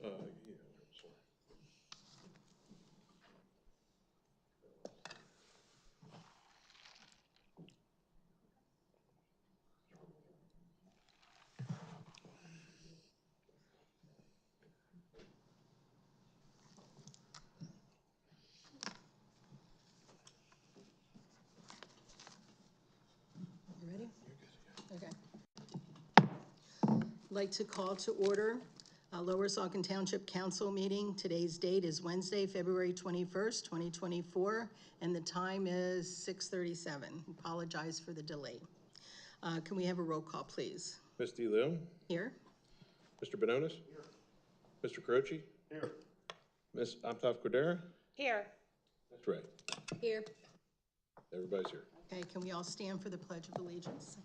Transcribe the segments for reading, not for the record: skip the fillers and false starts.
Yeah, You ready? Okay. I'd like to call to order Lower Saucon Township Council meeting. Today's date is Wednesday, February 21st, 2024, and the time is 6:37. Apologize for the delay. Can we have a roll call, please? Ms. DeLeo? Here. Mr. Bononis? Here. Mr. Croce? Here. Ms. Aptoff-Cordera? Here. Ms. Ray? Here. Everybody's here. Okay, can we all stand for the Pledge of Allegiance?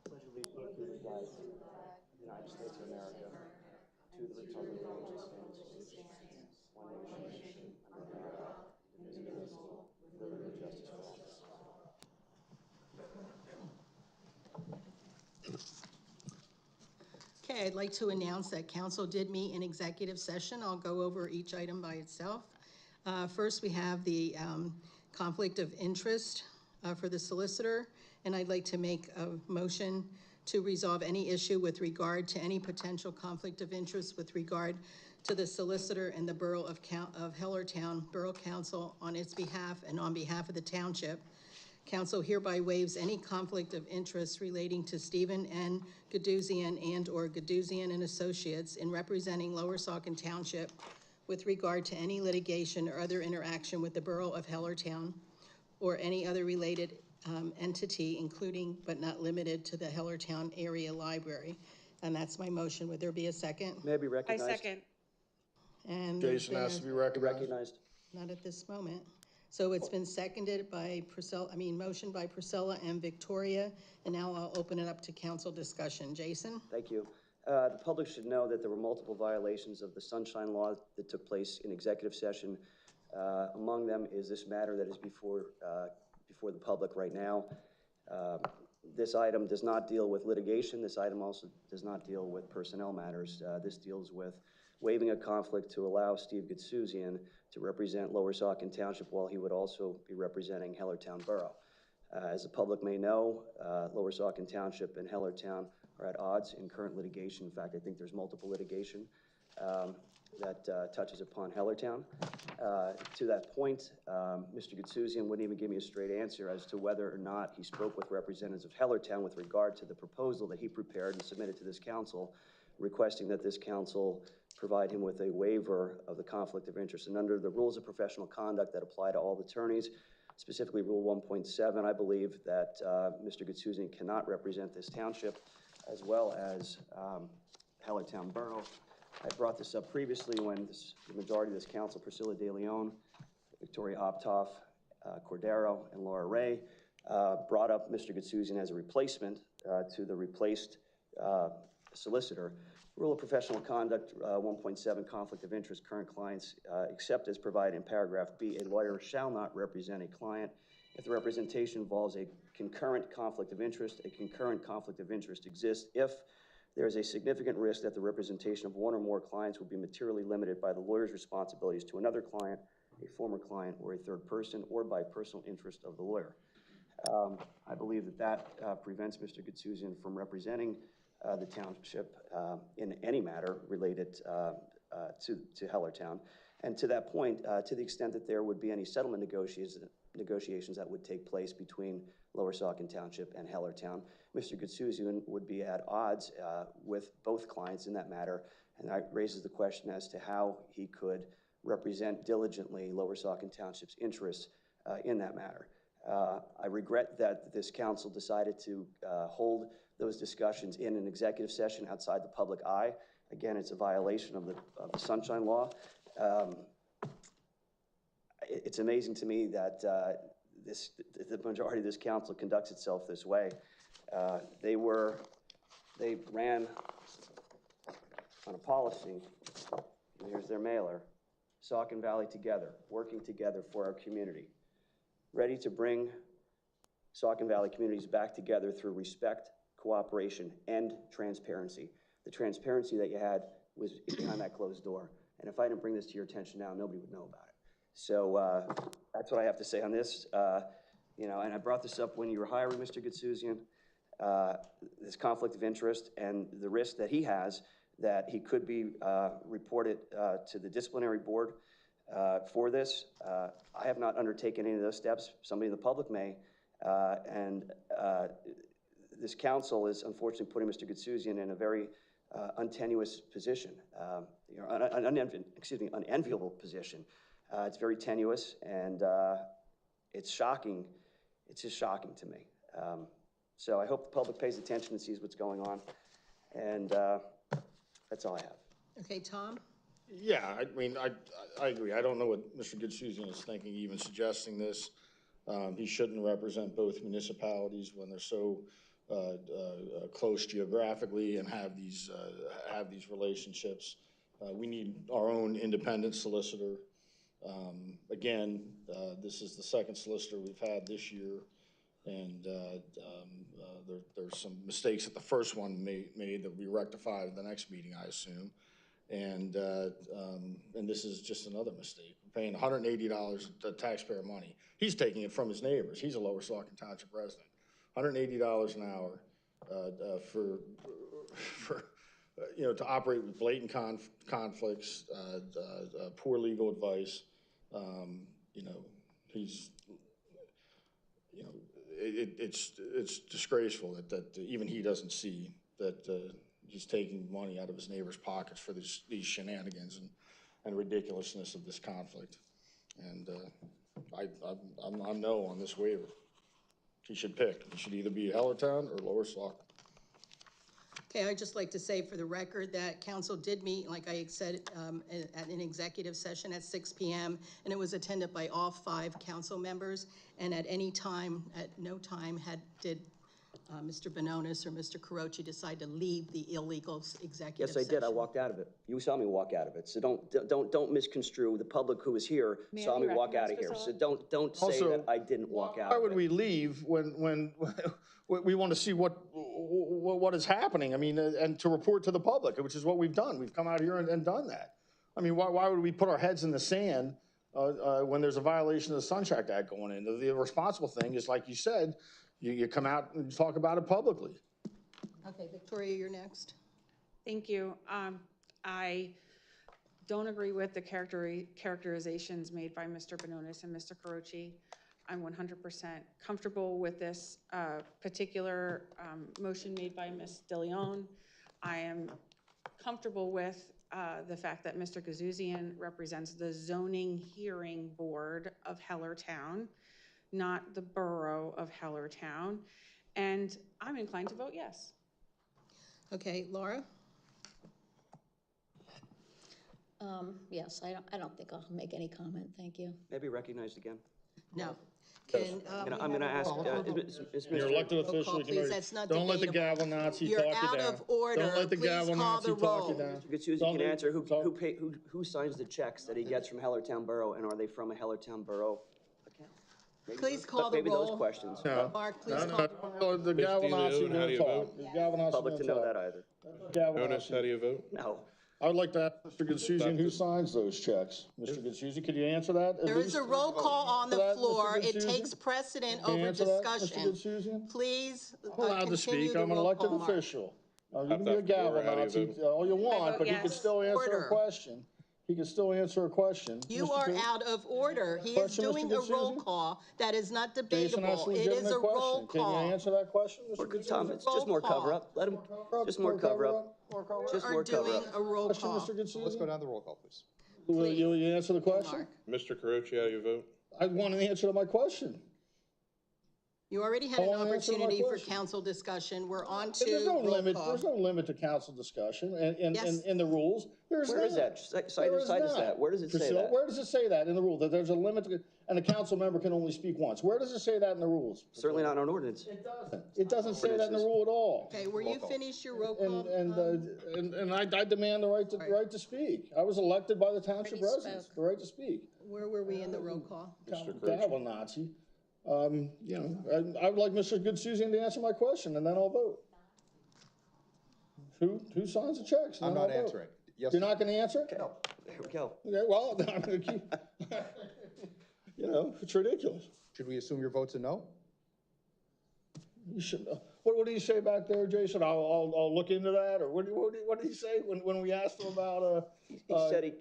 Pledge allegiance to the flag of the United States of America, to the republic for which it stands, one nation, under God, indivisible, with liberty and justice for all. Okay, I'd like to announce that council did meet in executive session. I'll go over each item by itself. First, we have the conflict of interest for the solicitor, and I'd like to make a motion to resolve any issue with regard to any potential conflict of interest with regard to the solicitor and the Borough of Hellertown Borough Council on its behalf and on behalf of the township. Council hereby waives any conflict of interest relating to Stephen N. Gaduzian and/or Gaduzian and Associates in representing Lower Saucon Township with regard to any litigation or other interaction with the Borough of Hellertown or any other related entity, including but not limited to the Hellertown Area Library. And that's my motion. Would there be a second? May I be I recognized? second. And Jason has to be recognized. not at this moment. So it's been seconded by Priscilla, motion by Priscilla and Victoria, and now I'll open it up to council discussion. Jason? Thank you. The public should know that there were multiple violations of the Sunshine Law that took place in executive session. Among them is this matter that is before the public right now. This item does not deal with litigation. This item also does not deal with personnel matters. This deals with waiving a conflict to allow Steve Gaduzian to represent Lower Saucon Township while he would also be representing Hellertown Borough. As the public may know, Lower Saucon Township and Hellertown are at odds in current litigation. In fact, I think there's multiple litigation that touches upon Hellertown. To that point, Mr. Gaduzian wouldn't even give me a straight answer as to whether or not he spoke with representatives of Hellertown with regard to the proposal that he prepared and submitted to this council, requesting that this council provide him with a waiver of the conflict of interest. And under the rules of professional conduct that apply to all attorneys, specifically Rule 1.7, I believe that Mr. Gaduzian cannot represent this township as well as Hellertown Borough. I brought this up previously when the majority of this council, Priscilla De Leon, Victoria Optoff, Cordero, and Laura Ray, brought up Mr. Gaduzian as a replacement to the replaced solicitor. Rule of professional conduct 1.7, conflict of interest, current clients, except as provided in paragraph B, a lawyer shall not represent a client if the representation involves a concurrent conflict of interest. A concurrent conflict of interest exists if there is a significant risk that the representation of one or more clients will be materially limited by the lawyer's responsibilities to another client, a former client, or a third person, or by personal interest of the lawyer. I believe that prevents Mr. Gaduzian from representing the township in any matter related to Hellertown. And to that point, to the extent that there would be any settlement negotiations that would take place between Lower Saucon Township and Hellertown, Mr. Gaduzian would be at odds with both clients in that matter, and that raises the question as to how he could represent diligently Lower Saucon Township's interests in that matter. I regret that this council decided to hold those discussions in an executive session outside the public eye. Again, it's a violation of the Sunshine Law. It's amazing to me that the majority of this council conducts itself this way. They ran on a policy, and here's their mailer: Saucon Valley together, working together for our community, ready to bring Saucon Valley communities back together through respect, cooperation, and transparency. The transparency that you had was behind that closed door. And if I didn't bring this to your attention now, nobody would know about it. So that's what I have to say on this. You know, and I brought this up when you were hiring Mr. Gutsuzian, this conflict of interest and the risk that he has that he could be reported to the disciplinary board for this. I have not undertaken any of those steps. Somebody in the public may. This council is unfortunately putting Mr. Gutsuzian in a very untenuous position, you know, unenviable position. It's very tenuous, and it's shocking. It's just shocking to me. So I hope the public pays attention and sees what's going on, and that's all I have. Okay, Tom? Yeah, I mean, I agree. I don't know what Mr. Gutsuzian is thinking, even suggesting this. He shouldn't represent both municipalities when they're so close geographically and have these relationships. We need our own independent solicitor. Again, this is the second solicitor we've had this year, and there's some mistakes that the first one made that will be rectified in the next meeting, I assume. And this is just another mistake. We're paying $180 of taxpayer money. He's taking it from his neighbors. He's a Lower Saucon Township resident. $180 an hour for you know, to operate with blatant conflicts, poor legal advice. You know, he's, you know, it's disgraceful that even he doesn't see that he's taking money out of his neighbor's pockets for these shenanigans and ridiculousness of this conflict. And I'm no on this waiver. He should pick. He should either be Hellertown or Lower Saucon. Okay, I'd just like to say for the record that council did meet, like I said, at an executive session at 6 p.m., and it was attended by all 5 council members, and at any time, at no time did Mr. Bononis or Mr. Carochi decide to leave the illegal executive session. Yes, I did. I walked out of it. You saw me walk out of it. So don't misconstrue. The public who was here saw me walk out of here. So don't say Also, that I didn't walk out. Why would we leave when we want to see what is happening? I mean, and to report to the public, which is what we've done. We've come out here and done that. I mean, why would we put our heads in the sand when there's a violation of the Sunshine Act going in? The responsible thing is, like you said, you come out and talk about it publicly. Okay, Victoria, you're next. Thank you. I don't agree with the characterizations made by Mr. Bononis and Mr. Carochi. I'm 100% comfortable with this particular motion made by Ms. DeLeon. I am comfortable with the fact that Mr. Gutsuzian represents the zoning hearing board of Hellertown, not the borough of Hellertown, and I'm inclined to vote yes. Okay, Laura? Yes, I don't think I'll make any comment, thank you. Maybe recognized again. No. Can, I'm going to ask. You're elected official. please, that's not Don't let the debatable. gavel Nazi You're talk you out down. of order. Don't let the Please gavel call Nazi the talk you roll. down. Gutsuzian can answer who signs the checks that he gets from Hellertown Borough, and are they from a Hellertown Borough account? Please call the Maybe roll. those questions. No. Mark, please call. No, the gavel Nazi DeLeon, how do won't you talk. vote? The gavel Nazi Public won't to know talk. that either. Gavel Bononis, Nazi. how do you vote? No. I would like to ask Mr. Gutsuzian who signs those checks. Mr. Gutsuzian, could you answer that? There is a roll call on the That, Mr. floor. It Gutsuzian? takes precedent Can you over answer that, discussion. Mr. Gutsuzian? Please I'm allowed to continue speak. the I'm an roll elected call, Mark. official. You can be a How do gavel you Nazi vote? all you want, but he can yes. still answer Order. a question. He can still answer a question. You Mr. are Gu- out of order. He is Question, Mr. doing a roll Gutsuzian? call that is not Jason asked debatable. a It is a legitimate roll question. Can you call. answer that question, Mr. Good, Tom, Gutsuzian? it's just more Roll call. cover up. Let him, just more cover up. Just Are more cover doing up. a roll Question, call. Mr. Gutsuzian? Let's go down the roll call, please. Will you answer the question? Mark. Mr. Carochi, how do you vote? I want an answer to my question. You already had I an want an answer to my opportunity for question. council discussion. We're on to There's no roll limit. call. There's no limit to council discussion Yes. in the rules. There's Where not. is that? Cite There is us not. that. Where does it say Priscilla, that? Where does it say that in the rule, that there's a limit to, and a council member can only speak once? Where does it say that in the rules? Certainly not on ordinance. It doesn't say that in the rule at all. Okay, were you finished your roll call? And I demand the right to speak. I was elected by the township Already residents, spoke. the right to speak. Where were we in the roll call? Gavel Nazi. You know, I would like Mr. Gutsuzian to answer my question, and then I'll vote. Who signs the checks? I'm Then not I'll vote. answering. Yes, You're sir. not gonna answer? No, there we go. Okay, well, I'm gonna keep, you know, it's ridiculous. Should we assume your vote's a no? You should, what did he say back there, Jason? I'll look into that, or what did he say when we asked him about, He said he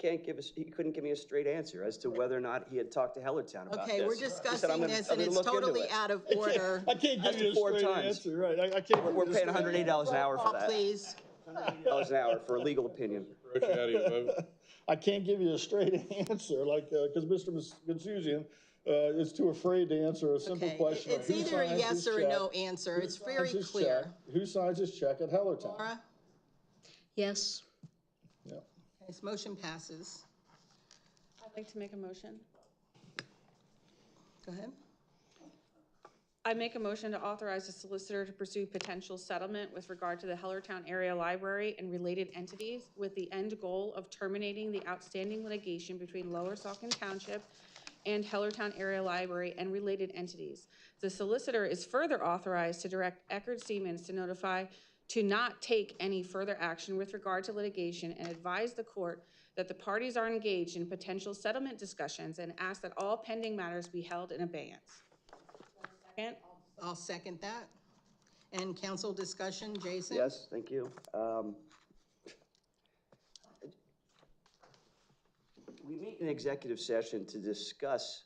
couldn't give me a straight answer as to whether or not he had talked to Hellertown about this. Okay, we're He said, discussing "I'm gonna- this, I'm and gonna it's look into totally it." out of order. I can't That's give you a 4 straight times. answer, right? I can't. We're paying $180 an hour for Call, that. please. $180 an hour for a legal opinion. Caroce, how do you vote? I can't give you a straight answer, like, because Mr. Gutsuzian is too afraid to answer a simple Okay, question. of it's who either a signs yes his or a check, no answer. It's who very signs his clear. check, Who signs his check at Hellertown? Laura? Yes, Yeah. Okay, this motion passes. I'd like to make a motion. Go ahead. I make a motion to authorize the solicitor to pursue potential settlement with regard to the Hellertown Area Library and related entities with the end goal of terminating the outstanding litigation between Lower Saucon Township and Hellertown Area Library and related entities. The solicitor is further authorized to direct Eckerd Siemens to not take any further action with regard to litigation and advise the court that the parties are engaged in potential settlement discussions and ask that all pending matters be held in abeyance. Second? I'll second that. And council discussion, Jason? Yes, thank you. We meet in executive session to discuss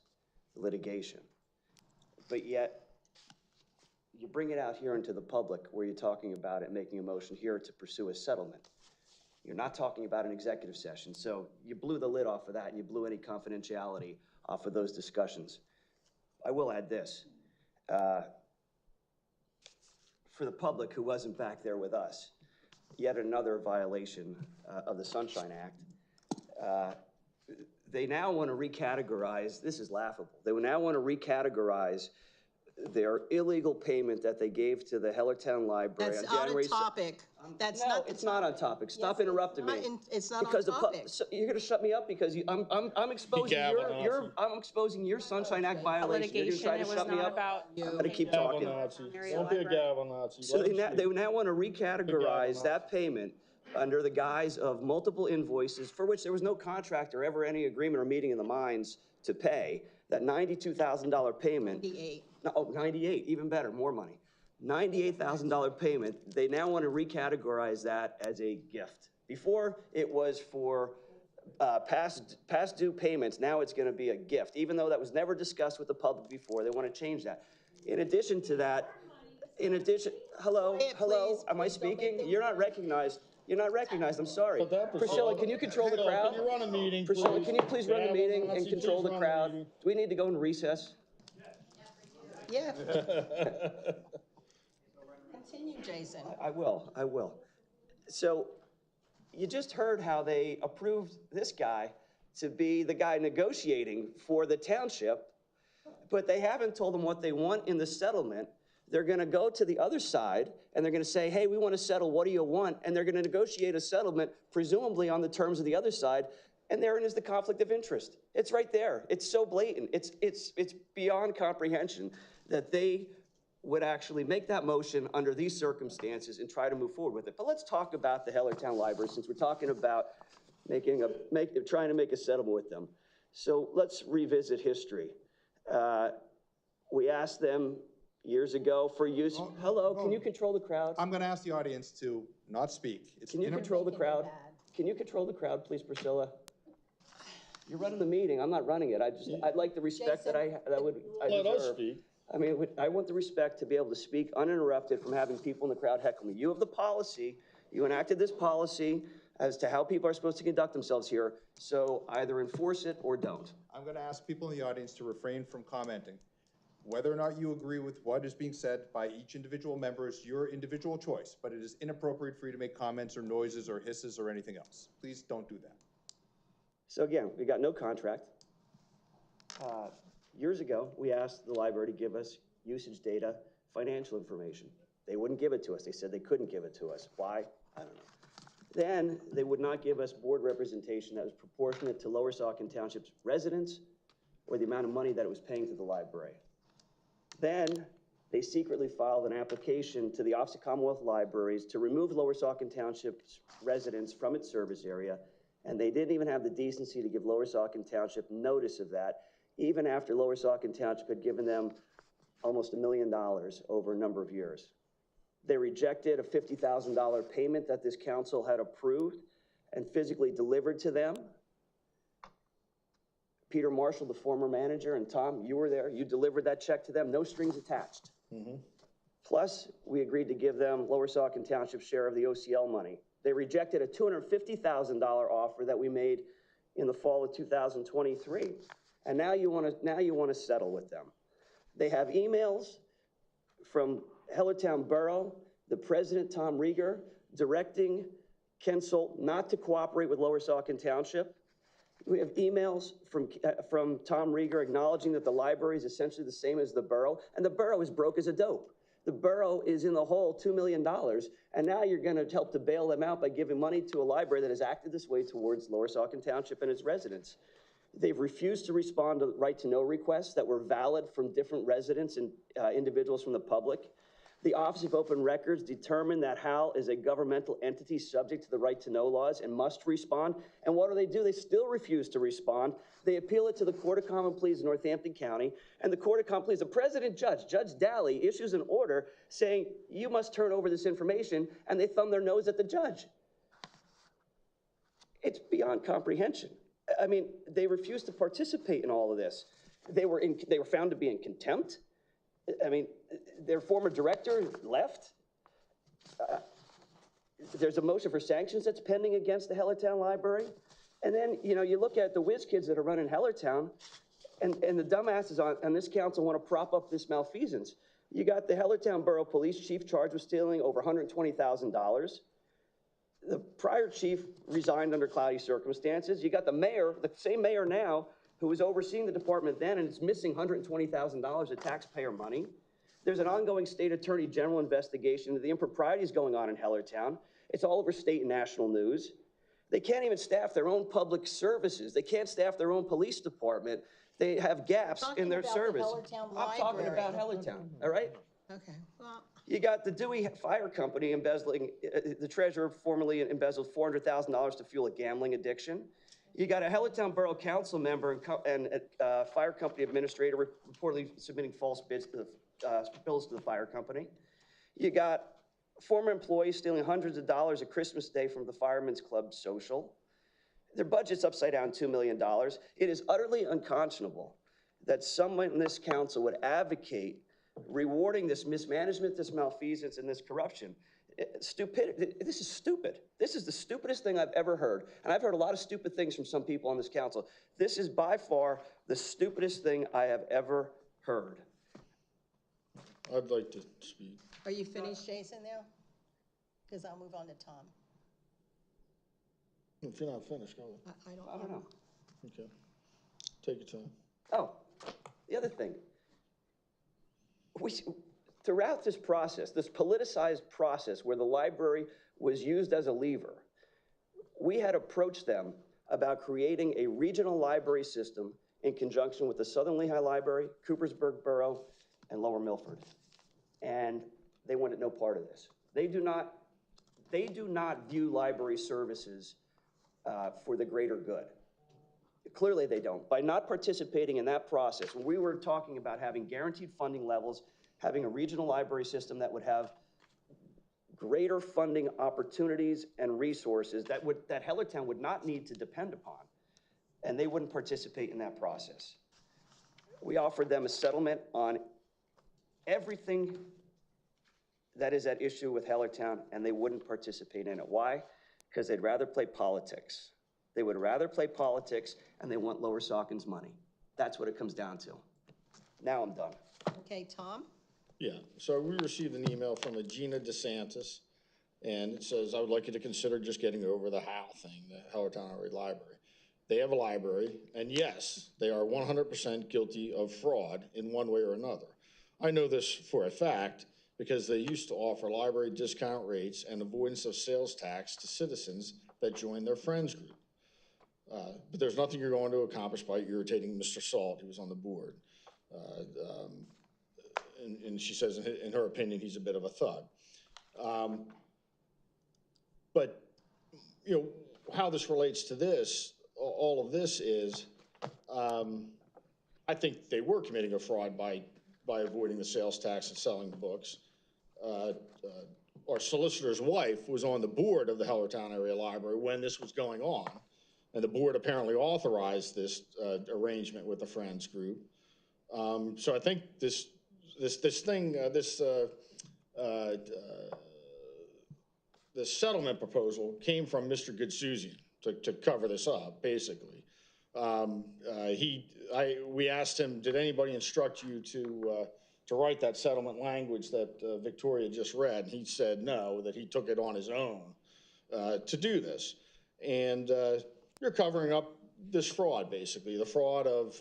litigation, but yet you bring it out here into the public where you're talking about it, making a motion here to pursue a settlement. You're not talking about an executive session, so you blew the lid off of that and you blew any confidentiality off of those discussions. I will add this. For the public who wasn't back there with us, yet another violation of the Sunshine Act. They now want to recategorize, this is laughable, they now want to recategorize their illegal payment that they gave to the Hellertown Library That's on out January. of topic. That's No, not the it's not on topic. Stop Yes, interrupting me. it's not on Because topic. so you're gonna shut me up because I'm exposing I'm exposing your Sunshine Act violation. You're gonna Litigation, try to it was shut me not up? about. I'm gonna keep Gavel talking. Nazi. Area Don't be a library. gavel Nazi. So Let him they speak. now want to recategorize that payment under the guise of multiple invoices for which there was no contract or ever any agreement or meeting in the minds to pay. That $92,000 payment. 98. No, oh, 98, even better, more money. $98,000 payment, they now want to recategorize that as a gift. Before, it was for past due payments, now it's gonna be a gift, even though that was never discussed with the public before, they want to change that. In addition to that, hello, Quiet, please. am I Please don't make speaking? them- You're not recognized, I'm sorry. But that- Priscilla, can you control the Priscilla, crowd? can you run a meeting, Priscilla, please? can you please run the Gavel meeting and Nazi, control please the run the crowd? meeting. Do we need to go in recess? Yeah. Continue, Jason. I will. So, you just heard how they approved this guy to be the guy negotiating for the township, but they haven't told them what they want in the settlement. They're gonna go to the other side, and they're gonna say, hey, we wanna settle, what do you want? And they're gonna negotiate a settlement, presumably on the terms of the other side, and therein is the conflict of interest. It's right there. It's so blatant. It's beyond comprehension that they would actually make that motion under these circumstances and try to move forward with it. But let's talk about the Hellertown Library, since we're talking about trying to make a settlement with them. So let's revisit history. We asked them years ago for use. Hello, can you control the crowd? I'm going to ask the audience to not speak. It's Can you control the crowd? Can you control the crowd, please, Priscilla? You're running the meeting. I'm not running it. I'd like the respect that I Let us deserve. speak. I mean, I want the respect to be able to speak uninterrupted from having people in the crowd heckle me. You have the policy, you enacted this policy as to how people are supposed to conduct themselves here, so either enforce it or don't. I'm going to ask people in the audience to refrain from commenting. Whether or not you agree with what is being said by each individual member is your individual choice, but it is inappropriate for you to make comments or noises or hisses or anything else. Please don't do that. So again, we got no contract. Years ago, we asked the library to give us usage data, financial information. They wouldn't give it to us. They said they couldn't give it to us. Why? I don't know. Then they would not give us board representation that was proportionate to Lower Saucon Township's residents or the amount of money that it was paying to the library. Then they secretly filed an application to the Office of Commonwealth Libraries to remove Lower Saucon Township's residents from its service area, and they didn't even have the decency to give Lower Saucon Township notice of that, even after Lower Saucon Township had given them almost $1 million over a number of years. They rejected a $50,000 payment that this council had approved and physically delivered to them. Peter Marshall, the former manager, and Tom, you were there, you delivered that check to them, no strings attached. Plus, we agreed to give them Lower Saucon Township's share of the OCL money. They rejected a $250,000 offer that we made in the fall of 2023. And now you want to settle with them. They have emails from Hellertown Borough, the president, Tom Rieger, directing Ken Solt not to cooperate with Lower Saucon Township. We have emails from Tom Rieger acknowledging that the library is essentially the same as the borough, and the borough is broke as a dope. The borough is in the hole $2 million, and now you're going to help to bail them out by giving money to a library that has acted this way towards Lower Saucon Township and its residents. They've refused to respond to right-to-know requests that were valid from different residents and individuals from the public. The Office of Open Records determined that HAL is a governmental entity subject to the right-to-know laws and must respond. And what do? They still refuse to respond. They appeal it to the Court of Common Pleas in Northampton County. And the Court of Common Pleas, the president judge, Judge Daly, issues an order saying, you must turn over this information, and they thumb their nose at the judge. It's beyond comprehension. I mean, they refused to participate in all of this. They were found to be in contempt. I mean, their former director left. There's a motion for sanctions that's pending against the Hellertown Library. And then, you look at the whiz kids that are running Hellertown, and the dumbasses on this council want to prop up this malfeasance. You got the Hellertown Borough Police Chief charged with stealing over $120,000. The prior chief resigned under cloudy circumstances. You got the mayor, the same mayor now, who was overseeing the department then, and it's missing $120,000 of taxpayer money. There's an ongoing state attorney general investigation into the improprieties going on in Hellertown. It's all over state and national news. They can't even staff their own public services. They can't staff their own police department. They have gaps in their service. I'm talking about Hellertown, all right? Okay, well, You got the Dewey Fire Company embezzling, the treasurer formerly embezzled $400,000 to fuel a gambling addiction. You got a Hellertown Borough Council member and fire company administrator reportedly submitting false bills to the fire company. You got former employees stealing hundreds of dollars at Christmas Day from the Firemen's Club social. Their budget's upside down $2 million. It is utterly unconscionable that someone in this council would advocate rewarding this mismanagement, this malfeasance, and this corruption. Stupidity. This is stupid. This is the stupidest thing I've ever heard. And I've heard a lot of stupid things from some people on this council. This is by far the stupidest thing I have ever heard. I'd like to speak. are you finished, Jason, now? Because I'll move on to Tom. If you're not finished, go ahead. I don't know. Okay. Take your time. Oh, the other thing. Throughout this process, this politicized process where the library was used as a lever, we had approached them about creating a regional library system in conjunction with the Southern Lehigh Library, Coopersburg Borough, and Lower Milford. And they wanted no part of this. They do not view library services for the greater good. Clearly they don't. By not participating in that process, when we were talking about having guaranteed funding levels, having a regional library system that would have greater funding opportunities and resources that Hellertown would not need to depend upon, and they wouldn't participate in that process. We offered them a settlement on everything that is at issue with Hellertown, and they wouldn't participate in it. Why? Because they'd rather play politics. They would rather play politics, and they want Lower Saucon's money. That's what it comes down to. Now I'm done. Okay, Tom? Yeah, so we received an email from a Gina DeSantis, and it says, I would like you to consider just getting over the HAL thing, the Hellertown Area Library. They have a library, and yes, they are 100% guilty of fraud in one way or another. I know this for a fact because they used to offer library discount rates and avoidance of sales tax to citizens that joined their friends group. But there's nothing you're going to accomplish by irritating Mr. Salt, who was on the board. and she says in her opinion, he's a bit of a thug. But, you know, how this relates to this, all of this is, I think they were committing a fraud by avoiding the sales tax and selling books. Our solicitor's wife was on the board of the Hellertown Area Library when this was going on, and the board apparently authorized this arrangement with the Friends Group. So I think this settlement proposal came from Mr. Goodsouzian to cover this up, basically. We asked him, did anybody instruct you to write that settlement language that Victoria just read? And he said no, that he took it on his own to do this. And you're covering up this fraud, basically, the fraud of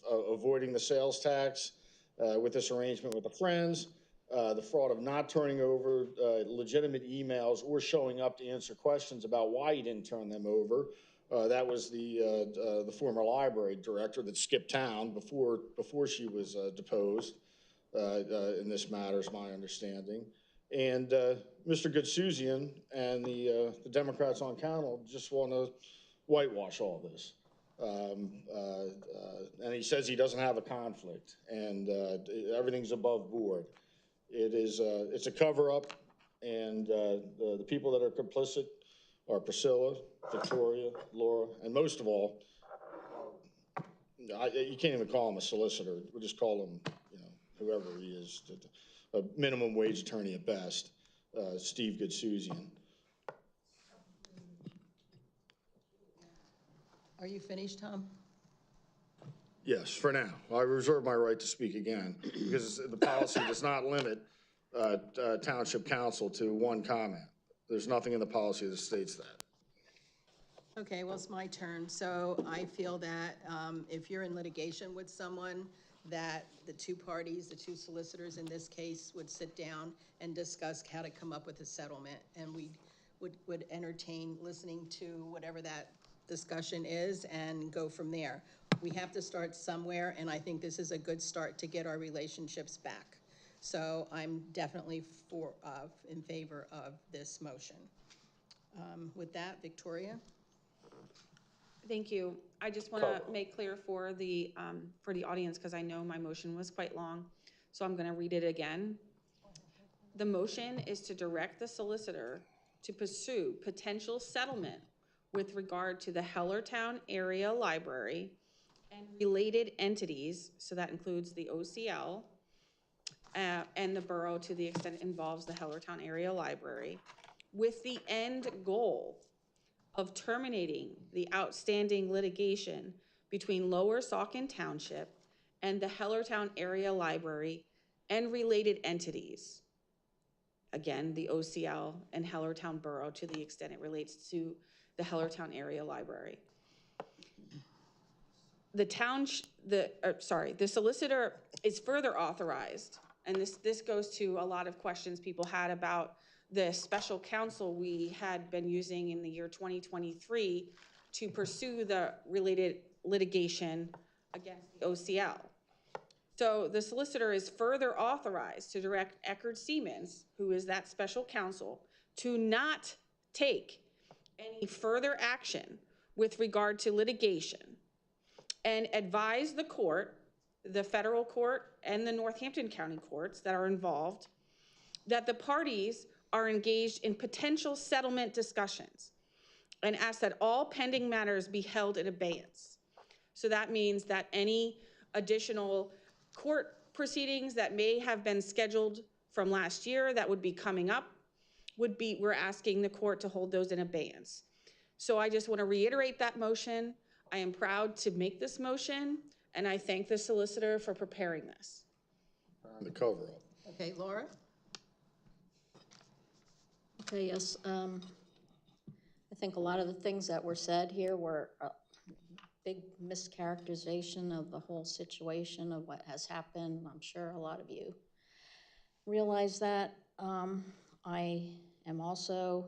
avoiding the sales tax with this arrangement with the Friends, the fraud of not turning over legitimate emails or showing up to answer questions about why you didn't turn them over. That was the former library director that skipped town before she was deposed in this matter, is my understanding. And Mr. Goodsouzian and the Democrats on council just want to whitewash all this. And he says he doesn't have a conflict, and everything's above board. It's a cover-up, and the people that are complicit are Priscilla, Victoria, Laura, and most of all, you can't even call him a solicitor. We'll just call him, you know, whoever he is, a minimum wage attorney at best, Steve Goodsouzian. Are you finished, Tom? Yes, for now. I reserve my right to speak again because the policy does not limit township council to one comment. There's nothing in the policy that states that. Okay, well, it's my turn. So I feel that if you're in litigation with someone, that the two parties, the two solicitors in this case, would sit down and discuss how to come up with a settlement. And we would entertain listening to whatever that discussion is and go from there. We have to start somewhere, and I think this is a good start to get our relationships back. So I'm definitely in favor of this motion. With that, Victoria? Thank you. I just want to make clear for the audience, because I know my motion was quite long, so I'm going to read it again. The motion is to direct the solicitor to pursue potential settlement with regard to the Hellertown Area Library and related entities, so that includes the OCL and the borough to the extent it involves the Hellertown Area Library, with the end goal of terminating the outstanding litigation between Lower Saucon Township and the Hellertown Area Library and related entities. Again, the OCL and Hellertown Borough to the extent it relates to the Hellertown Area Library. The solicitor is further authorized, and this goes to a lot of questions people had about the special counsel we had been using in the year 2023 to pursue the related litigation against the OCL. So the solicitor is further authorized to direct Eckerd Siemens, who is that special counsel, to not take any further action with regard to litigation and advise the court, the federal court and the Northampton County courts that are involved, that the parties are engaged in potential settlement discussions and ask that all pending matters be held in abeyance. So that means that any additional court proceedings that may have been scheduled from last year that would be coming up we're asking the court to hold those in abeyance. So I just want to reiterate that motion. I am proud to make this motion, and I thank the solicitor for preparing this. The cover-up. Okay, Laura? Okay, yes, I think a lot of the things that were said here were a big mischaracterization of the whole situation of what has happened. I'm sure a lot of you realize that. I am also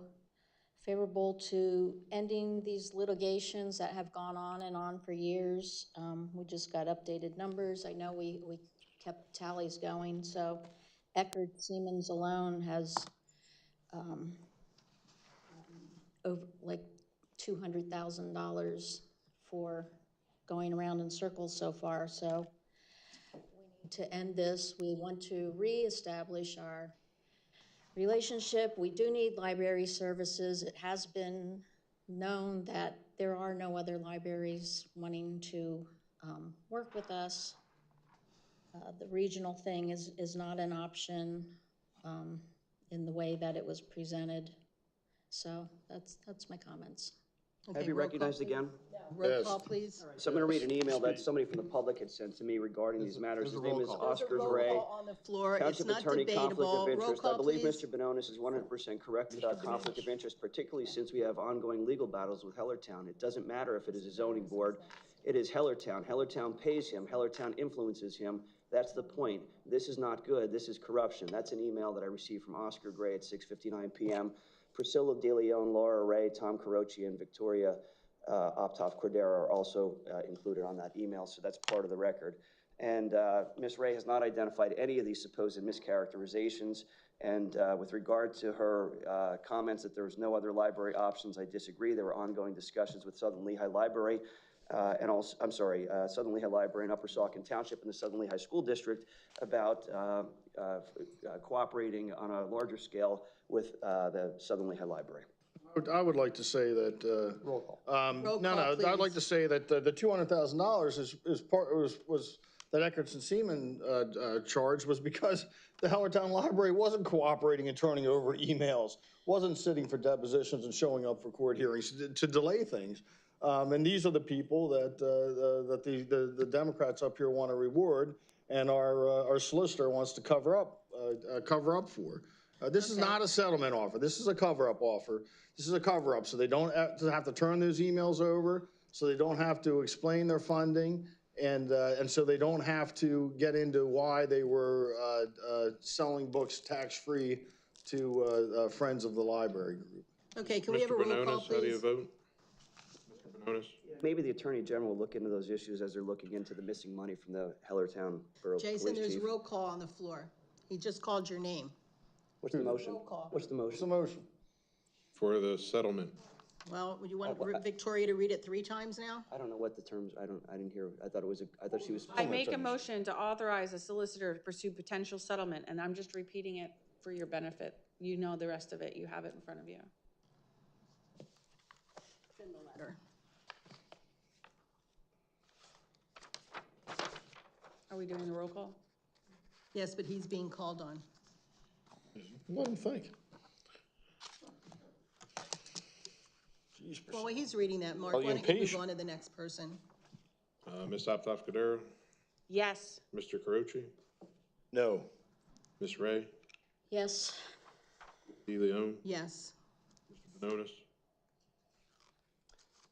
favorable to ending these litigations that have gone on and on for years. We just got updated numbers. I know we kept tallies going. So Eckerd Siemens alone has over like $200,000 for going around in circles so far. So we need to end this. We want to reestablish our relationship. We do need library services. It has been known that there are no other libraries wanting to work with us. The regional thing is not an option in the way that it was presented. So that's my comments. Have you roll call, recognized please. again? Roll call, please. So I'm going to read an email that somebody from the public had sent to me regarding these matters. His name is There's a Oscar roll Gray. call on the floor. It's Township not Attorney, conflict debatable. of Roll interest. call, I believe please. Mr. Bononis is 100% correct about conflict of interest, particularly since we have ongoing legal battles with Hellertown. It doesn't matter if it is a zoning board. It is Hellertown. Hellertown pays him. Hellertown influences him. That's the point. This is not good. This is corruption. That's an email that I received from Oscar Gray at 6:59 p.m. Priscilla DeLeon, Laura Ray, Tom Carochi, and Victoria Optoff Cordero are also included on that email, so that's part of the record. And Ms. Ray has not identified any of these supposed mischaracterizations. And with regard to her comments that there was no other library options, I disagree. There were ongoing discussions with Southern Lehigh Library and also, Southern Lehigh Library in Upper Saucon Township and the Southern Lehigh School District about cooperating on a larger scale with the Southern Lehigh Library. I would like to say that, Roll call. Roll no, call, no, I'd like please. to say that the $200,000 is part, was that Eckertson Seaman charge was because the Hellertown Library wasn't cooperating and turning over emails, wasn't sitting for depositions and showing up for court hearings to delay things. And these are the people that the Democrats up here want to reward, and our solicitor wants to cover up for. This is not a settlement offer. This is a cover-up offer. This is a cover-up, so they don't have to turn those emails over, so they don't have to explain their funding, and so they don't have to get into why they were selling books tax-free to friends of the library group. Okay, can we have a Mr. roll call, Bononis, how do you please? vote? Mr. Bononis? Maybe the Attorney General will look into those issues as they're looking into the missing money from the Hellertown Borough Police Jason, there's Chief. roll call on the floor. He just called your name. What's the motion? Roll call. What's the What's the motion? motion? For the settlement. Well, would you want Victoria to read it 3 times now? I don't know what the terms, I didn't hear, I thought she was. I make a motion to authorize a solicitor to pursue potential settlement, and I'm just repeating it for your benefit. You know the rest of it. You have it in front of you. It's in the letter. Are we doing the roll call? Yes, but he's being called on. Let him think. Jeez, Well, while he's reading that, Mark, Oh, why you're don't you move impatient. on to the next person? Ms. Optoff Cordero? Yes. Mr. Carochi? No. Ms. Ray? Yes. DeLeon? Yes. Mr. Bononis?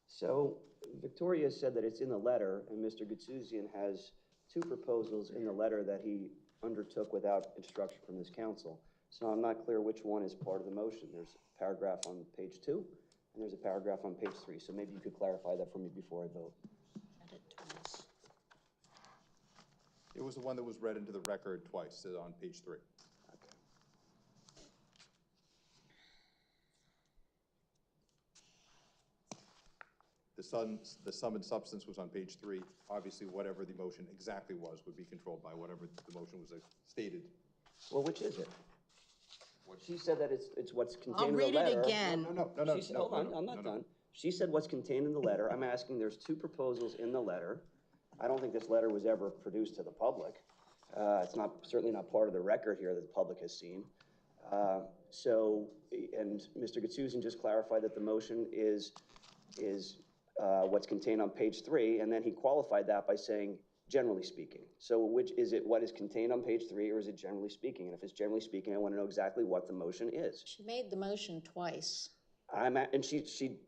So Victoria said that it's in the letter, and Mr. Gutsuzian has 2 proposals in the letter that he undertook without instruction from this council. So I'm not clear which one is part of the motion. There's a paragraph on page 2, and there's a paragraph on page 3. So maybe you could clarify that for me before I vote. Read it twice. It was the one that was read into the record twice on page 3. The sum and substance was on page 3. Obviously, whatever the motion exactly was would be controlled by whatever the motion was stated. Well, which is it? She said that it's what's contained I'll in the read letter. it again. No. She said, hold on, I'm not done. She said what's contained in the letter. I'm asking, there's 2 proposals in the letter. I don't think this letter was ever produced to the public. It's certainly not part of the record here that the public has seen. And Mr. Gutsuzian just clarified that the motion is what's contained on page 3, and then he qualified that by saying, generally speaking. So which is it, what is contained on page 3, or is it generally speaking? And if it's generally speaking, I want to know exactly what the motion is. She made the motion twice. I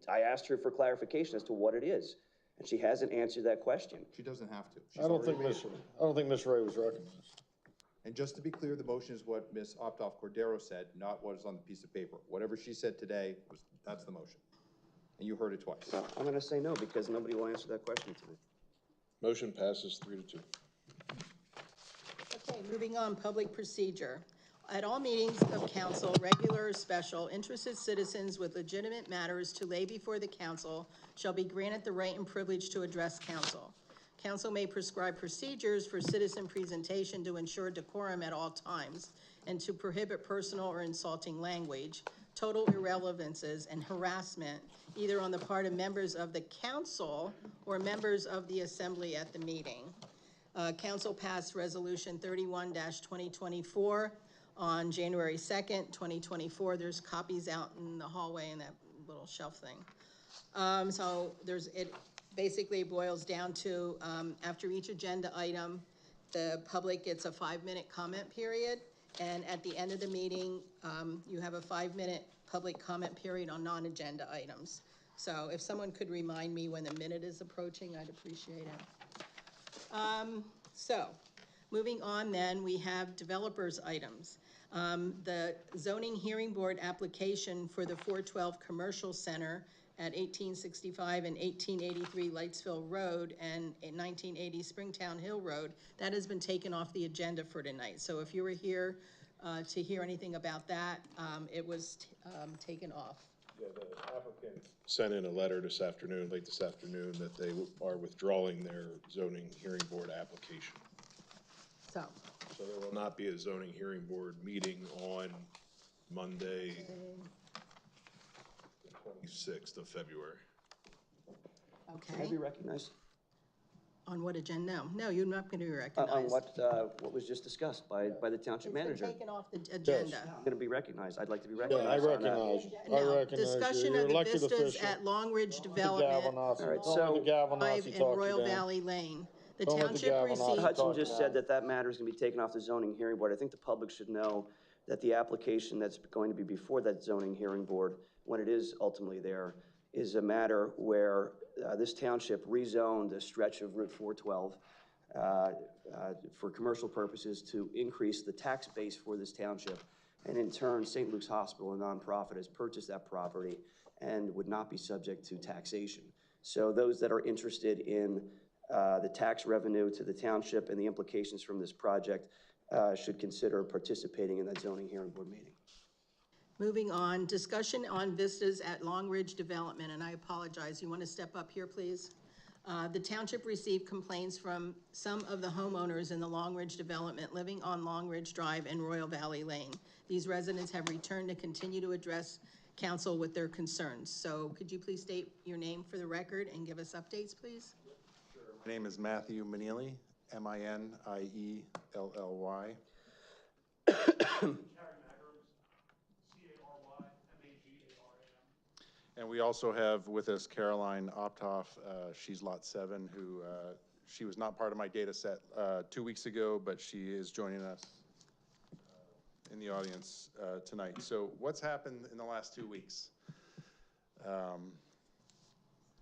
asked her for clarification as to what it is, and she hasn't answered that question. She doesn't have to. She's I don't already think Miss Ray was recognized. And just to be clear, the motion is what Ms. Optoff Cordero said, not what is on the piece of paper. Whatever she said today, that's the motion. And you heard it twice. Well, I'm going to say no, because nobody will answer that question to me. Motion passes 3-2. Okay, moving on, public procedure. At all meetings of council, regular or special, interested citizens with legitimate matters to lay before the council shall be granted the right and privilege to address council. Council may prescribe procedures for citizen presentation to ensure decorum at all times and to prohibit personal or insulting language, total irrelevances, and harassment, either on the part of members of the council or members of the assembly at the meeting. Council passed Resolution 31-2024 on January 2nd, 2024. There's copies out in the hallway in that little shelf thing. So it basically boils down to, after each agenda item, the public gets a 5-minute comment period. And at the end of the meeting, you have a 5-minute public comment period on non-agenda items. So if someone could remind me when the minute is approaching, I'd appreciate it. So, moving on then, we have developers items. The zoning hearing board application for the 412 Commercial Center at 1865 and 1883 Lightsville Road and 1980 Springtown Hill Road, that has been taken off the agenda for tonight. So if you were here to hear anything about that, it was taken off. Yeah, the applicant sent in a letter this afternoon, late this afternoon, that they are withdrawing their zoning hearing board application. So there will not be a zoning hearing board meeting on Monday, the 26th of February. Can I okay. be recognized? On what agenda? No, you're not going to be On recognized. what was just discussed by the township manager? It's been taken off the agenda. I'm going to be recognized. I'd like to be Yeah, recognized. I on that. recognize you. I No, recognize you. discussion You're of the elected vistas official. at Long Ridge Don't let Development the Gavel Nazi- All right, don't let the so- Gavel Drive Nazi in talk you Royal down. Valley Lane. The Don't let the township Gavel Nazi received, talk Hudson you just down. said that matter is going to be taken off the zoning hearing board. I think the public should know that the application that's going to be before that zoning hearing board, when it is ultimately there, is a matter where this township rezoned a stretch of Route 412 for commercial purposes to increase the tax base for this township. And in turn, St. Luke's Hospital, a nonprofit, has purchased that property and would not be subject to taxation. So those that are interested in the tax revenue to the township and the implications from this project should consider participating in that zoning hearing board meeting. moving on, discussion on vistas at Long Ridge Development, and I apologize, you want to step up here, please? The township received complaints from some of the homeowners in the Long Ridge Development living on Long Ridge Drive and Royal Valley Lane. These residents have returned to continue to address council with their concerns. So could you please state your name for the record and give us updates, please? My name is Matthew Manili, Minielly. And we also have with us Caroline Optoff. She's Lot 7, who she was not part of my data set 2 weeks ago, but she is joining us in the audience tonight. So what's happened in the last 2 weeks?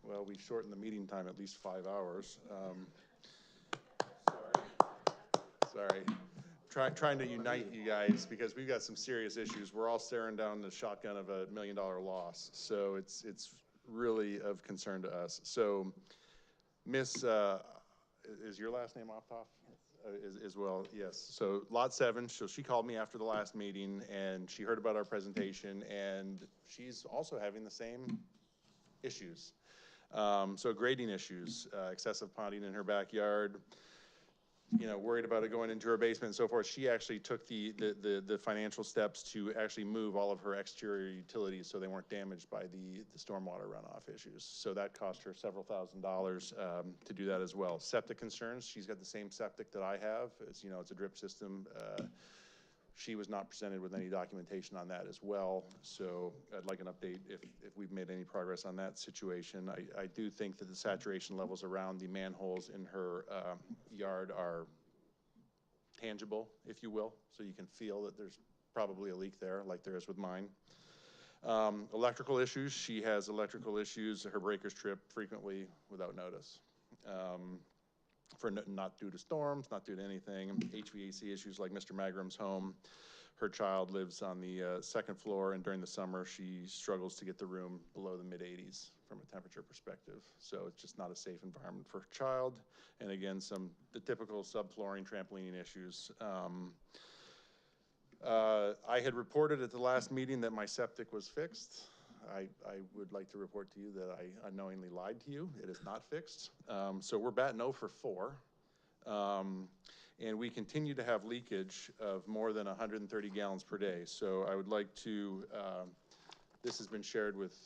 Well, we shortened the meeting time at least 5 hours. Sorry. Trying to unite you guys because we've got some serious issues. We're all staring down the shotgun of $1 million loss. So it's really of concern to us. So Miss, is your last name Optoff? As well, yes. So Lot 7, so she called me after the last meeting and she heard about our presentation and she's also having the same issues. So grading issues, excessive ponding in her backyard, you know, worried about it going into her basement and so forth. She actually took the financial steps to actually move all of her exterior utilities so they weren't damaged by the stormwater runoff issues. So that cost her several $1,000s to do that as well. Septic concerns, she's got the same septic that I have. It's, you know, it's a drip system. She was not presented with any documentation on that as well. So I'd like an update if we've made any progress on that situation. I do think that the saturation levels around the manholes in her yard are tangible, if you will. So you can feel that there's probably a leak there like there is with mine. Electrical issues, she has electrical issues. Her breakers trip frequently without notice. For not due to storms, not due to anything. HVAC issues like Mr. Magram's home. Her child lives on the second floor, and during the summer, she struggles to get the room below the mid-80s from a temperature perspective. So it's just not a safe environment for her child. And again, the typical subflooring, trampoline issues. I had reported at the last meeting that my septic was fixed. I would like to report to you that I unknowingly lied to you. It is not fixed. So we're batting 0 for 4. And we continue to have leakage of more than 130 gallons per day. So I would like to, this has been shared with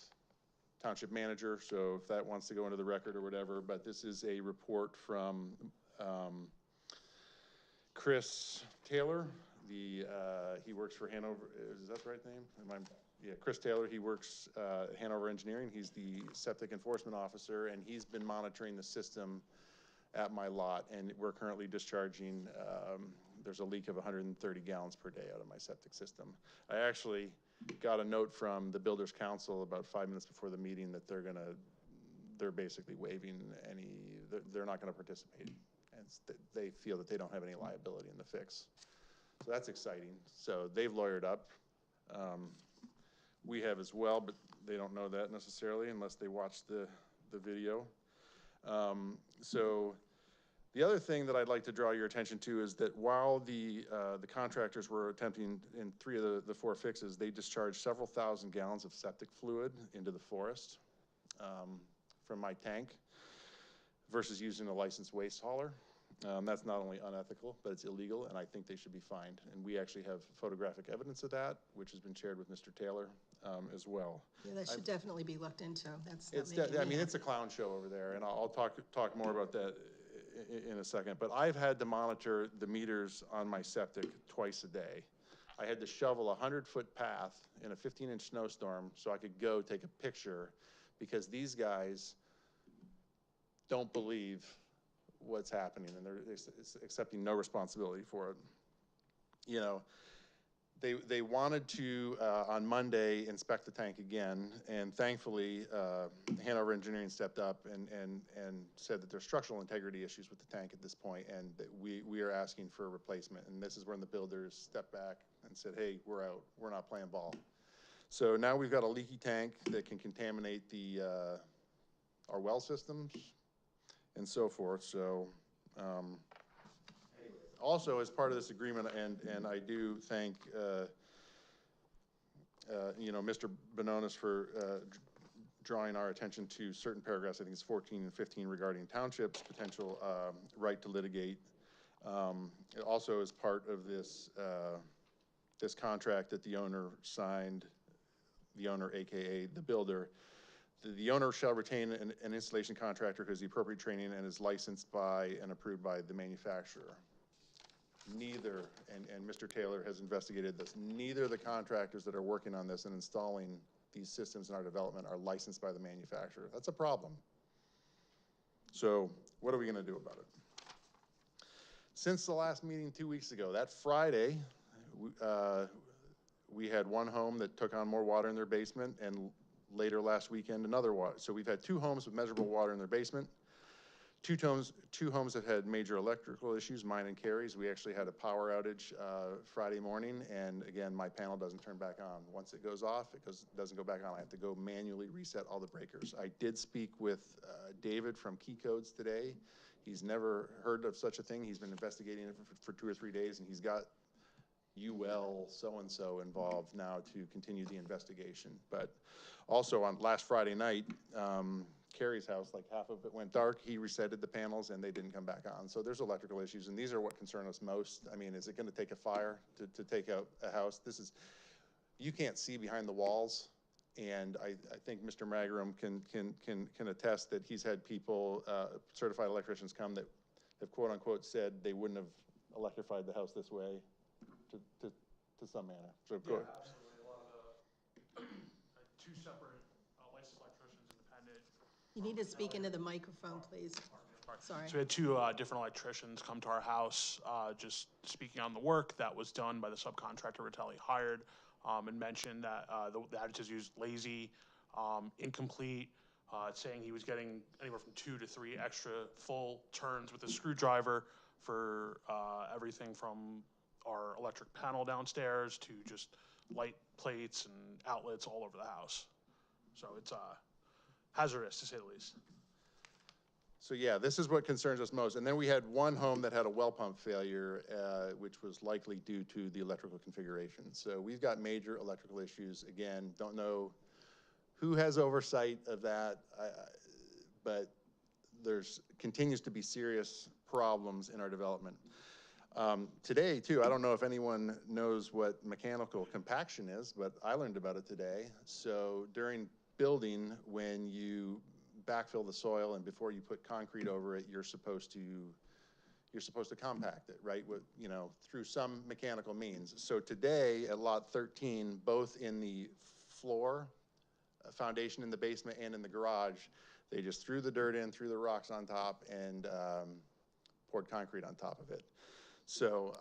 township manager, so if that wants to go into the record or whatever, but this is a report from Chris Taylor. He works for Hanover, is that the right name? Yeah, Chris Taylor, he works at Hanover Engineering. He's the septic enforcement officer, and he's been monitoring the system at my lot, and we're currently discharging, there's a leak of 130 gallons per day out of my septic system. I actually got a note from the Builders Council about 5 minutes before the meeting that they're basically waiving they're not gonna participate. And they feel that they don't have any liability in the fix. So that's exciting. So they've lawyered up. We have as well, but they don't know that necessarily unless they watch the video. So the other thing that I'd like to draw your attention to is that while the contractors were attempting in 3 of the 4 fixes, they discharged several thousand gallons of septic fluid into the forest from my tank versus using a licensed waste hauler. That's not only unethical, but it's illegal, and I think they should be fined. And we actually have photographic evidence of that, which has been shared with Mr. Taylor as well. Yeah, that should definitely be looked into. I mean, it's a clown show over there, and I'll talk more about that in a second. But I've had to monitor the meters on my septic twice a day. I had to shovel a 100-foot path in a 15-inch snowstorm so I could go take a picture because these guys don't believe what's happening, and they're accepting no responsibility for it. You know, they wanted to, on Monday, inspect the tank again, and thankfully, Hanover Engineering stepped up and said that there's structural integrity issues with the tank at this point, and that we are asking for a replacement. And this is when the builders stepped back and said, hey, we're out, we're not playing ball. So now we've got a leaky tank that can contaminate our well systems and so forth. So also as part of this agreement, and I do thank you know, Mr. Bononis for drawing our attention to certain paragraphs, I think it's 14 and 15, regarding townships' potential right to litigate. Also as part of this this contract that the owner signed, the owner AKA the builder, the owner shall retain an installation contractor who has the appropriate training and is licensed by and approved by the manufacturer. Neither, and Mr. Taylor has investigated this, neither of the contractors that are working on this and installing these systems in our development are licensed by the manufacturer. That's a problem. So what are we gonna do about it? Since the last meeting 2 weeks ago, that Friday, we had one home that took on more water in their basement, and later last weekend, another water. So we've had 2 homes with measurable water in their basement. Two homes that had major electrical issues, mine and Carrie's. We actually had a power outage Friday morning, and again, my panel doesn't turn back on. Once it goes off, it doesn't go back on. I have to go manually reset all the breakers. I did speak with David from Key Codes today. He's never heard of such a thing. He's been investigating it for 2 or 3 days, and he's got UL so-and-so involved now to continue the investigation. But also on last Friday night, Carrie's house, like half of it went dark. He resetted the panels and they didn't come back on. So there's electrical issues, and these are what concern us most. I mean, is it gonna take a fire to take out a house? You can't see behind the walls. And I think Mr. Magrum can attest that he's had people, certified electricians come that have quote unquote said they wouldn't have electrified the house this way to some manner. So Yeah, absolutely. A lot of the 2 separate licensed electricians, independent. You need to speak into the microphone, please. Sorry. So we had 2 different electricians come to our house, just speaking on the work that was done by the subcontractor Ritelli hired, and mentioned that the outage is used lazy, incomplete, saying he was getting anywhere from 2 to 3 extra full turns with a screwdriver for everything from our electric panel downstairs to just light plates and outlets all over the house. So it's hazardous, to say the least. So yeah, this is what concerns us most. And then we had one home that had a well pump failure, which was likely due to the electrical configuration. So we've got major electrical issues. Again, don't know who has oversight of that, but there's continues to be serious problems in our development. Today too, I don't know if anyone knows what mechanical compaction is, but I learned about it today. So during building, when you backfill the soil and before you put concrete over it, you're supposed to compact it, right? With, you know, through some mechanical means. So today at lot 13, both in the floor, foundation in the basement and in the garage, they just threw the dirt in, threw the rocks on top, and poured concrete on top of it. So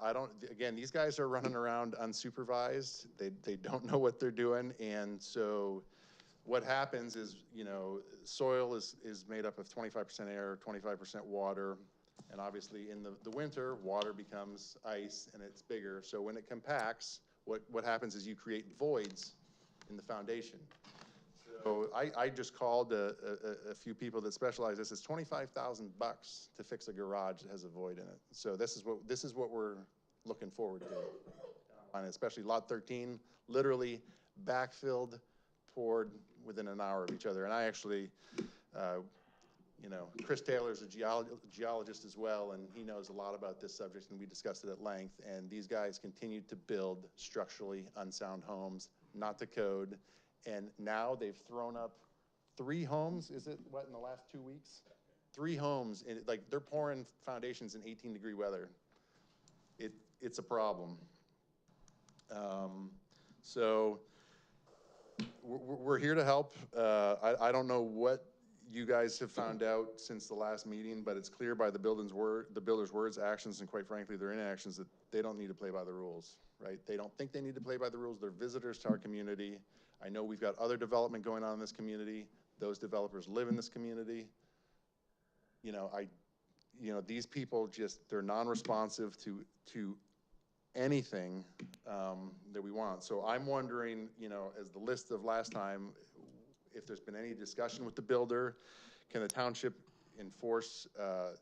again, these guys are running around unsupervised. They don't know what they're doing, and so what happens is, you know, soil is made up of 25% air, 25% water, and obviously in the winter, water becomes ice and it's bigger. So when it compacts, what happens is you create voids in the foundation. So I just called a few people that specialize in this. It's $25,000 to fix a garage that has a void in it. So this is what we're looking forward to. And especially lot 13, literally backfilled, poured within an hour of each other. And I actually, you know, Chris Taylor's a geologist as well, and he knows a lot about this subject, and we discussed it at length. And these guys continue to build structurally unsound homes, not to code. And now they've thrown up 3 homes, is it, what, in the last 2 weeks? 3 homes, and like they're pouring foundations in 18-degree weather. It's a problem. So we're here to help. I don't know what you guys have found out since the last meeting, but it's clear by the builder's words, actions, and quite frankly, their inactions, that they don't need to play by the rules, right? They don't think they need to play by the rules. They're visitors to our community. I know we've got other development going on in this community. Those developers live in this community. You know, these people just, they're non-responsive to anything that we want. So I'm wondering, you know, as the list of last time, if there's been any discussion with the builder, can the township enforce,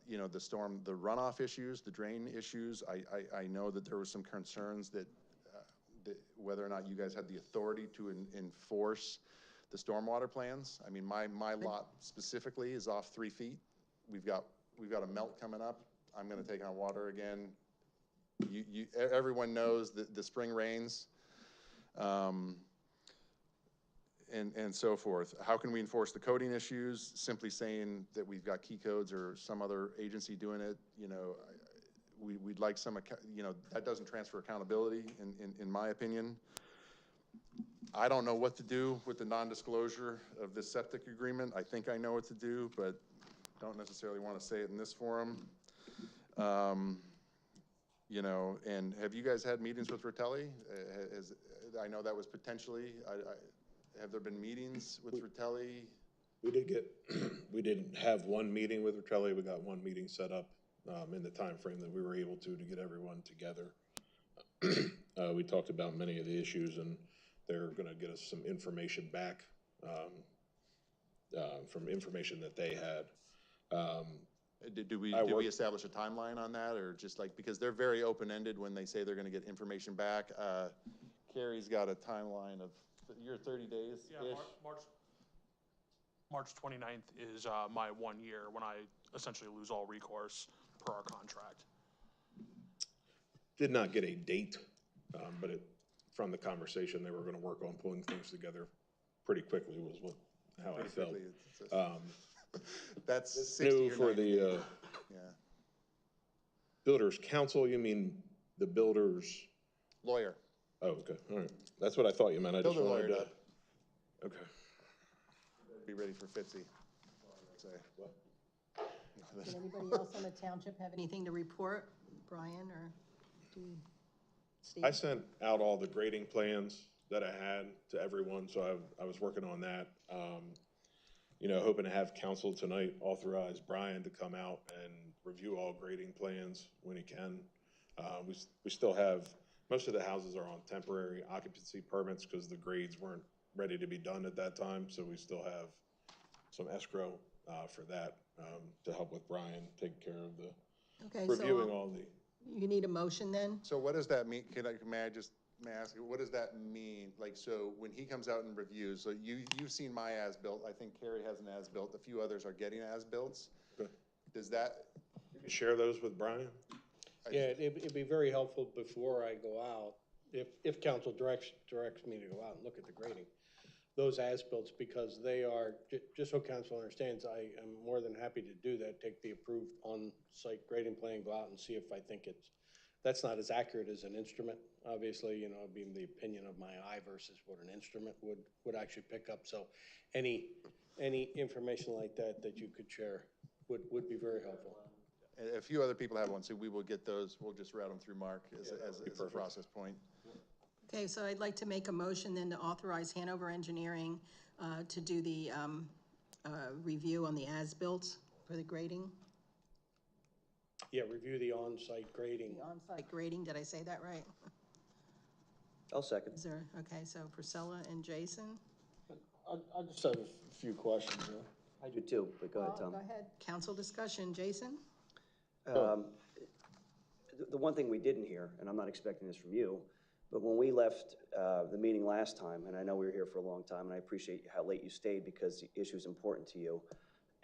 you know, the runoff issues, the drain issues? I know that there were some concerns that whether or not you guys had the authority to enforce the stormwater plans. I mean, my lot specifically is off 3 feet. We've got a melt coming up. I'm gonna take on water again. Everyone knows that the spring rains, and so forth. How can we enforce the coding issues? Simply saying that we've got key codes or some other agency doing it, you know, we'd like some, you know, that doesn't transfer accountability in my opinion. I don't know what to do with the non-disclosure of this septic agreement. I think I know what to do, but don't necessarily want to say it in this forum. You know, and have you guys had meetings with Ratelli? I know that was potentially, have there been meetings with Ratelli? We didn't have one meeting with Ratelli. We got one meeting set up in the time frame that we were able to get everyone together. We talked about many of the issues, and they're going to get us some information back from information that they had. Do we establish a timeline on that, or just like, because they're very open-ended when they say they're going to get information back? Carrie's got a timeline of your 30 days-ish? Yeah, March 29th is my 1 year when I essentially lose all recourse per our contract. Did not get a date, but from the conversation, they were going to work on pulling things together pretty quickly was how I felt. That's 60 new or for 90 the days. Yeah. Builders Council. You mean the builders? Lawyer. Oh, okay, all right. That's what I thought you meant. I just Builder wanted lawyer. to. Okay. Be ready for Fitzy. Did anybody else on the township have anything to report? Brian or Steve? I sent out all the grading plans that I had to everyone, so I was working on that. You know, hoping to have council tonight authorize Brian to come out and review all grading plans when he can. We still have, most of the houses are on temporary occupancy permits because the grades weren't ready to be done at that time, so we still have some escrow for that, to help with Brian taking care of the, Okay, reviewing so all the. you need a motion then? So what does that mean? May I ask you, what does that mean? Like, so when he comes out and reviews, so you've seen my as-built, I think Carrie has an as-built, a few others are getting as-builts. Okay. Does that, Share those with Brian? Yeah, it'd be very helpful before I go out, if council directs me to go out and look at the grading, those as-bills, because they are, just so council understands, I am more than happy to do that, take the approved on-site grading plan, go out and see if I think that's not as accurate as an instrument, obviously, you know, being the opinion of my eye versus what an instrument would actually pick up. So any information like that you could share would be very helpful. a few other people have one, so we will get those, we'll just route them through Mark as a process point. Okay, so I'd like to make a motion then to authorize Hanover Engineering to do the review on the as-built for the grading. Yeah, review the on-site grading. The on-site grading, did I say that right? I'll second. Is there, okay, so Priscilla and Jason? I just have a few questions, I do too, but go ahead, Tom. Go ahead, council discussion, Jason? The one thing we didn't hear, and I'm not expecting this from you, but when we left the meeting last time, and I know we were here for a long time, and I appreciate how late you stayed because the issue is important to you,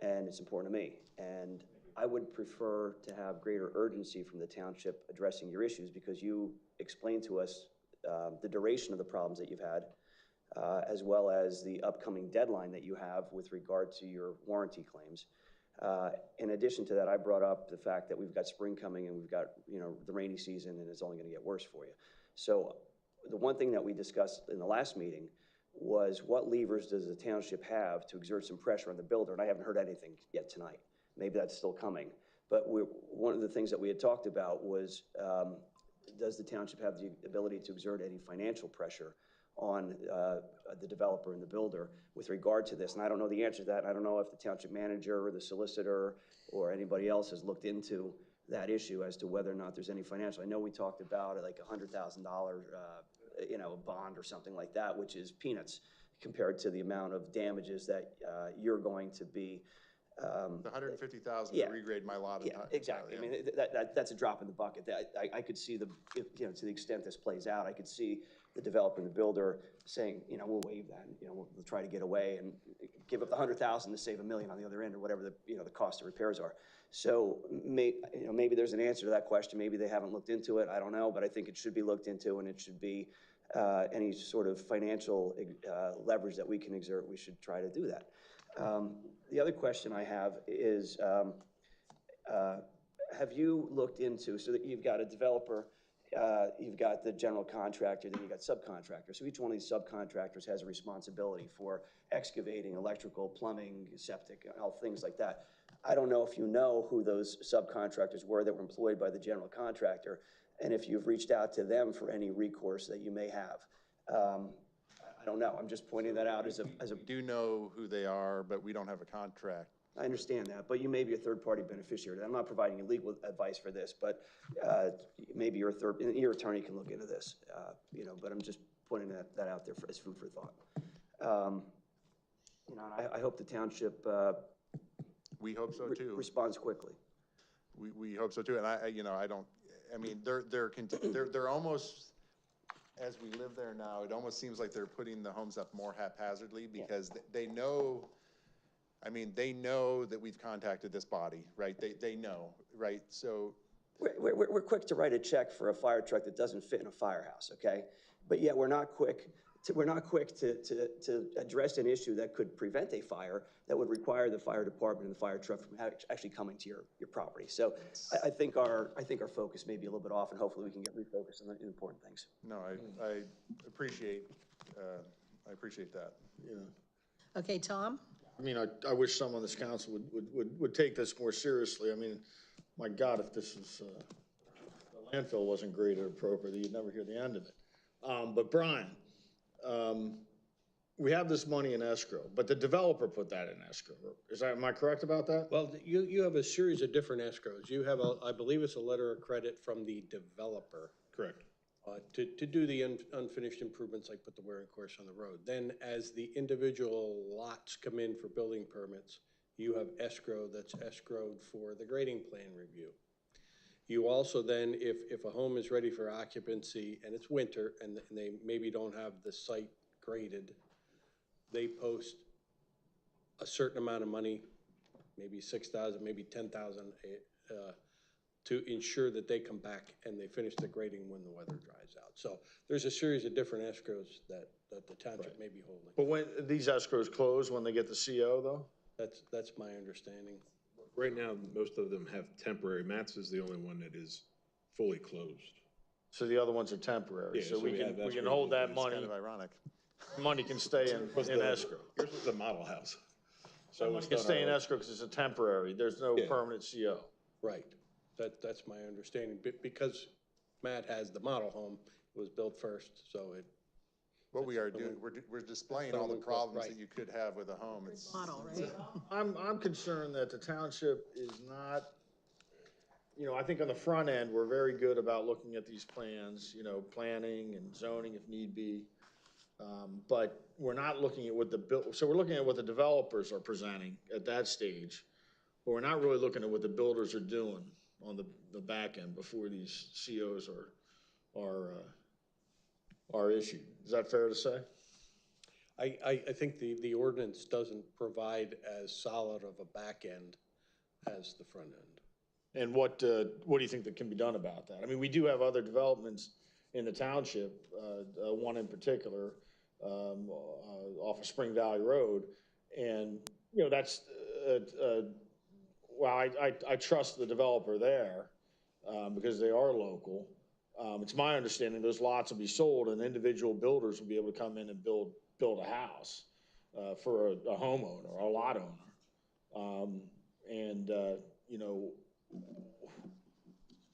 and it's important to me. And I would prefer to have greater urgency from the township addressing your issues because you explained to us the duration of the problems that you've had, as well as the upcoming deadline that you have with regard to your warranty claims. In addition to that, I brought up the fact that we've got spring coming and we've got, you know, the rainy season and it's only gonna get worse for you. So the one thing that we discussed in the last meeting was what levers does the township have to exert some pressure on the builder? And I haven't heard anything yet tonight. Maybe that's still coming. But one of the things that we had talked about was, does the township have the ability to exert any financial pressure on the developer and the builder with regard to this? And I don't know the answer to that. I don't know if the township manager or the solicitor or anybody else has looked into that issue as to whether or not there's any financial. I know we talked about like $100,000, you know, a bond or something like that, which is peanuts compared to the amount of damages that you're going to be. The $150,000 Yeah. to regrade my lot. Yeah, exactly. I mean, that's a drop in the bucket. I could see you know, to the extent this plays out, I could see the developer and the builder saying, you know, we'll waive that, you know, we'll try to get away and give up the $100,000 to save $1 million on the other end or whatever the, you know, the cost of repairs are. So you know, maybe there's an answer to that question. Maybe they haven't looked into it. I don't know, but I think it should be looked into, and it should be any sort of financial leverage that we can exert. We should try to do that. The other question I have is, have you looked into, so that you've got a developer, you've got the general contractor, then you've got subcontractors. So each one of these subcontractors has a responsibility for excavating, electrical, plumbing, septic, all things like that. I don't know if you know who those subcontractors were that were employed by the general contractor, and if you've reached out to them for any recourse that you may have. I don't know. I'm just pointing that out as a. We do know who they are, but we don't have a contract. I understand that, but you may be a third-party beneficiary. I'm not providing you legal advice for this, but maybe your attorney can look into this, you know, but I'm just pointing that out there as food for thought. You know, I hope the township We hope so too. responds quickly. We hope so too, and I mean, they're almost, as we live there now, it almost seems like they're putting the homes up more haphazardly because they know, I mean, they know that we've contacted this body, right? They know, right? So. We're quick to write a check for a fire truck that doesn't fit in a firehouse, okay? But yet we're not quick to address an issue that could prevent a fire that would require the fire department and the fire truck from actually coming to your property. So I think our focus may be a little bit off, and hopefully we can get refocused on the important things. No, I appreciate that. Yeah. Okay, Tom? I mean, I wish someone on this council would take this more seriously. I mean, my God, if this is, the landfill wasn't graded appropriately, you'd never hear the end of it. But Brian, we have this money in escrow, but the developer put that in escrow. Am I correct about that? Well, you have a series of different escrows. You have I believe it's a letter of credit from the developer. Correct. To do the unfinished improvements, like put the wearing course on the road. Then as the individual lots come in for building permits, you have escrow that's escrowed for the grading plan review. You also then, if a home is ready for occupancy and it's winter and they maybe don't have the site graded, they post a certain amount of money, maybe 6,000, maybe 10,000, to ensure that they come back and they finish the grading when the weather dries out. So there's a series of different escrows that the township may be holding. But when these escrows close, when they get the CO though? That's my understanding. Right now, most of them have temporary. Matt's is the only one that is fully closed. So the other ones are temporary, Yeah, so so we we can, have we can escrow hold that It's money, kind of ironic. money can stay in escrow. Yours was the model house. So Money it's can done stay in early. escrow because it's a temporary, there's no Yeah. permanent CO. Right. That's my understanding. Because Matt has the model home, it was built first, so it, What we are doing, we're displaying all the problems that you could have with a home. It's, Model, right? I'm concerned that the township is not, I think on the front end, we're very good about looking at these plans, planning and zoning if need be. But we're not looking at so we're looking at what the developers are presenting at that stage, but we're not really looking at what the builders are doing on the back end before these COs are issued. Is that fair to say? I think the ordinance doesn't provide as solid of a back end as the front end. And what do you think that can be done about that? I mean, we do have other developments in the township, one in particular, off of Spring Valley Road. And, that's, well, I trust the developer there, because they are local. It's my understanding those lots will be sold and individual builders will be able to come in and build a house, for a homeowner or a lot owner.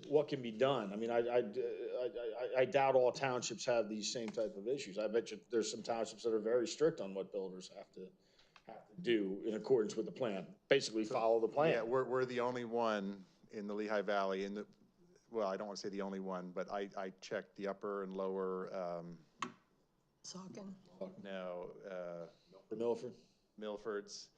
What can be done? I mean, I doubt all townships have these same type of issues. I bet you there's some townships that are very strict on what builders have to do in accordance with the plan, basically follow the plan. yeah, we're the only one in the Lehigh Valley well, I don't want to say the only one, but I checked the upper and lower, Saucon. For Milford? Milford's,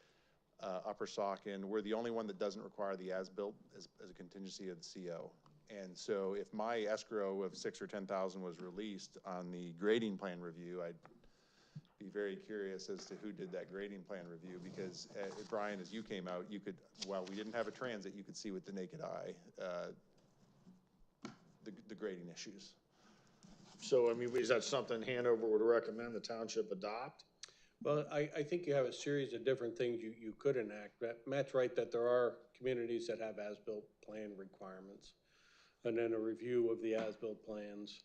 Upper Saucon. We're the only one that doesn't require the as-built as a contingency of the CO. And so if my escrow of 6,000 or 10,000 was released on the grading plan review, I'd be very curious as to who did that grading plan review, because Brian, as you came out, while we didn't have a transit, you could see with the naked eye, the grading issues. So, I mean, is that something Hanover would recommend the township adopt? Well, I think you have a series of different things you could enact. Matt's right that there are communities that have as-built plan requirements, and then a review of the as-built plans.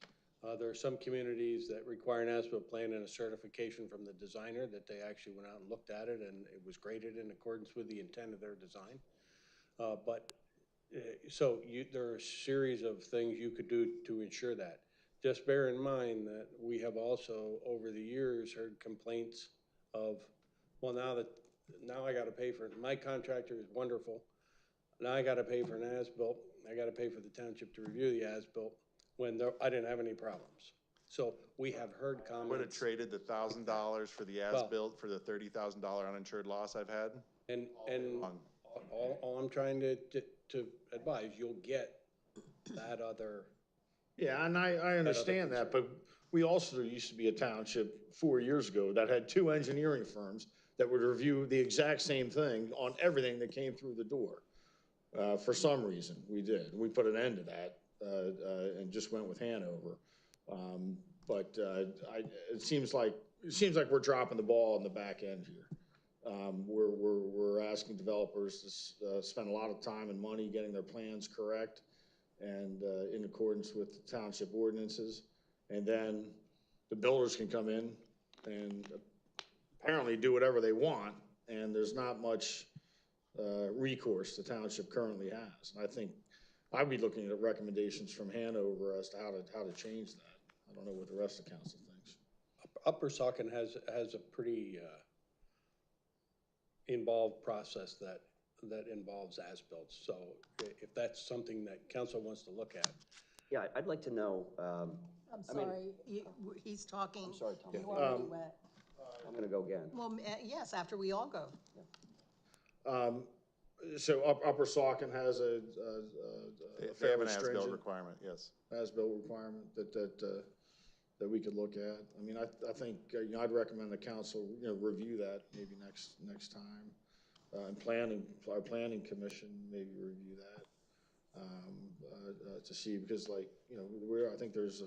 There are some communities that require an as-built plan and a certification from the designer that they actually went out and looked at it and it was graded in accordance with the intent of their design. So there are a series of things you could do to ensure that. Just bear in mind that we have also, over the years, heard complaints of, well, now I gotta pay for it. My contractor is wonderful. Now I gotta pay for an as-built. I gotta pay for the township to review the as-built when I didn't have any problems. So we have heard comments. Would have traded the $1,000 for the as-built for the $30,000 uninsured loss I've had. And all I'm trying to advise, you'll get that other. Yeah, and I understand that, but we also used to be a township 4 years ago that had 2 engineering firms that would review the exact same thing on everything that came through the door. For some reason, we did. We put an end to that, and just went with Hanover. It seems like we're dropping the ball on the back end here. We're asking developers to spend a lot of time and money getting their plans correct and in accordance with the township ordinances. And then the builders can come in and apparently do whatever they want, and there's not much recourse the township currently has. And I think I'd be looking at recommendations from Hanover as to how to change that. I don't know what the rest of council thinks. Upper Saucon has a pretty, involved process that involves as-built. So if that's something that council wants to look at. Yeah, I'd like to know, I'm I mean- sorry, he's talking. I'm sorry, Tom. You already went. I'm gonna go again. Well, yes, after we all go. So Upper Saucon has a They have fairly an as-built stringent requirement, yes. as-built requirement that we could look at. I mean, I think, I'd recommend the council, review that maybe next time. And our planning commission maybe review that, to see, because I think there's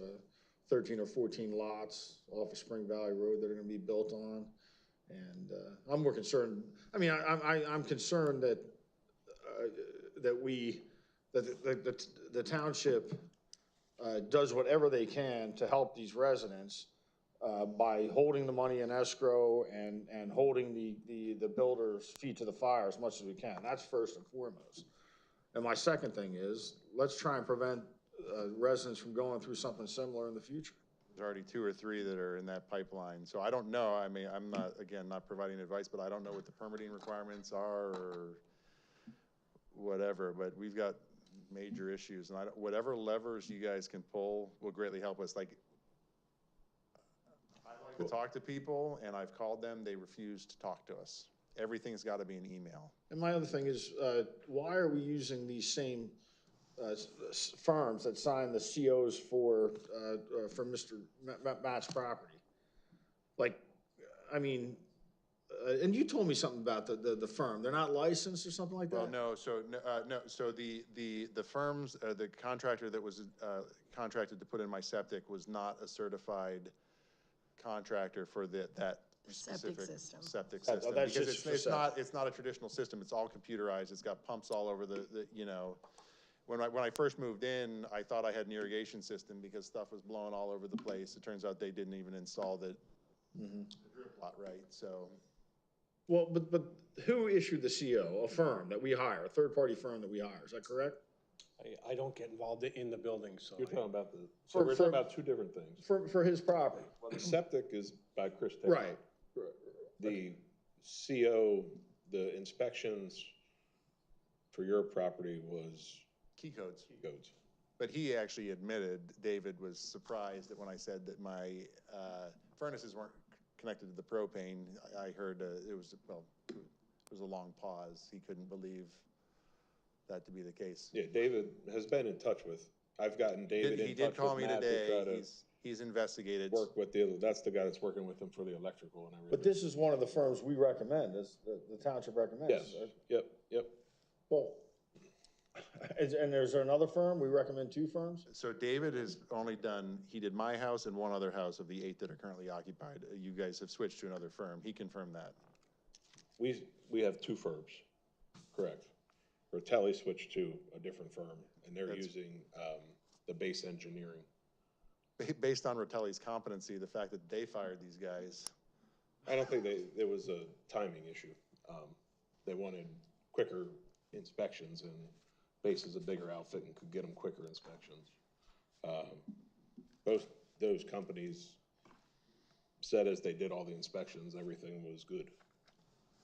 13 or 14 lots off of Spring Valley Road that are gonna be built on. And, I'm more concerned, I'm concerned that, the township, does whatever they can to help these residents, by holding the money in escrow and holding the builder's feet to the fire as much as we can. That's first and foremost. And my second thing is, let's try and prevent, residents from going through something similar in the future. There's already 2 or 3 that are in that pipeline, so I don't know, I'm not, again, not providing advice, but I don't know what the permitting requirements are or whatever, but we've got major issues, and whatever levers you guys can pull will greatly help us. Like, I like to talk to people, and I've called them, they refuse to talk to us. Everything's gotta be an email. And my other thing is, why are we using these same firms that sign the COs for Mr. Matt's property? Like, and you told me something about the firm. They're not licensed or something like that? Well, no, so the firms, the contractor that was contracted to put in my septic was not a certified contractor for that specific system. septic Oh, system. that's Because just for it's not a traditional system, it's all computerized, it's got pumps all over when I first moved in, I thought I had an irrigation system because stuff was blowing all over the place. It turns out they didn't even install the drip lot right, so. Well, but who issued the CO? A firm that we hire, a third-party firm that we hire, is that correct? I don't get involved in the building, so. You're talking about so we're talking about two different things. For his property? Well, the septic is by Chris Taylor. Right. The CO, the inspections for your property was Key codes. codes. But he actually admitted, David was surprised that when I said that my furnaces weren't connected to the propane, I heard it was a long pause. He couldn't believe that to be the case. Yeah, David has been in touch with, I've gotten David He in did touch call with me Matt to today. try to He's investigated. work with that's the guy that's working with him for the electrical and everything. But this is one of the firms we recommend, the township recommends. Yes, yep. Well, and is there another firm? We recommend 2 firms? So David has only he did my house and one other house of the 8 that are currently occupied. You guys have switched to another firm. He confirmed that. We have 2 firms, correct. Rotelli switched to a different firm, and they're using the base engineering. Based on Rotelli's competency, the fact that they fired these guys. I don't think there was a timing issue. They wanted quicker inspections, and Base is a bigger outfit and could get them quicker inspections. Both those companies said as they did all the inspections, everything was good.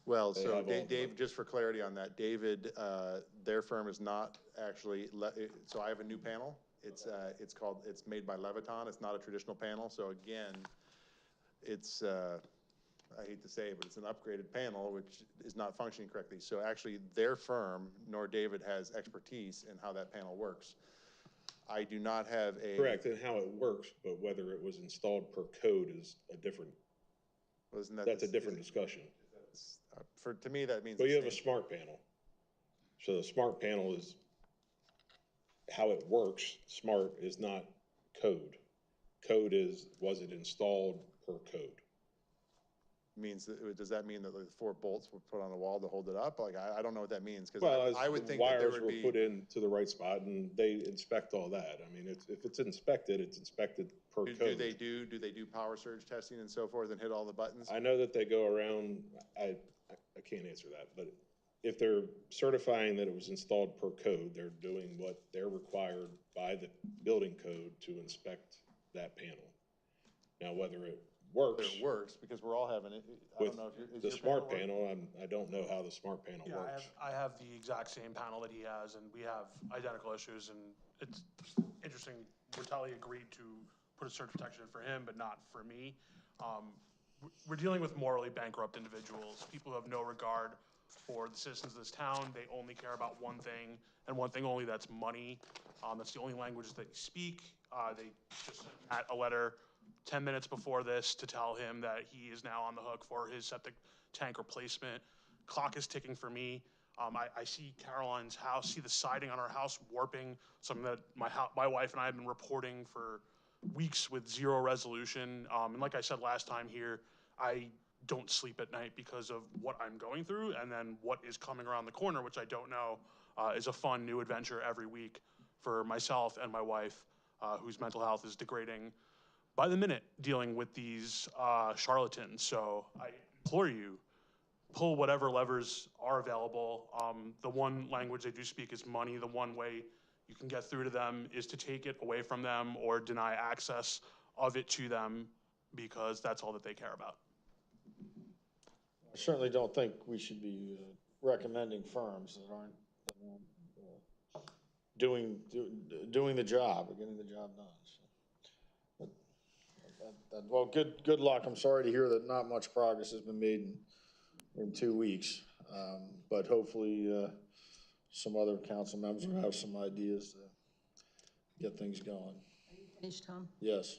Well, They so have all Dave, just for clarity on that, David, their firm is not actually, so I have a new panel. It's made by Leviton. It's not a traditional panel. So again, it's, I hate to say it, but it's an upgraded panel, which is not functioning correctly. So actually their firm, nor David, has expertise in how that panel works. I do not have a. Correct, and how it works, but whether it was installed per code is a different, that's a different discussion. To me, that means. Well, you have a smart panel. So the smart panel is how it works. Smart is not code. Code is, was it installed per code? Means that, does that mean that the 4 bolts were put on a wall to hold it up? Like, I don't know what that means, because Well, I would think that there wires would were be. put into the right spot and they inspect all that. I mean, if it's inspected per Do code. they do power surge testing and so forth and hit all the buttons? I know that they go around, I can't answer that, but if they're certifying that it was installed per code, they're doing what they're required by the building code to inspect that panel. Now, whether it works. It works, because we're all having it. I With don't know if you're, is the your smart work? panel, I don't know how the smart panel Yeah, works. I have the exact same panel that he has, and we have identical issues, and it's interesting. Bertelli agreed to put a surge protection in for him, but not for me. We're dealing with morally bankrupt individuals, people who have no regard for the citizens of this town. They only care about one thing, and one thing only, that's money. That's the only language that they speak. They just sent Matt a letter 10 minutes before this to tell him that he is now on the hook for his septic tank replacement. Clock is ticking for me. I see Caroline's house, see the siding on our house warping, something that my wife and I have been reporting for weeks with zero resolution. And like I said last time here, I don't sleep at night because of what I'm going through, and then what is coming around the corner, which I don't know, is a fun new adventure every week for myself and my wife, whose mental health is degrading by the minute, dealing with these charlatans. So I implore you, pull whatever levers are available. The one language they do speak is money. The one way you can get through to them is to take it away from them or deny access of it to them, because that's all that they care about. I certainly don't think we should be recommending firms that aren't doing the job or getting the job done. So, well, good luck. I'm sorry to hear that not much progress has been made in 2 weeks, but hopefully some other council members will have some ideas to get things going. Finished, Tom? Yes.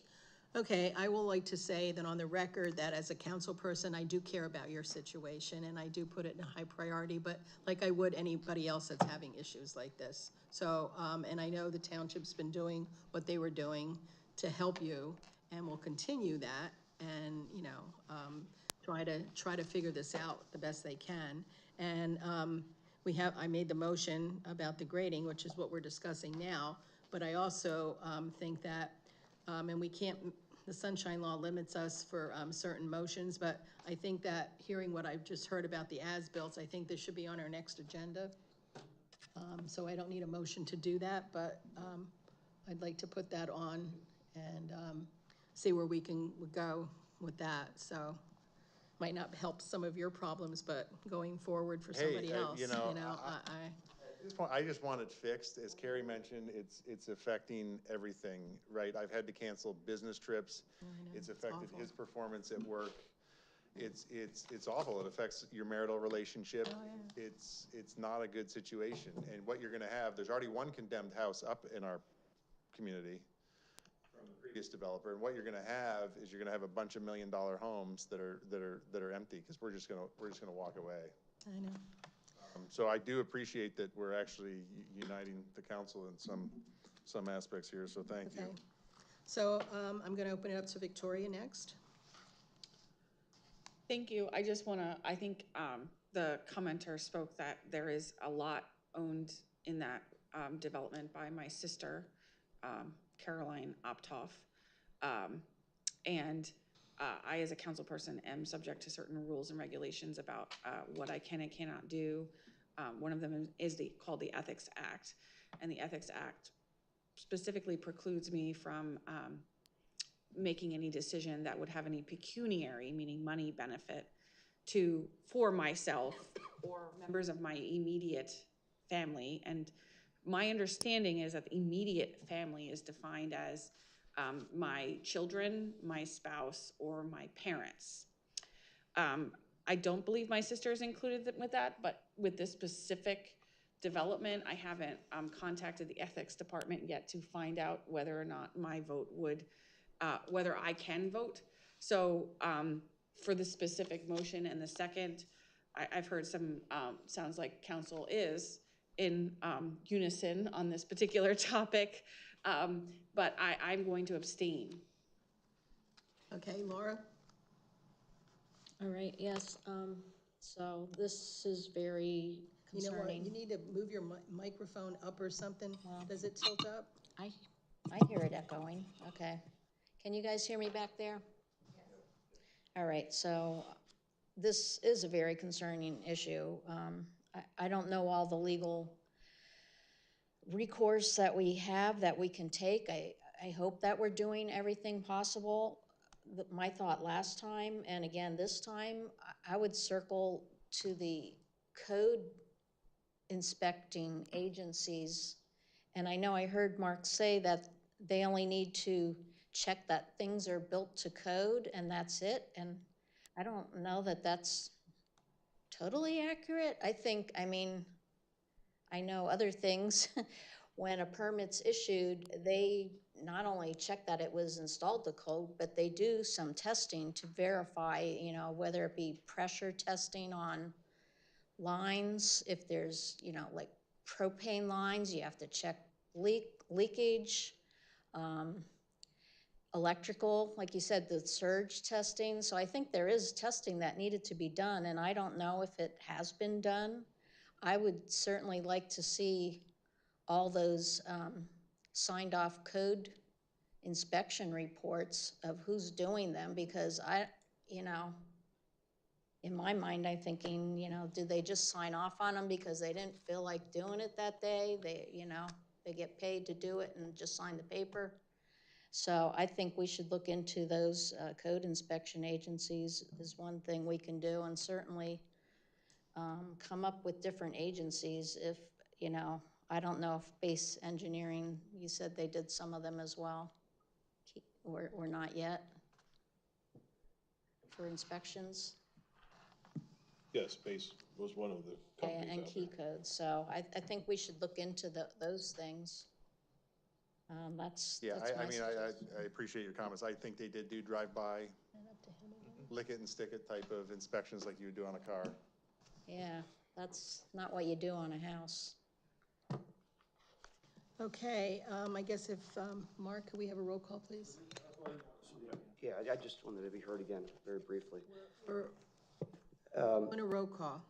Okay, I will like to say that on the record that as a council person, I do care about your situation and I do put it in a high priority, but like I would anybody else that's having issues like this. So, and I know the township's been doing what they were doing to help you and will continue that and, you know, try to figure this out the best they can. And I made the motion about the grading, which is what we're discussing now, but I also think that, and we can't, the sunshine law limits us for certain motions, but I think that hearing what I've just heard about the as-bills, I think this should be on our next agenda. So I don't need a motion to do that, but I'd like to put that on and see where we can go with that. So might not help some of your problems, but going forward for somebody else, you know, I I just want it fixed. As Carrie mentioned, it's affecting everything, right? I've had to cancel business trips. It's affected his performance at work. It's awful. It affects your marital relationship. It's not a good situation. And what you're gonna have, there's already one condemned house up in our community from the previous developer. And what you're gonna have is you're gonna have a bunch of $1 million homes that are empty, because we're just gonna walk away. I know. So I do appreciate that we're actually uniting the council in some aspects here, so thank you. Okay. So I'm gonna open it up to Victoria next. Thank you. I just want to, I think the commenter spoke that there is a lot owned in that development by my sister, Caroline Optoff. And I, as a council person, am subject to certain rules and regulations about what I can and cannot do. One of them is called the Ethics Act. And the Ethics Act specifically precludes me from making any decision that would have any pecuniary, meaning money benefit, for myself or members of my immediate family. And my understanding is that the immediate family is defined as my children, my spouse, or my parents. I don't believe my sister is included with that, but with this specific development, I haven't contacted the ethics department yet to find out whether or not my vote would, whether I can vote. So for the specific motion and the second, I've heard some, sounds like council is in unison on this particular topic, but I'm going to abstain. Okay, Laura? All right, yes, so this is very You know what, concerning. you need to move your microphone up or something. Does it tilt up? I hear it echoing, okay. Can you guys hear me back there? All right, so this is a very concerning issue. I don't know all the legal recourse that we have that we can take. I hope that we're doing everything possible. my thought last time, and again this time, I would circle to the code inspecting agencies. And I know I heard Mark say that they only need to check that things are built to code and that's it. And I don't know that that's totally accurate. I mean, I know other things, when a permit's issued, they not only check that it was installed to code, but they do some testing to verify, you know, whether it be pressure testing on lines, if there's, you know, like propane lines, you have to check leakage, electrical, like you said, the surge testing. So I think there is testing that needed to be done, and I don't know if it has been done. I would certainly like to see all those signed off code inspection reports of who's doing them, because you know, in my mind, I'm thinking, you know, do they just sign off on them because they didn't feel like doing it that day? They, you know, they get paid to do it and just sign the paper. So I think we should look into those code inspection agencies is one thing we can do, and certainly come up with different agencies if, you know, I don't know if base engineering, you said they did some of them as well, or not yet for inspections. Yes, Base was one of the companies And out key there. codes, so I think we should look into those things. That's Yeah, my I mean, suggestion. I appreciate your comments. I think they did do drive-by, lick it and stick it type of inspections like you would do on a car. Yeah, that's not what you do on a house. Okay, I guess if, Mark, could we have a roll call, please? Yeah, I just wanted to be heard again, very briefly. Or, on a roll call.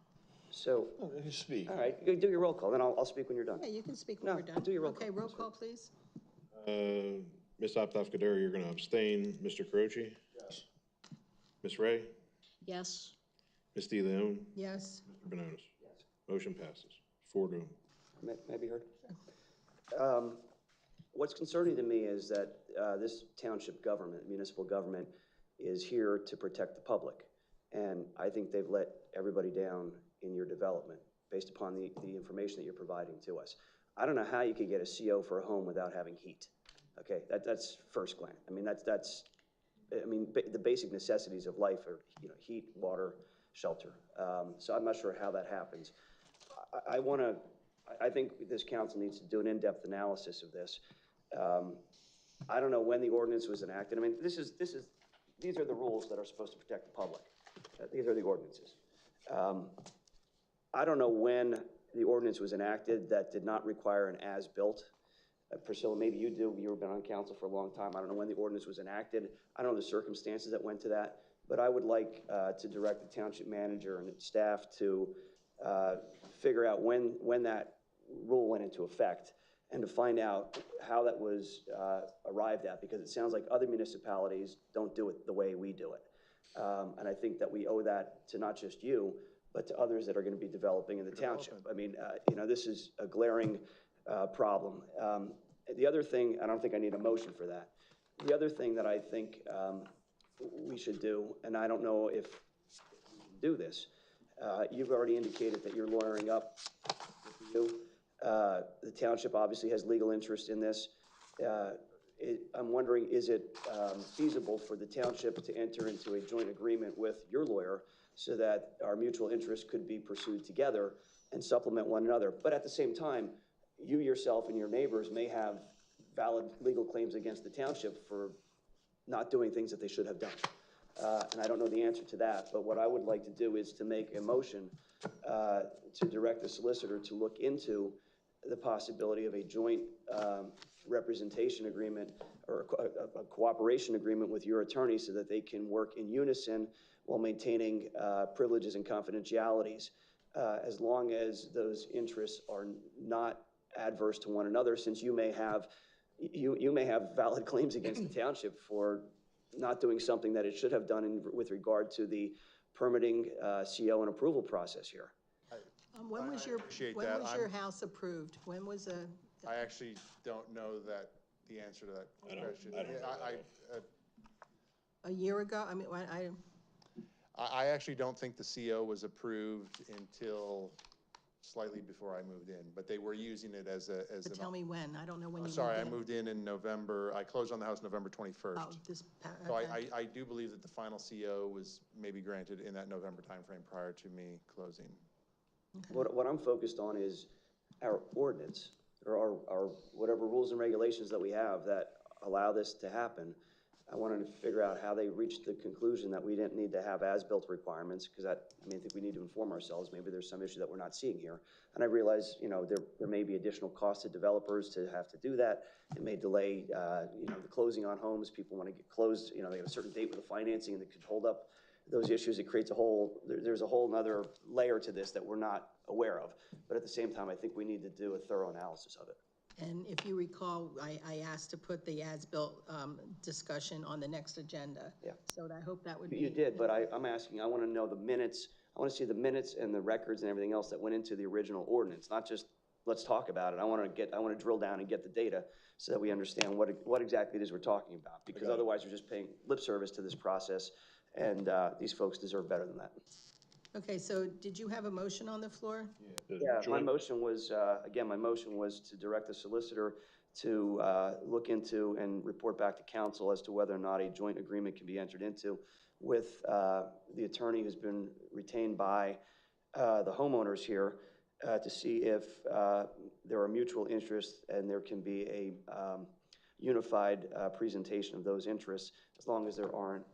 So, Speak. all right, you do your roll call, then I'll speak when you're done. Yeah, you can speak when No, we're done. do your roll Okay, call. roll call, please. Ms. Aptoff-Kadar, you're gonna abstain. Mr. Carochi? Yes. Ms. Ray? Yes, Ms. De Leon? Yes. Mr. Benonis? Motion passes 4-0. May I be heard? What's concerning to me is that this township government, municipal government, is here to protect the public. And I think they've let everybody down in your development based upon the information that you're providing to us. I don't know how you could get a CO for a home without having heat. Okay, that's first glance. I mean, the basic necessities of life are, you know, heat, water, shelter. So I'm not sure how that happens. I think this council needs to do an in-depth analysis of this. I don't know when the ordinance was enacted. I mean, these are the rules that are supposed to protect the public. These are the ordinances. I don't know when the ordinance was enacted that did not require an as-built. Priscilla, maybe you do. You've been on council for a long time. I don't know when the ordinance was enacted. I don't know the circumstances that went to that. But I would like to direct the township manager and staff to figure out when that rule went into effect and to find out how that was arrived at, because it sounds like other municipalities don't do it the way we do it. And I think that we owe that to not just you, but to others that are going to be developing in the township. I mean, you know, this is a glaring problem. The other thing, I don't think I need a motion for that. The other thing that I think we should do, and I don't know if you do this, you've already indicated that you're lawyering up with you. The township obviously has legal interest in this. I'm wondering, is it feasible for the township to enter into a joint agreement with your lawyer so that our mutual interests could be pursued together and supplement one another? But at the same time, you yourself and your neighbors may have valid legal claims against the township for not doing things that they should have done. And I don't know the answer to that, but what I would like to do is to make a motion to direct the solicitor to look into the possibility of a joint representation agreement or a cooperation agreement with your attorney so that they can work in unison while maintaining privileges and confidentialities, as long as those interests are not adverse to one another, since you may have valid claims against the township for not doing something that it should have done with regard to the permitting, CO, and approval process here. When was your house approved? When was I actually don't know the answer to that question. a year ago? I mean, I actually don't think the CO was approved until slightly before I moved in, but they were using it as but tell me when, I don't know when you moved Sorry, I in. moved in November, I closed on the house November 21st. Oh, So okay. I do believe that the final CO was maybe granted in that November timeframe prior to me closing. What I'm focused on is our ordinance, or our whatever rules and regulations that we have that allow this to happen. I wanted to figure out how they reached the conclusion that we didn't need to have as-built requirements, because I think we need to inform ourselves, maybe there's some issue that we're not seeing here. And I realize, there may be additional costs to developers to have to do that. It may delay, the closing on homes. People want to get closed, they have a certain date with the financing, and it could hold up those issues. It creates there's a whole nother layer to this that we're not aware of. But at the same time, I think we need to do a thorough analysis of it. And if you recall, I asked to put the as-built discussion on the next agenda. Yeah. So I hope that would be. You did, but I'm asking, I want to know the minutes. I want to see the minutes and the records and everything else that went into the original ordinance, not just, let's talk about it. I want to drill down and get the data so that we understand what exactly it is we're talking about. Because otherwise, we're just paying lip service to this process, and these folks deserve better than that. Okay, so did you have a motion on the floor? Yeah, my motion was, to direct the solicitor to look into and report back to council as to whether or not a joint agreement can be entered into with the attorney who's been retained by the homeowners here to see if there are mutual interests and there can be a unified presentation of those interests, as long as there aren't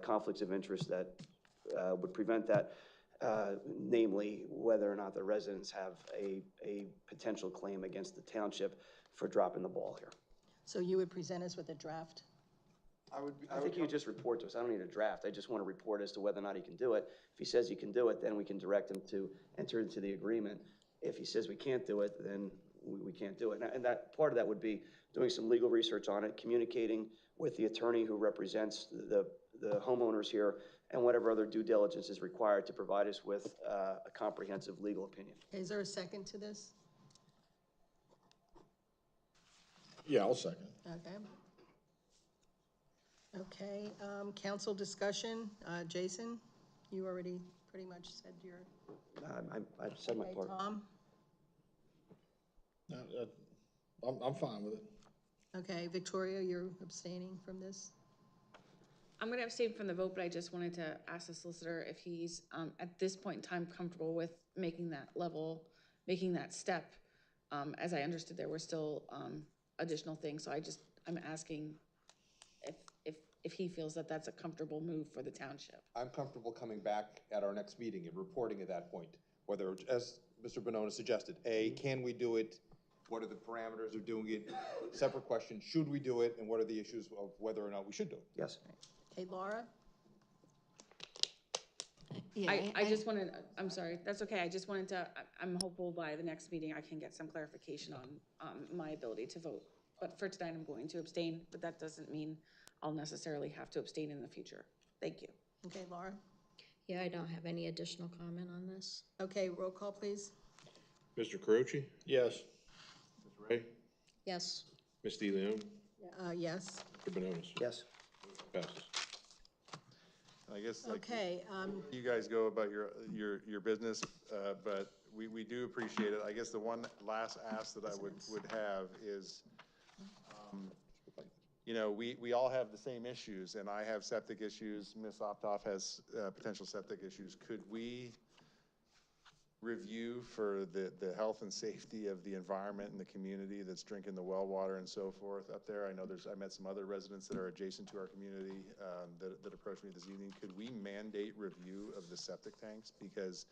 conflicts of interest that would prevent that. Namely, whether or not the residents have a potential claim against the township for dropping the ball here. So you would present us with a draft? I think you just report to us. I don't need a draft. I just want to report as to whether or not he can do it. If he says he can do it, then we can direct him to enter into the agreement. If he says we can't do it, then we can't do it. And that part of that would be doing some legal research on it, communicating with the attorney who represents the homeowners here, and whatever other due diligence is required to provide us with a comprehensive legal opinion. Is there a second to this? Yeah, I'll second. Okay. Okay, council discussion. Jason, you already pretty much said your. I've said my Okay, part. Tom? I'm fine with it. Okay, Victoria, you're abstaining from this? I'm going to abstain from the vote, but I just wanted to ask the solicitor if he's, at this point in time, comfortable with making that step. As I understood, there were still additional things, so I'm asking if he feels that that's a comfortable move for the township. I'm comfortable coming back at our next meeting and reporting at that point, whether, as Mr. Bonona suggested, can we do it? What are the parameters of doing it? Separate question, should we do it? And what are the issues of whether or not we should do it? Yes. Okay, Laura? Yeah, I just wanted, I'm sorry, that's okay. I just wanted to, I'm hopeful by the next meeting I can get some clarification on my ability to vote. But for tonight, I'm going to abstain, but that doesn't mean I'll necessarily have to abstain in the future. Thank you. Okay, Laura? Yeah, I don't have any additional comment on this. Okay, roll call, please. Mr. Carochi? Yes. Ms. Ray? Yes. Ms. DeLeon? Yes. Mr. Benonis? Yes. Passes. I guess like Okay, you guys go about your business, but we do appreciate it. I guess the one last ask that I would have is, we all have the same issues, and I have septic issues. Ms. Optoff has potential septic issues. Could we review for the health and safety of the environment and the community that's drinking the well water and so forth up there? I know I met some other residents that are adjacent to our community that approached me this evening. Could we mandate review of the septic tanks? Because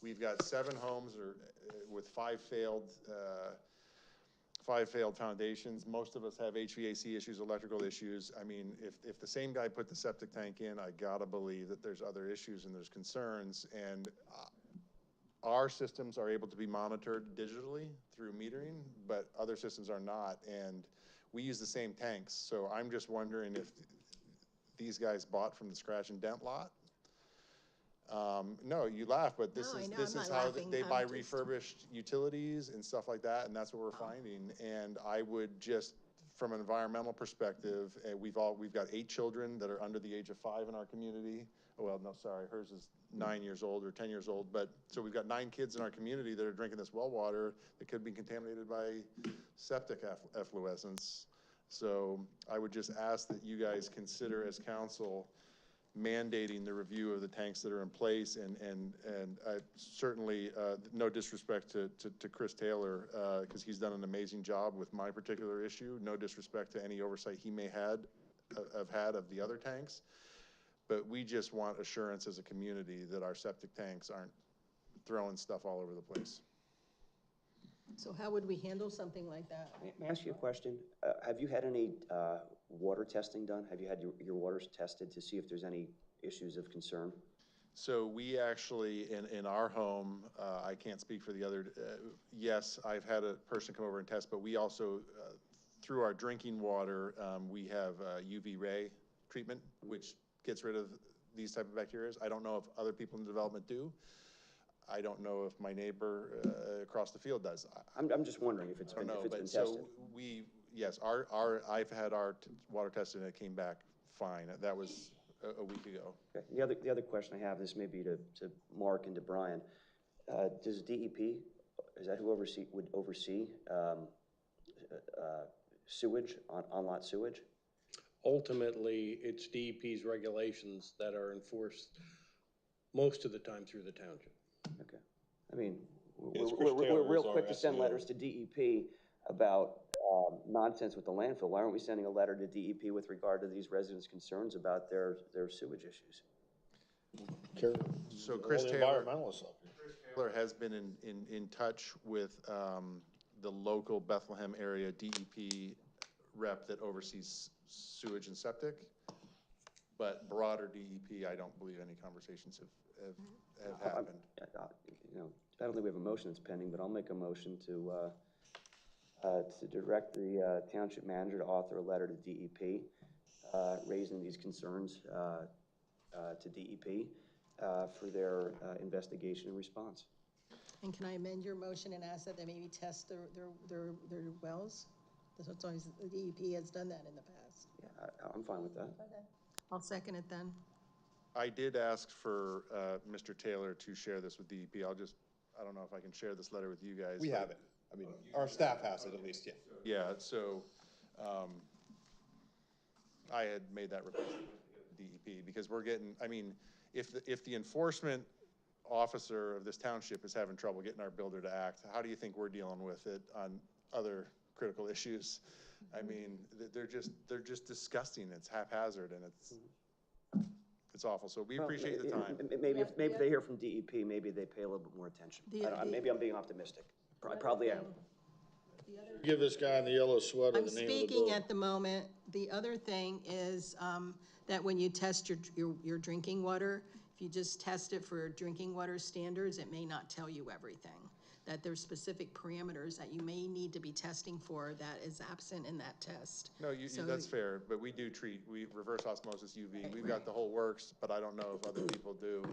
we've got 7 homes with 5 failed foundations. Most of us have HVAC issues, electrical issues. I mean, if the same guy put the septic tank in, I gotta believe that there's other issues and there's concerns. And our systems are able to be monitored digitally through metering, but other systems are not. And we use the same tanks. So I'm just wondering if these guys bought from the scratch and dent lot. No, you laugh, but this is how they buy refurbished utilities and stuff like that, and that's what we're finding. And I would just from an environmental perspective, we've got 8 children that are under the age of 5 in our community. Oh, well, no, sorry, hers is 9 years old or 10 years old, but, so we've got 9 kids in our community that are drinking this well water that could be contaminated by septic effluents. So I would just ask that you guys consider as council mandating the review of the tanks that are in place, and I certainly, no disrespect to Chris Taylor, because he's done an amazing job with my particular issue. No disrespect to any oversight he may have had of the other tanks, but we just want assurance as a community that our septic tanks aren't throwing stuff all over the place. So how would we handle something like that? May I ask you a question? Have you had any water testing done? Have you had your waters tested to see if there's any issues of concern? So we actually, in our home, I can't speak for the other, yes, I've had a person come over and test, but we also, through our drinking water, we have UV ray treatment, which gets rid of these type of bacteria. I don't know if other people in development do. I don't know if my neighbor across the field does. I'm just wondering if it's been tested. So yes, I've had our water tested and it came back fine. That was a week ago. Okay. The other question I have, this may be to Mark and to Brian. Does DEP, is that who would oversee sewage, on-lot sewage? Ultimately, it's DEP's regulations that are enforced most of the time through the township. Okay. I mean, Yes, we're real Chris quick to Taylor send is our letters to DEP about nonsense with the landfill. Why aren't we sending a letter to DEP with regard to these residents' concerns about their sewage issues? So Chris Taylor has been in in touch with the local Bethlehem area DEP rep that oversees sewage and septic, but broader DEP, I don't believe any conversations have happened. You know, I don't think we have a motion that's pending, but I'll make a motion to direct the township manager to author a letter to DEP raising these concerns to DEP for their investigation and response. And can I amend your motion and ask that they maybe test their wells? That's always, the DEP has done that in the past. Yeah, I'm fine with that. Okay. I'll second it then. I did ask for Mr. Taylor to share this with DEP. I don't know if I can share this letter with you guys. We have it. I mean, our staff has it at least, yeah. Yeah, so I had made that request to DEP because we're getting, I mean, if the enforcement officer of this township is having trouble getting our builder to act, how do you think we're dealing with it on other critical issues? I mean, they're just disgusting. It's haphazard and it's awful. So we appreciate the time. Maybe if they hear from DEP, maybe they pay a little bit more attention. Maybe I'm being optimistic. I probably am. Give this guy in the yellow sweater I'm the name of the speaking building. at the moment. The other thing is that when you test your drinking water, if you just test it for drinking water standards, it may not tell you everything. That there's specific parameters that you may need to be testing for that is absent in that test. No, that's fair, but we reverse osmosis UV. We've got the whole works, but I don't know if other people do.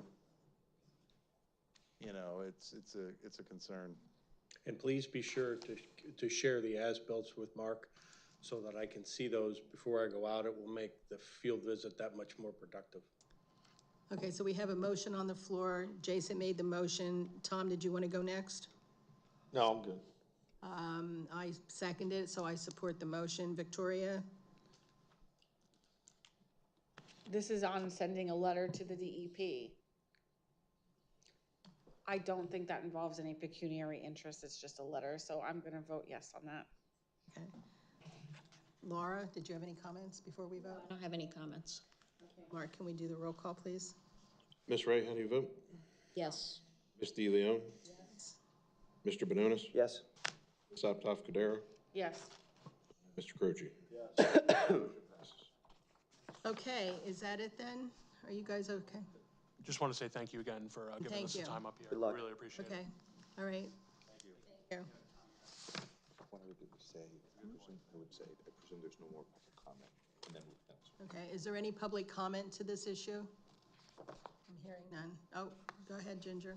You know, it's a concern. And please be sure to share the as-bills with Mark so that I can see those before I go out. It will make the field visit that much more productive. Okay, so we have a motion on the floor. Jason made the motion. Tom, did you want to go next? No, I'm good. I seconded it, so I support the motion. Victoria? This is on sending a letter to the DEP. I don't think that involves any pecuniary interest. It's just a letter, so I'm gonna vote yes on that. Okay. Laura, did you have any comments before we vote? I don't have any comments. Mark, can we do the roll call, please? Ms. Ray, how do you vote? Yes. Ms. DeLeon? Yes. Mr. Benonis? Yes. Ms. Saptoff Cadera? Yes. Mr. Croce? Okay, is that it then? Are you guys okay? Just want to say thank you again for giving Thank us the you. time up here. Good luck. Really appreciate it. Okay, all right. Thank you. What I would say, I would say, I presume there's no more public comment, and then we'll finish. Okay, is there any public comment to this issue? I'm hearing none. Oh, go ahead, Ginger.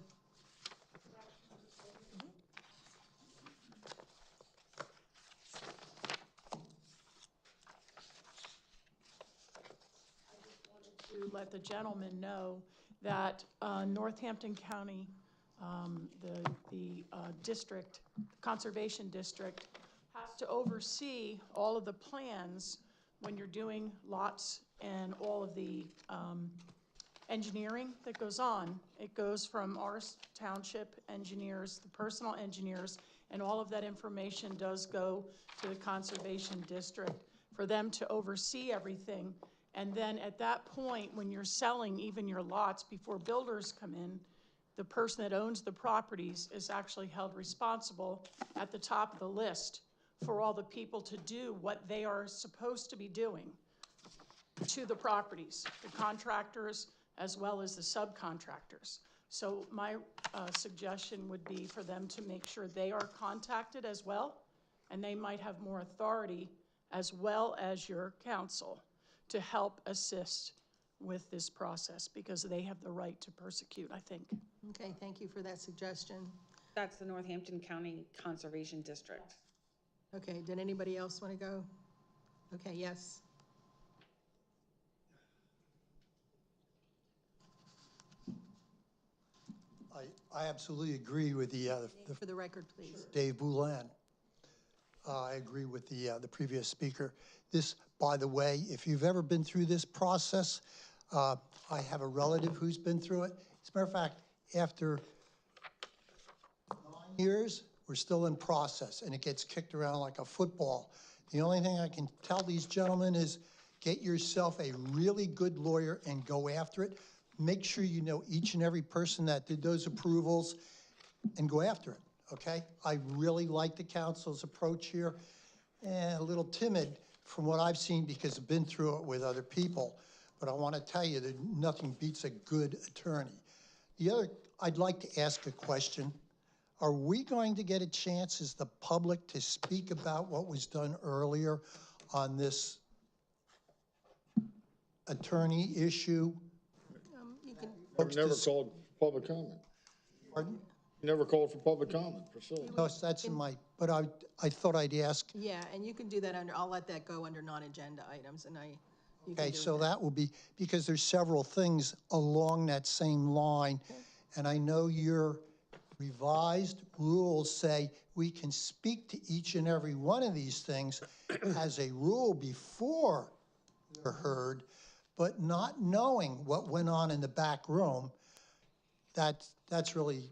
let the gentleman know that Northampton County, the district, conservation district, has to oversee all of the plans when you're doing lots and all of the engineering that goes on. It goes from our township engineers, the personal engineers, and all of that information does go to the conservation district for them to oversee everything. And then at that point, when you're selling even your lots before builders come in, the person that owns the properties is actually held responsible at the top of the list for all the people to do what they are supposed to be doing to the properties, the contractors as well as the subcontractors. So my suggestion would be for them to make sure they are contacted as well, and they might have more authority as well as your council to help assist with this process, because they have the right to persecute, I think. Okay, thank you for that suggestion. That's the Northampton County Conservation District. Okay, did anybody else want to go? Okay, yes. I absolutely agree with the For the record, please. Dave Boulin. I agree with the previous speaker. This, by the way, if you've ever been through this process, I have a relative who's been through it. As a matter of fact, after 9 years, we're still in process, and it gets kicked around like a football. The only thing I can tell these gentlemen is get yourself a really good lawyer and go after it. Make sure you know each and every person that did those approvals and go after it, okay? I really like the council's approach here, and a little timid from what I've seen because I've been through it with other people. But I want to tell you that nothing beats a good attorney. The other, I'd like to ask a question. Are we going to get a chance as the public to speak about what was done earlier on this attorney issue? You can, I've never called for public comment. Pardon? Never called for public comment, Priscilla. No, that's in my, but I thought I'd ask. yeah, and you can do that under, I'll let that go under non-agenda items, and you can Okay, do so that will be, because there's several things along that same line, and I know your revised rules say we can speak to each and every one of these things as a rule before they're heard, but not knowing what went on in the back room, that's really,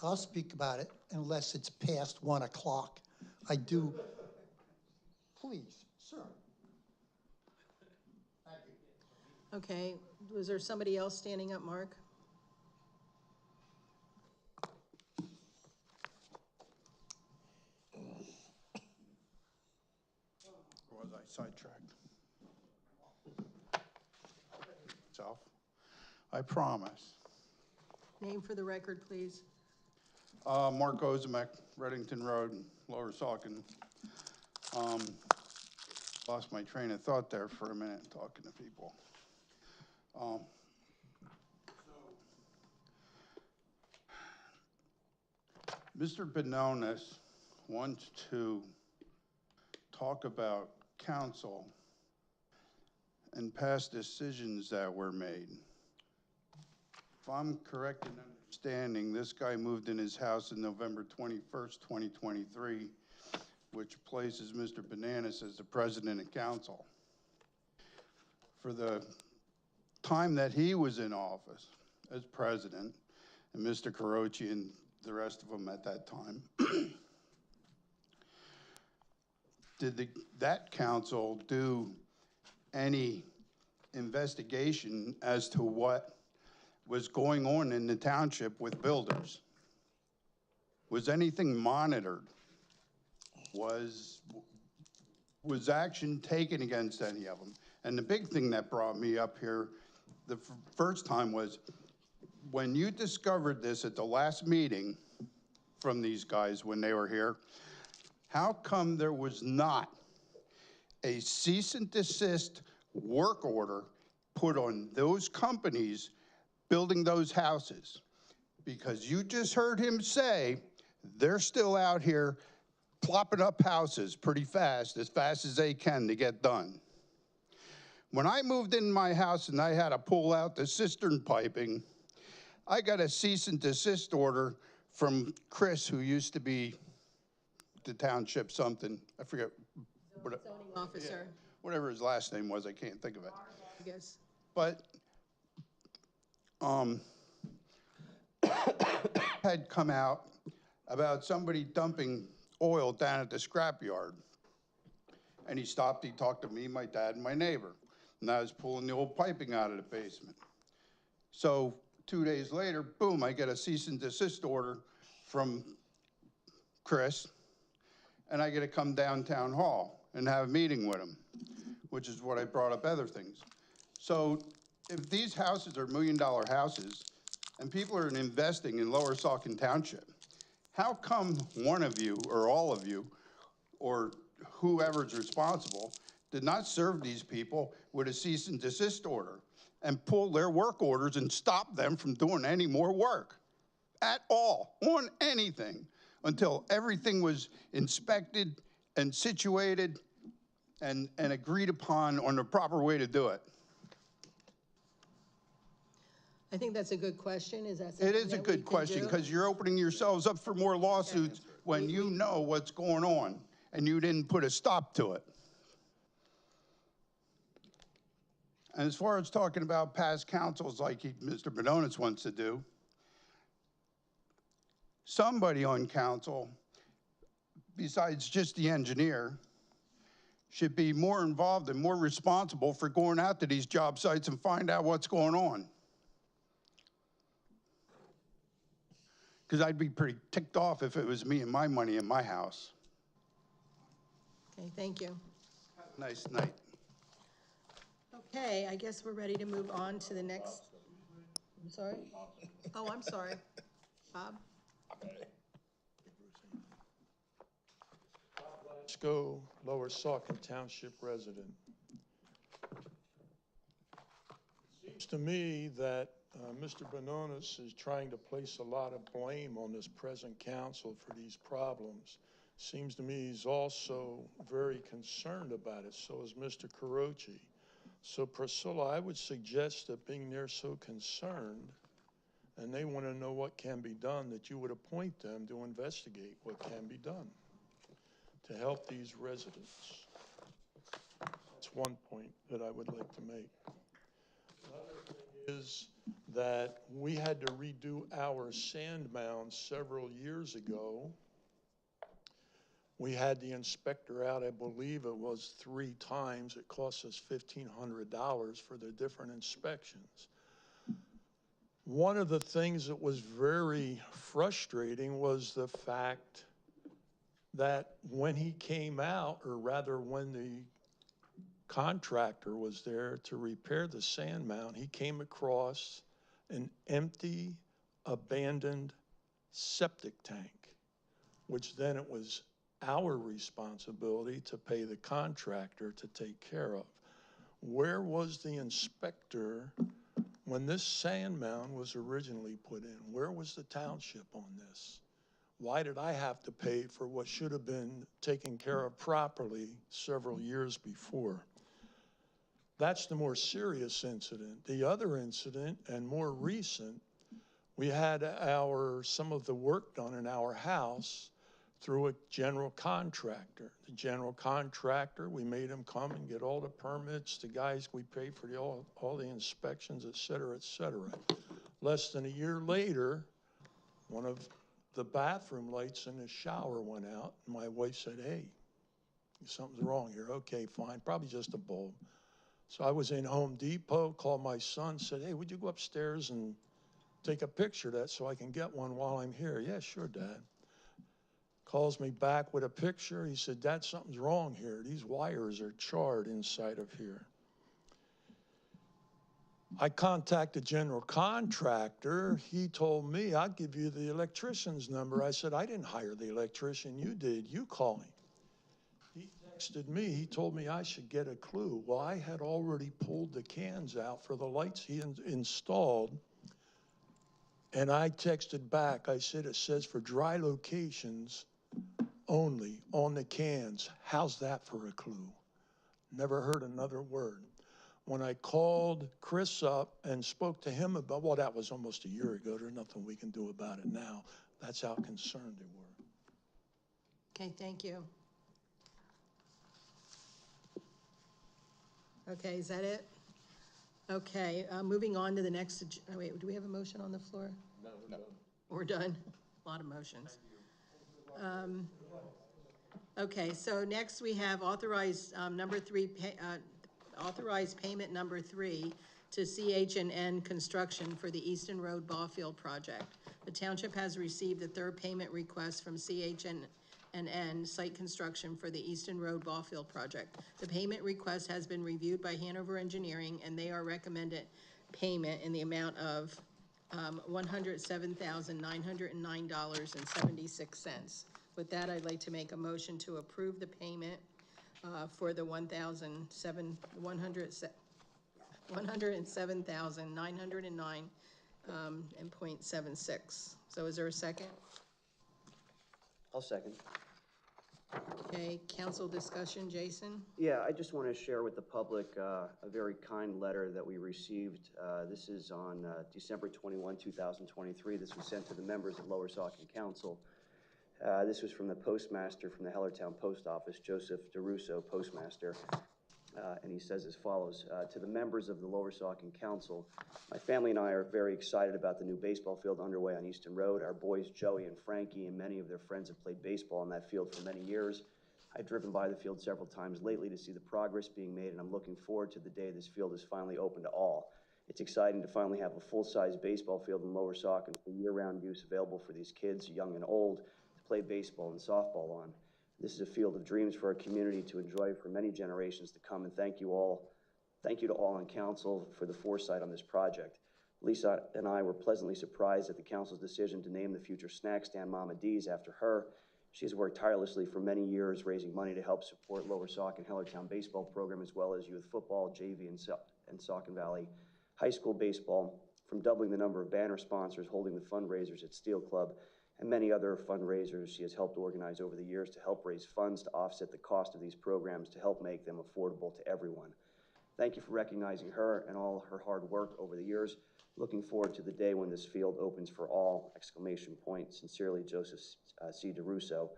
I'll speak about it unless it's past 1 o'clock. I do, please, sir. Okay, was there somebody else standing up, Mark? Or was I sidetracked? Self. I promise. Name for the record, please. Mark Ozimek, Reddington Road, Lower Saucon. Lost my train of thought there for a minute talking to people. Mr. Benonis wants to talk about council and past decisions that were made. If I'm correct in understanding, this guy moved in his house on November 21st, 2023, which places Mr. Bananas as the president of council. For the time that he was in office as president, and Mr. Carochi and the rest of them at that time, did that council do any investigation as to what was going on in the township with builders? Was anything monitored? Was action taken against any of them? And the big thing that brought me up here the first time was when you discovered this at the last meeting from these guys when they were here, how come there was not a cease and desist work order put on those companies building those houses? Because you just heard him say they're still out here plopping up houses pretty fast, as they can to get done. When I moved in my house and I had to pull out the cistern piping, I got a cease and desist order from Chris, who used to be the township something. I forget Zoning officer, whatever his last name was. I can't think of it. I guess. But had come out about somebody dumping oil down at the scrapyard. And he stopped, he talked to me, my dad, and my neighbor. And I was pulling the old piping out of the basement. So 2 days later, boom, I get a cease and desist order from Chris. And I get to come downtown hall and have a meeting with him, which is what I brought up other things. So if these houses are $1 million houses and people are investing in Lower Saucon Township, how come one of you or all of you or whoever's responsible did not serve these people with a cease and desist order and pull their work orders and stop them from doing any more work at all on anything until everything was inspected and situated and agreed upon on the proper way to do it? I think that's a good question. Is that It something is a that we good can question do? because you're opening yourselves up for more lawsuits when you know what's going on and you didn't put a stop to it. And as far as talking about past councils like Mr. Benonis wants to do, somebody on council, besides just the engineer, should be more involved and more responsible for going out to these job sites and find out what's going on. Because I'd be pretty ticked off if it was me and my money in my house. Okay, thank you. Nice night. Okay, I guess we're ready to move on to the next. I'm sorry? Oh, I'm sorry. Bob? Go, Lower Saucon Township resident. It seems to me that Mr. Benonis is trying to place a lot of blame on this present council for these problems. Seems to me he's also very concerned about it, so is Mr. Carochi. So Priscilla, I would suggest that being they're so concerned and they want to know what can be done, that you would appoint them to investigate what can be done to help these residents. That's one point that I would like to make. Another thing is that we had to redo our sand mounds several years ago. We had the inspector out, I believe it was 3 times. It cost us $1,500 for the different inspections. One of the things that was very frustrating was the fact that when he came out, or rather when the contractor was there to repair the sand mound, he came across an empty, abandoned septic tank, which then it was our responsibility to pay the contractor to take care of. Where was the inspector when this sand mound was originally put in? Where was the township on this? Why did I have to pay for what should have been taken care of properly several years before? That's the more serious incident. The other incident, and more recent, we had some of the work done in our house through a general contractor. The general contractor, we made him come and get all the permits, the guys, we paid for all the inspections, et cetera, et cetera. Less than a year later, one of the bathroom lights in the shower went out, and my wife said, hey, something's wrong here. Okay, fine, probably just a bulb. So I was in Home Depot, called my son, said, hey, would you go upstairs and take a picture of that so I can get one while I'm here? Yeah, sure, Dad. Calls me back with a picture. He said, Dad, something's wrong here. These wires are charred inside of here. I contacted the general contractor. He told me, I'll give you the electrician's number. I said, I didn't hire the electrician. You did. You call him. He texted me. He told me I should get a clue. Well, I had already pulled the cans out for the lights he installed. And I texted back. I said, it says for dry locations only on the cans. How's that for a clue? Never heard another word. when I called Chris up and spoke to him about, well, that was almost a year ago, there's nothing we can do about it now. That's how concerned they were. Okay, thank you. Okay, is that it? Okay, moving on to the next, oh wait, do we have a motion on the floor? No. We're done. A lot of motions. Okay, so next we have authorized, authorized payment number 3 to CH&N Construction for the Easton Road Ball Field project. The township has received the third payment request from CH&N Site Construction for the Easton Road Ball Field project. The payment request has been reviewed by Hanover Engineering, and they are recommended payment in the amount of $107,909.76. With that, I'd like to make a motion to approve the payment for the $107,909.76. So is there a second? I'll second. Okay, council discussion, Jason? Yeah, I just want to share with the public a very kind letter that we received. This is on December 21, 2023. This was sent to the members of Lower Saucon Council. This was from the postmaster from the Hellertown Post Office, Joseph DeRusso, postmaster. And he says as follows, to the members of the Lower Saucon Council, my family and I are very excited about the new baseball field underway on Easton Road. Our boys, Joey and Frankie, and many of their friends have played baseball on that field for many years. I've driven by the field several times lately to see the progress being made, and I'm looking forward to the day this field is finally open to all. It's exciting to finally have a full-size baseball field in Lower Saucon for year-round use available for these kids, young and old, to play baseball and softball on. This is a field of dreams for our community to enjoy for many generations to come, and thank you all. Thank you to all on council for the foresight on this project. Lisa and I were pleasantly surprised at the council's decision to name the future snack stand Mama D's after her. She has worked tirelessly for many years, raising money to help support Lower Saucon Hellertown baseball program, as well as youth football, JV, and Saucon Valley High School baseball, from doubling the number of banner sponsors, holding the fundraisers at Steel Club, and many other fundraisers she has helped organize over the years to help raise funds to offset the cost of these programs to help make them affordable to everyone. Thank you for recognizing her and all her hard work over the years. Looking forward to the day when this field opens for all, exclamation point. Sincerely, Joseph C. DeRusso,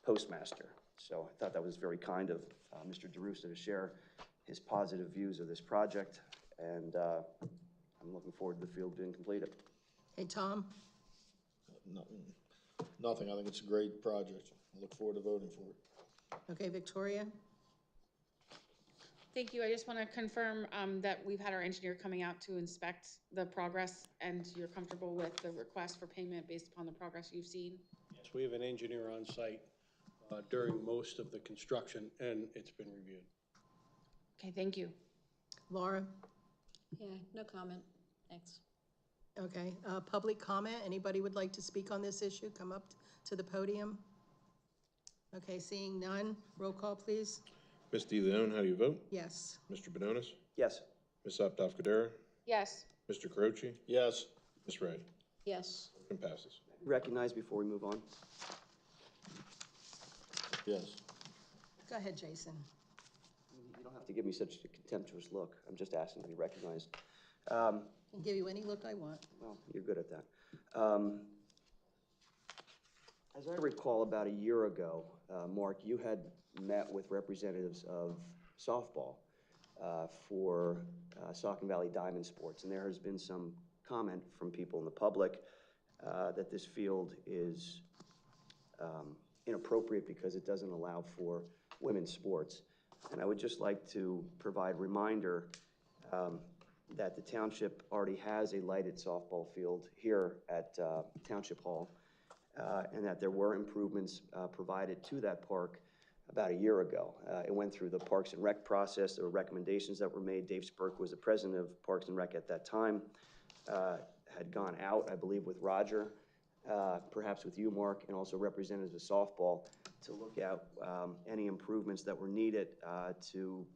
postmaster. So I thought that was very kind of Mr. DeRusso to share his positive views of this project, and I'm looking forward to the field being completed. Hey, Tom? Nothing. I think it's a great project. I look forward to voting for it. Okay, Victoria? Thank you. I just want to confirm that we've had our engineer coming out to inspect the progress, and you're comfortable with the request for payment based upon the progress you've seen? Yes, we have an engineer on site during most of the construction, and it's been reviewed. Okay, thank you. Laura? Yeah, no comment. Thanks. Okay, public comment, anybody would like to speak on this issue, come up to the podium. Okay, seeing none, roll call, please. Ms. DeLeon, how do you vote? Yes. Mr. Benonis? Yes. Ms. Updike? Yes. Mr. Caroci? Yes. Ms. Ray? Yes. Motion passes. Recognize before we move on? Yes. Go ahead, Jason. You don't have to give me such a contemptuous look. I'm just asking to be recognized. I can give you any look I want. Well, you're good at that. As I recall, about a year ago, Mark, you had met with representatives of softball for Saucon Valley Diamond Sports, and there has been some comment from people in the public that this field is inappropriate because it doesn't allow for women's sports. And I would just like to provide reminder that the township already has a lighted softball field here at Township Hall, and that there were improvements provided to that park about a year ago. It went through the Parks and Rec process. There were recommendations that were made. Dave Spurk was the president of Parks and Rec at that time, had gone out, I believe, with Roger, perhaps with you, Mark, and also representatives of softball to look at any improvements that were needed to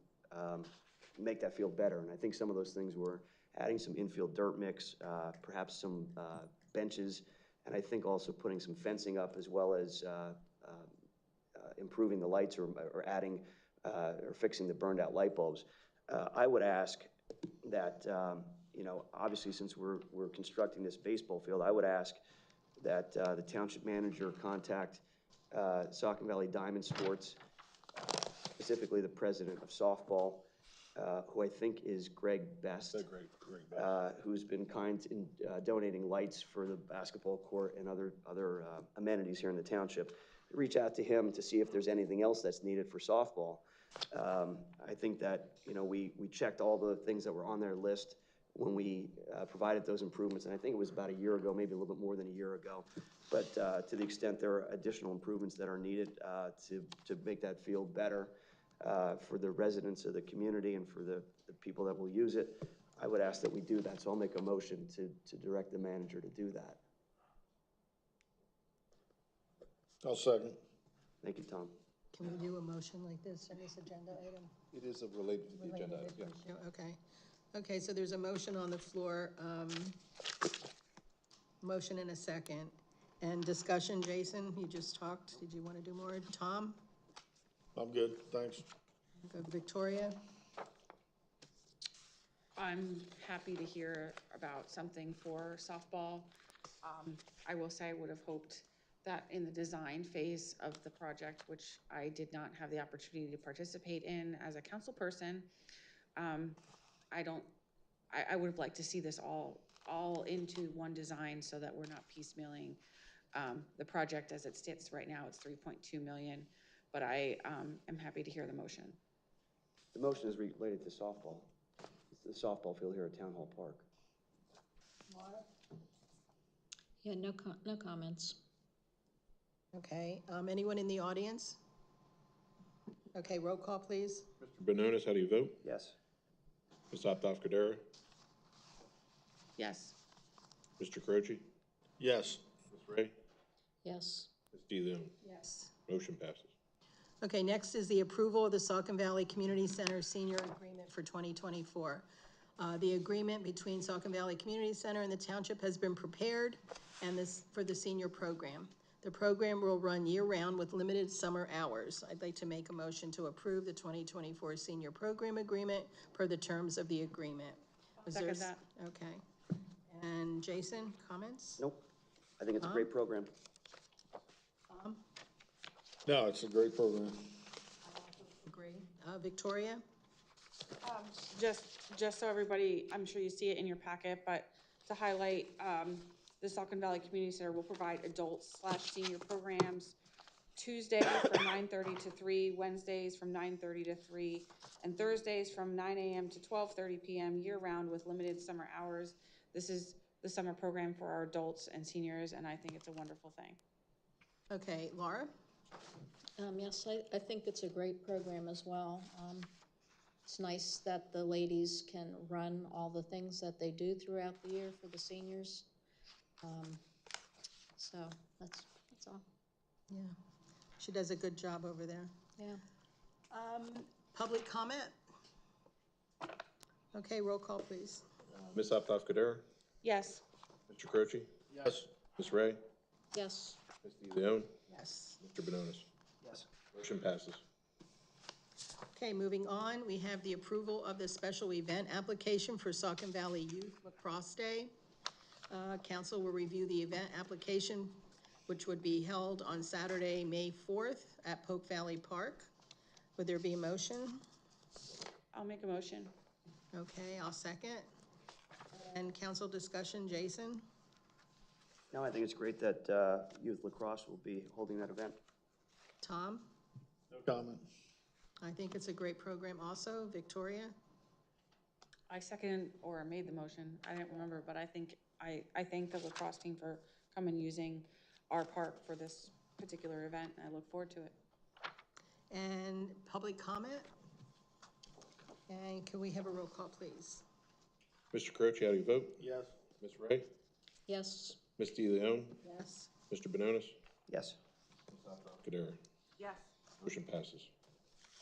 make that field better. And I think some of those things were adding some infield dirt mix, perhaps some benches, and I think also putting some fencing up, as well as improving the lights or adding or fixing the burned out light bulbs. I would ask that, you know, obviously since we're constructing this baseball field, I would ask that the township manager contact Saucon Valley Diamond Sports, specifically the president of softball, who I think is Greg Best. Greg Best. Who's been kind in donating lights for the basketball court and other amenities here in the township. Reach out to him to see if there's anything else that's needed for softball. I think that, you know, we checked all the things that were on their list when we provided those improvements, and I think it was about a year ago, maybe a little bit more than a year ago. But to the extent there are additional improvements that are needed to make that field better for the residents of the community and for the people that will use it, I would ask that we do that. So I'll make a motion to direct the manager to do that. I'll second. Thank you, Tom. Can we do a motion like this on this agenda item? It is related to the agenda, Related yes. issue, okay. Okay, so there's a motion on the floor, motion and a second. And discussion, Jason, you just talked. Did you want to do more? Tom? I'm good, thanks. Go Victoria? I'm happy to hear about something for softball. I will say I would have hoped that in the design phase of the project, which I did not have the opportunity to participate in as a council person, I would have liked to see this all into one design so that we're not piecemealing the project as it sits right now. It's 3.2 million, but I am happy to hear the motion. The motion is related to softball. It's the softball field here at Town Hall Park. Yeah, no comments. Okay, anyone in the audience? Okay, roll call, please. Mr. Benonis, how do you vote? Yes. Ms. Optoff-Cadera? Yes. Mr. Croce? Yes. Ms. Ray? Yes. Ms. DeLeon? Yes. Motion passes. Okay, next is the approval of the Saucon Valley Community Center Senior Agreement for 2024. The agreement between Saucon Valley Community Center and the township has been prepared and this for the senior program. The program will run year-round with limited summer hours. I'd like to make a motion to approve the 2024 senior program agreement per the terms of the agreement. Second that. Okay. And Jason, comments? Nope. I think it's a great program. Tom? No, it's a great program. Agree. Victoria? Just so everybody, I'm sure you see it in your packet, but to highlight, the Saucon Valley Community Center will provide adult/senior programs Tuesdays from 9:30 to 3, Wednesdays from 9:30 to 3, and Thursdays from 9 a.m. to 12:30 p.m. year-round with limited summer hours. This is the summer program for our adults and seniors, and I think it's a wonderful thing. Okay, Laura? Yes, I think it's a great program as well. It's nice that the ladies can run all the things that they do throughout the year for the seniors. So that's all. Yeah, she does a good job over there. Yeah. Public comment? Okay, roll call, please. Ms. Optoff-Cadera? Yes. Mr. Croce? Yes. Ms. Ray? Yes. Ms. DeLeon? Yes. Mr. Benonis? Yes. Motion passes. Okay, moving on, we have the approval of the special event application for Saucon Valley Youth Lacrosse Day. Council will review the event application, which would be held on Saturday, May 4th at Polk Valley Park. Would there be a motion? I'll make a motion. Okay, I'll second. And council discussion, Jason? No, I think it's great that youth lacrosse will be holding that event. Tom? No comment. I think it's a great program also. Victoria? I second or made the motion. I didn't remember, but I thank the lacrosse team for coming using our park for this particular event, and I look forward to it. And public comment? And can we have a roll call, please? Mr. Croce, how do you vote? Yes. Ms. Ray? Yes. Ms. DeLeon? Yes. Mr. Benonis? Yes. Ms. Optoff-Cadera? Yes. Motion passes.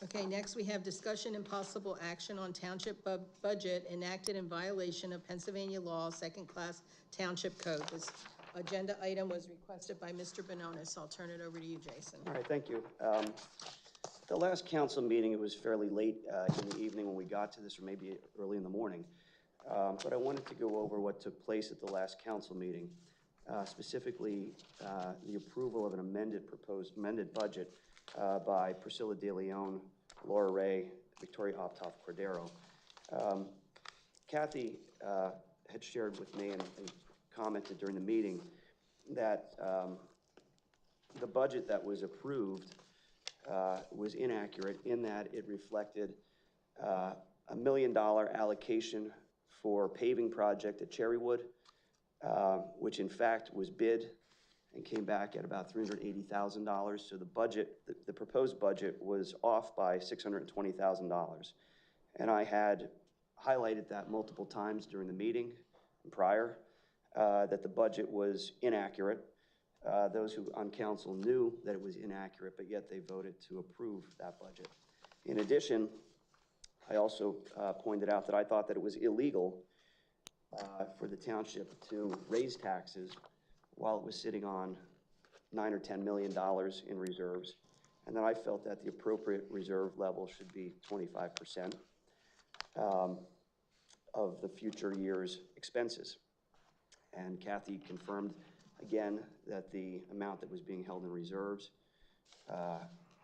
Okay, next we have discussion and possible action on township budget enacted in violation of Pennsylvania law, second-class township code. This agenda item was requested by Mr. Benonis. I'll turn it over to you, Jason. All right, thank you. the last council meeting, it was fairly late in the evening when we got to this, or maybe early in the morning. But I wanted to go over what took place at the last council meeting, specifically the approval of an proposed amended budget by Priscilla De Leon, Laura Ray, Victoria Optoff Cordero. Kathy had shared with me and commented during the meeting that the budget that was approved was inaccurate in that it reflected $1 million allocation for paving project at Cherrywood, which in fact was bid and came back at about $380,000. So the budget, the proposed budget was off by $620,000. And I had highlighted that multiple times during the meeting prior, that the budget was inaccurate. Those who on council knew that it was inaccurate, but yet they voted to approve that budget. In addition, I also pointed out that I thought that it was illegal for the township to raise taxes while it was sitting on $9 or $10 million in reserves, and that I felt that the appropriate reserve level should be 25% of the future year's expenses. And Kathy confirmed again that the amount that was being held in reserves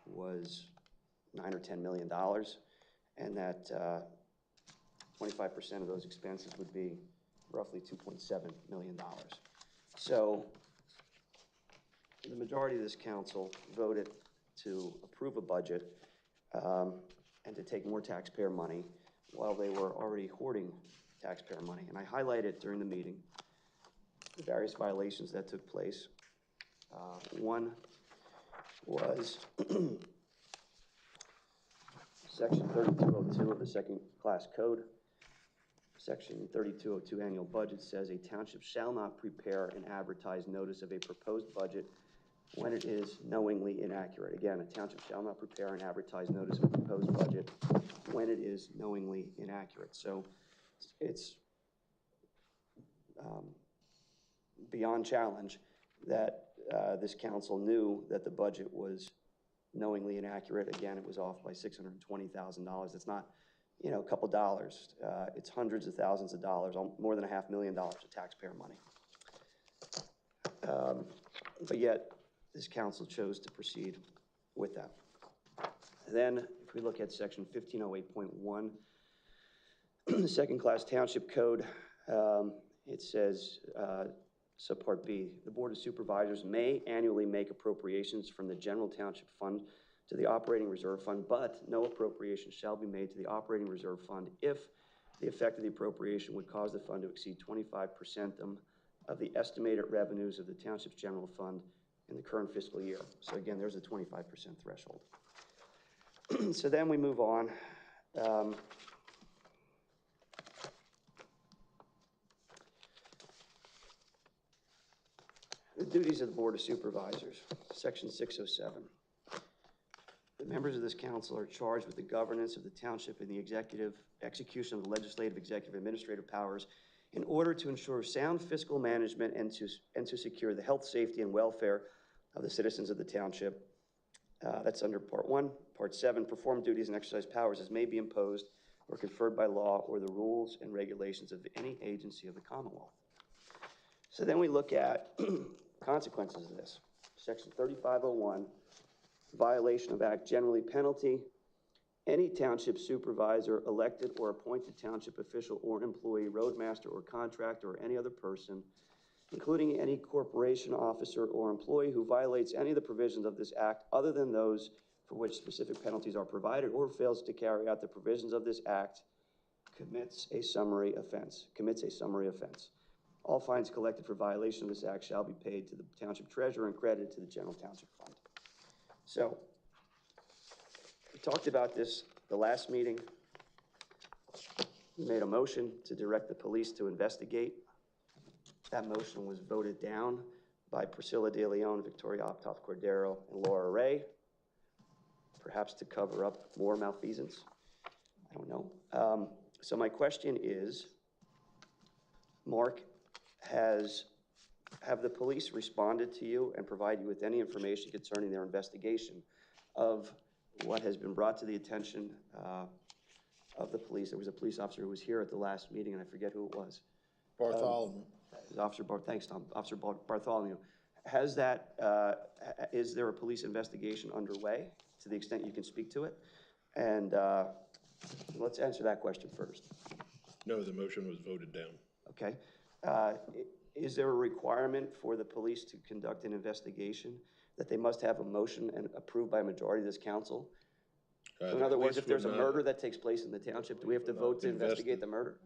was $9 or $10 million, and that 25% of those expenses would be roughly $2.7 million. So the majority of this council voted to approve a budget and to take more taxpayer money while they were already hoarding taxpayer money. And I highlighted during the meeting the various violations that took place. One was Section 3202 of the Second Class Code. Section 3202 annual budget says a township shall not prepare and advertise notice of a proposed budget when it is knowingly inaccurate. Again, a township shall not prepare and advertise notice of a proposed budget when it is knowingly inaccurate. So it's beyond challenge that this council knew that the budget was knowingly inaccurate. Again, it was off by $620,000. It's not, you know, a couple dollars. It's hundreds of thousands of dollars, more than $500,000 of taxpayer money. But yet, this council chose to proceed with that. Then, if we look at section 1508.1, the Second Class Township Code, it says, subpart B, the Board of Supervisors may annually make appropriations from the General Township Fund to the Operating Reserve Fund, but no appropriation shall be made to the Operating Reserve Fund if the effect of the appropriation would cause the fund to exceed 25% of the estimated revenues of the Township's General Fund in the current fiscal year. So again, there's a 25% threshold. So then we move on. The duties of the Board of Supervisors, section 607. The members of this council are charged with the governance of the township and the execution of the legislative, executive, administrative powers in order to ensure sound fiscal management and to secure the health, safety, and welfare of the citizens of the township. That's under Part 1. Part 7, perform duties and exercise powers as may be imposed or conferred by law or the rules and regulations of any agency of the Commonwealth. So then we look at consequences of this. Section 3501, violation of act generally penalty. Any township supervisor, elected or appointed township official or employee, roadmaster or contractor or any other person, including any corporation officer or employee who violates any of the provisions of this act other than those for which specific penalties are provided or fails to carry out the provisions of this act, commits a summary offense. All fines collected for violation of this act shall be paid to the township treasurer and credited to the general township fund. So, we talked about this the last meeting. We made a motion to direct the police to investigate. That motion was voted down by Priscilla De Leon, Victoria Optoff Cordero, and Laura Ray, perhaps to cover up more malfeasance. I don't know. So my question is, Mark, have the police responded to you and provided you with any information concerning their investigation of what has been brought to the attention of the police. There was a police officer who was here at the last meeting, and I forget who it was. Bartholomew. Thanks, Tom. Officer Bartholomew. Has that, is there a police investigation underway, to the extent you can speak to it? And let's answer that question first. No, the motion was voted down. Okay. Is there a requirement for the police to conduct an investigation that they must have a motion and approved by a majority of this council? In other words, if there's a murder that takes place in the township, do we have to vote to investigate the murder?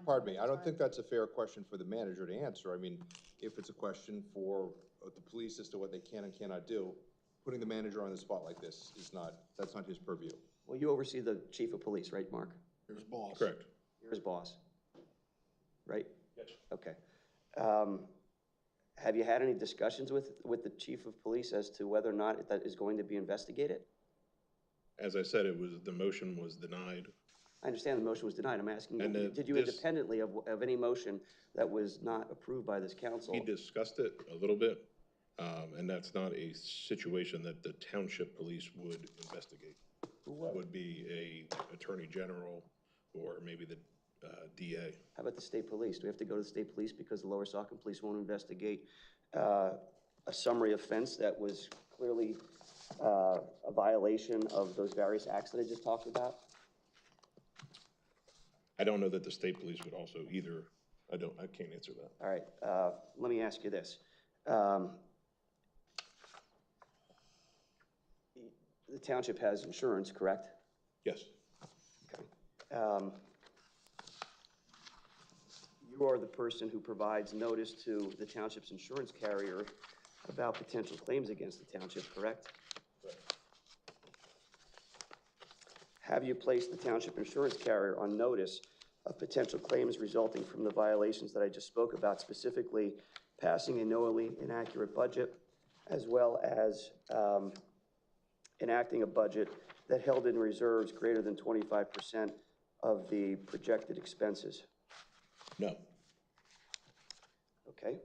Pardon me, I don't think that's a fair question for the manager to answer. I mean, if it's a question for the police as to what they can and cannot do, putting the manager on the spot like this is not, that's not his purview. Well, you oversee the chief of police, right, Mark? Here's boss. Correct. You're his boss, right? Yes. Okay. Have you had any discussions with the chief of police as to whether or not that is going to be investigated? As I said, the motion was denied. I understand the motion was denied. I'm asking, And did you independently of any motion that was not approved by this council? He discussed it a little bit, and that's not a situation that the township police would investigate. That would be a attorney general or maybe the DA. How about the state police? Do we have to go to the state police because the Lower Saucon police won't investigate a summary offense that was clearly a violation of those various acts that I just talked about? I don't know that the state police would also either. I can't answer that. All right, let me ask you this. The township has insurance, correct? Yes. Okay. You are the person who provides notice to the township's insurance carrier about potential claims against the township, correct? Correct. Have you placed the township insurance carrier on notice of potential claims resulting from the violations that I just spoke about, specifically passing a knowingly inaccurate budget, as well as enacting a budget that held in reserves greater than 25% of the projected expenses? No. Okay.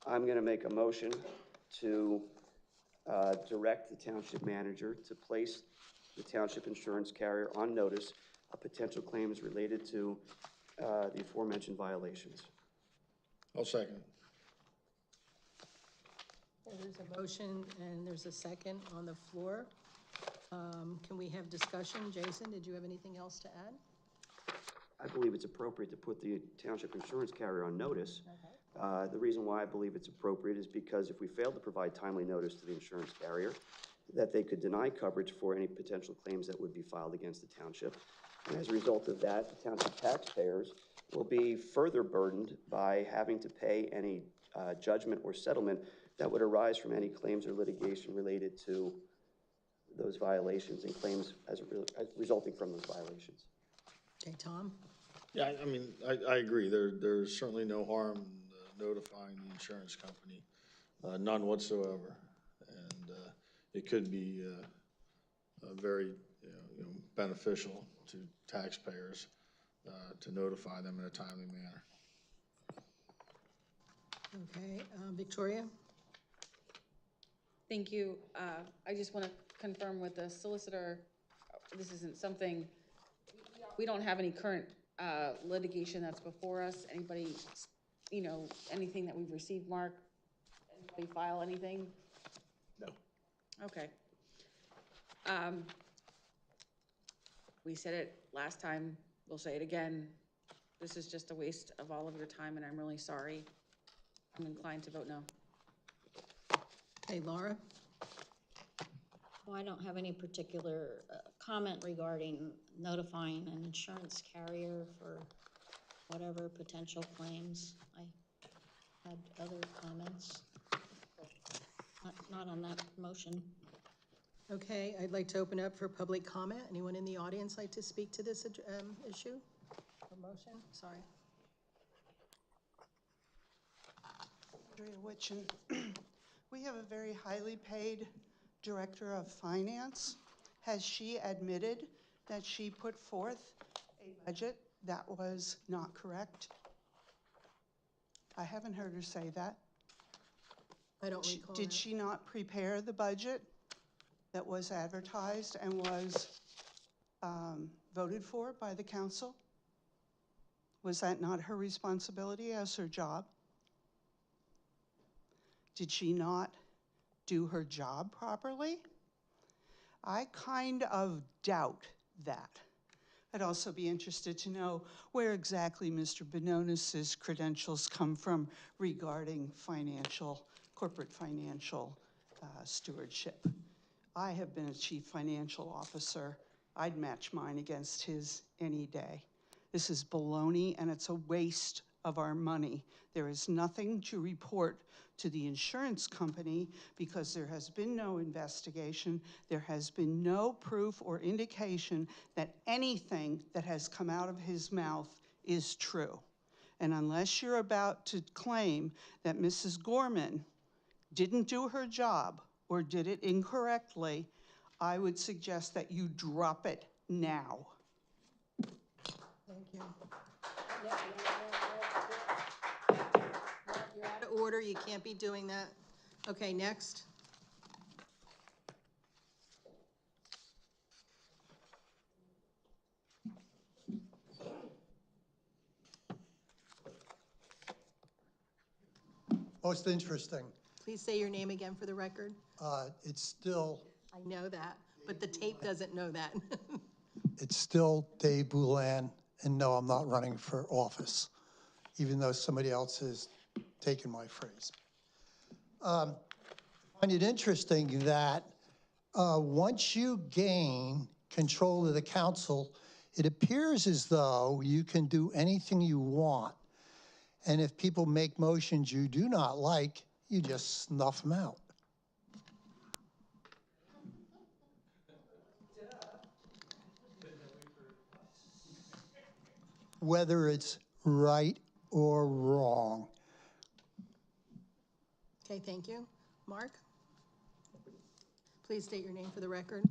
I'm going to make a motion to direct the township manager to place the township insurance carrier on notice of potential claims related to the aforementioned violations. I'll second. There's a motion and there's a second on the floor. Can we have discussion? Jason, did you have anything else to add? I believe it's appropriate to put the township insurance carrier on notice. Okay. The reason why I believe it's appropriate is because if we fail to provide timely notice to the insurance carrier, that they could deny coverage for any potential claims that would be filed against the township. And as a result of that, the township taxpayers will be further burdened by having to pay any judgment or settlement that would arise from any claims or litigation related to those violations and claims as resulting from those violations. Okay, Tom? Yeah, I mean, I agree. There's certainly no harm in notifying the insurance company, none whatsoever. And it could be very beneficial to taxpayers to notify them in a timely manner. Okay, Victoria? Thank you. I just want to confirm with the solicitor, this isn't something, we don't have any current litigation that's before us. Anybody, anything that we've received, Mark? Anybody file anything? No. Okay. We said it last time, we'll say it again. This is just a waste of all of your time, and I'm really sorry. I'm inclined to vote no. Okay, Laura? Well, I don't have any particular comment regarding notifying an insurance carrier for whatever potential claims. I had other comments, not on that motion. Okay, I'd like to open up for public comment. Anyone in the audience like to speak to this issue or motion? Sorry. Andrea Witchen. We have a very highly paid director of finance. Has she admitted that she put forth a budget that was not correct? I haven't heard her say that. I don't recall Did that. she not prepare the budget? that was advertised and was voted for by the council? Was that not her responsibility as her job? Did she not do her job properly? I kind of doubt that. I'd also be interested to know where exactly Mr. Bononis's credentials come from regarding corporate financial stewardship. I have been a chief financial officer. I'd match mine against his any day. This is baloney, and it's a waste of our money. There is nothing to report to the insurance company because there has been no investigation. There has been no proof or indication that anything that has come out of his mouth is true. And unless you're about to claim that Mrs. Gorman didn't do her job or did it incorrectly, I would suggest that you drop it now. Thank you. You're out of order, you can't be doing that. Okay, next. Most interesting. Please say your name again for the record. It's still, I know that, but the tape doesn't know that. it's still Dave Boulan, and no, I'm not running for office, even though somebody else has taken my phrase. I find it interesting that once you gain control of the council, it appears as though you can do anything you want. And if people make motions you do not like, you just snuff them out. Whether it's right or wrong. Okay, thank you. Mark? Please state your name for the record.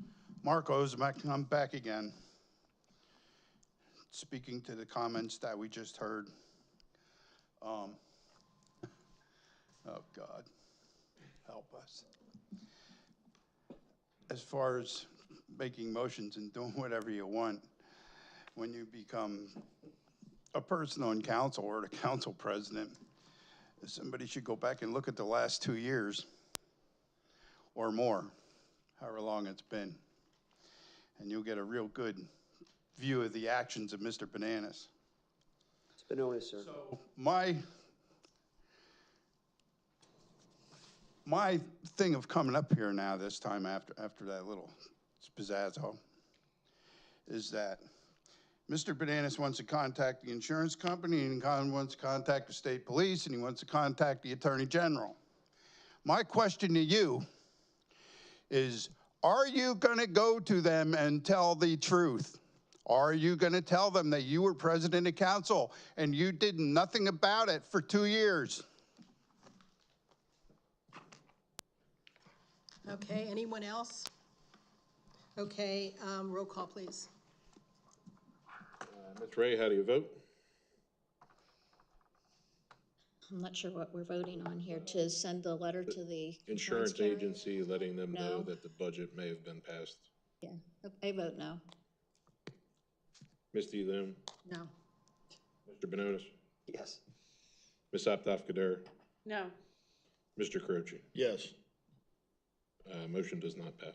Mark Ozimek, I'm back again. Speaking to the comments that we just heard. Oh God, help us. As far as making motions and doing whatever you want, when you become a person on council or the council president, somebody should go back and look at the last 2 years or more, however long it's been, and you'll get a real good view of the actions of Mr. Bananas. It's Benonis, sir. So my thing of coming up here now this time after that little spazazzo is that Mr. Bananas wants to contact the insurance company, and he wants to contact the state police, and he wants to contact the attorney general. My question to you is, are you gonna go to them and tell the truth? Are you gonna tell them that you were president of council and you did nothing about it for 2 years? Okay, anyone else? Okay, roll call, please. Ms. Ray, how do you vote? I'm not sure what we're voting on here, to send the letter to the Insurance carrier? agency letting them know No. that the budget may have been passed. Yeah, I vote no. Ms. Loom, No. Mr. Benonis, Yes. Ms. Aptoff-Kader, No. Mr. Caroci. Yes. Motion does not pass.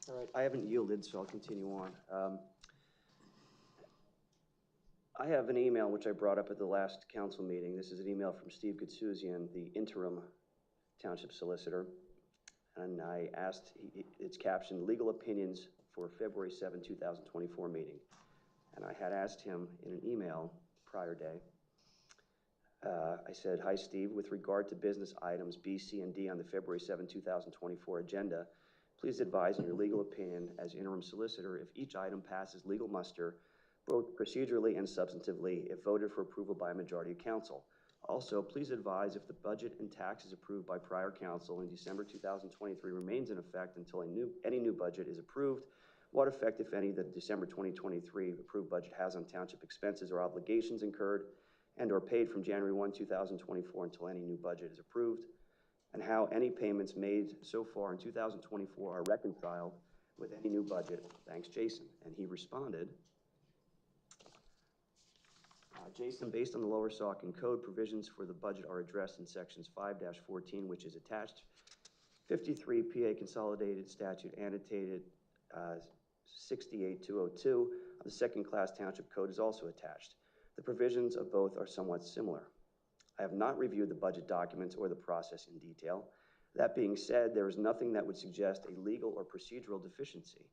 All right, I haven't yielded, so I'll continue on. I have an email which I brought up at the last council meeting. This is an email from Steve Gutsuzian, the interim township solicitor. And I asked, it's captioned legal opinions for February 7, 2024 meeting. And I had asked him in an email prior day, I said, hi, Steve, with regard to business items B, C, and D on the February 7, 2024 agenda, please advise in your legal opinion as interim solicitor if each item passes legal muster, both procedurally and substantively, if voted for approval by a majority of council. Also, please advise if the budget and taxes approved by prior council in December 2023 remains in effect until any new budget is approved. What effect, if any, the December 2023 approved budget has on township expenses or obligations incurred and or paid from January 1, 2024 until any new budget is approved. and how any payments made so far in 2024 are reconciled with any new budget. Thanks, Jason. And he responded, Jason, based on the Lower Saucon Code, provisions for the budget are addressed in sections 5-14, which is attached, 53 PA Consolidated Statute annotated 68202 of the Second Class Township Code is also attached. The provisions of both are somewhat similar. I have not reviewed the budget documents or the process in detail. That being said, there is nothing that would suggest a legal or procedural deficiency.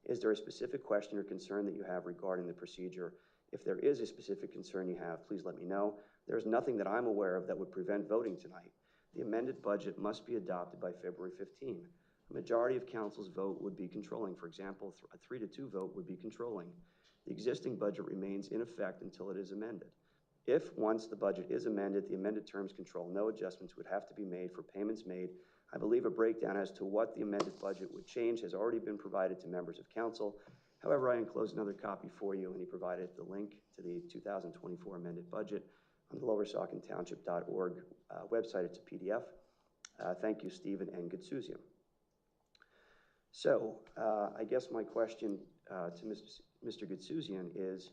Is there a specific question or concern that you have regarding the procedure? If there is a specific concern you have, please let me know. There is nothing that I'm aware of that would prevent voting tonight. The amended budget must be adopted by February 15. A majority of council's vote would be controlling. For example, a 3-2 vote would be controlling. The existing budget remains in effect until it is amended. If, once the budget is amended, the amended terms control, no adjustments would have to be made for payments made. I believe a breakdown as to what the amended budget would change has already been provided to members of council. However, I enclosed another copy for you, and he provided the link to the 2024 amended budget on the lowersaucontownship.org website. It's a PDF. Thank you, Stephen and Gutsuzian. So I guess my question to Mr. Gutsuzian is,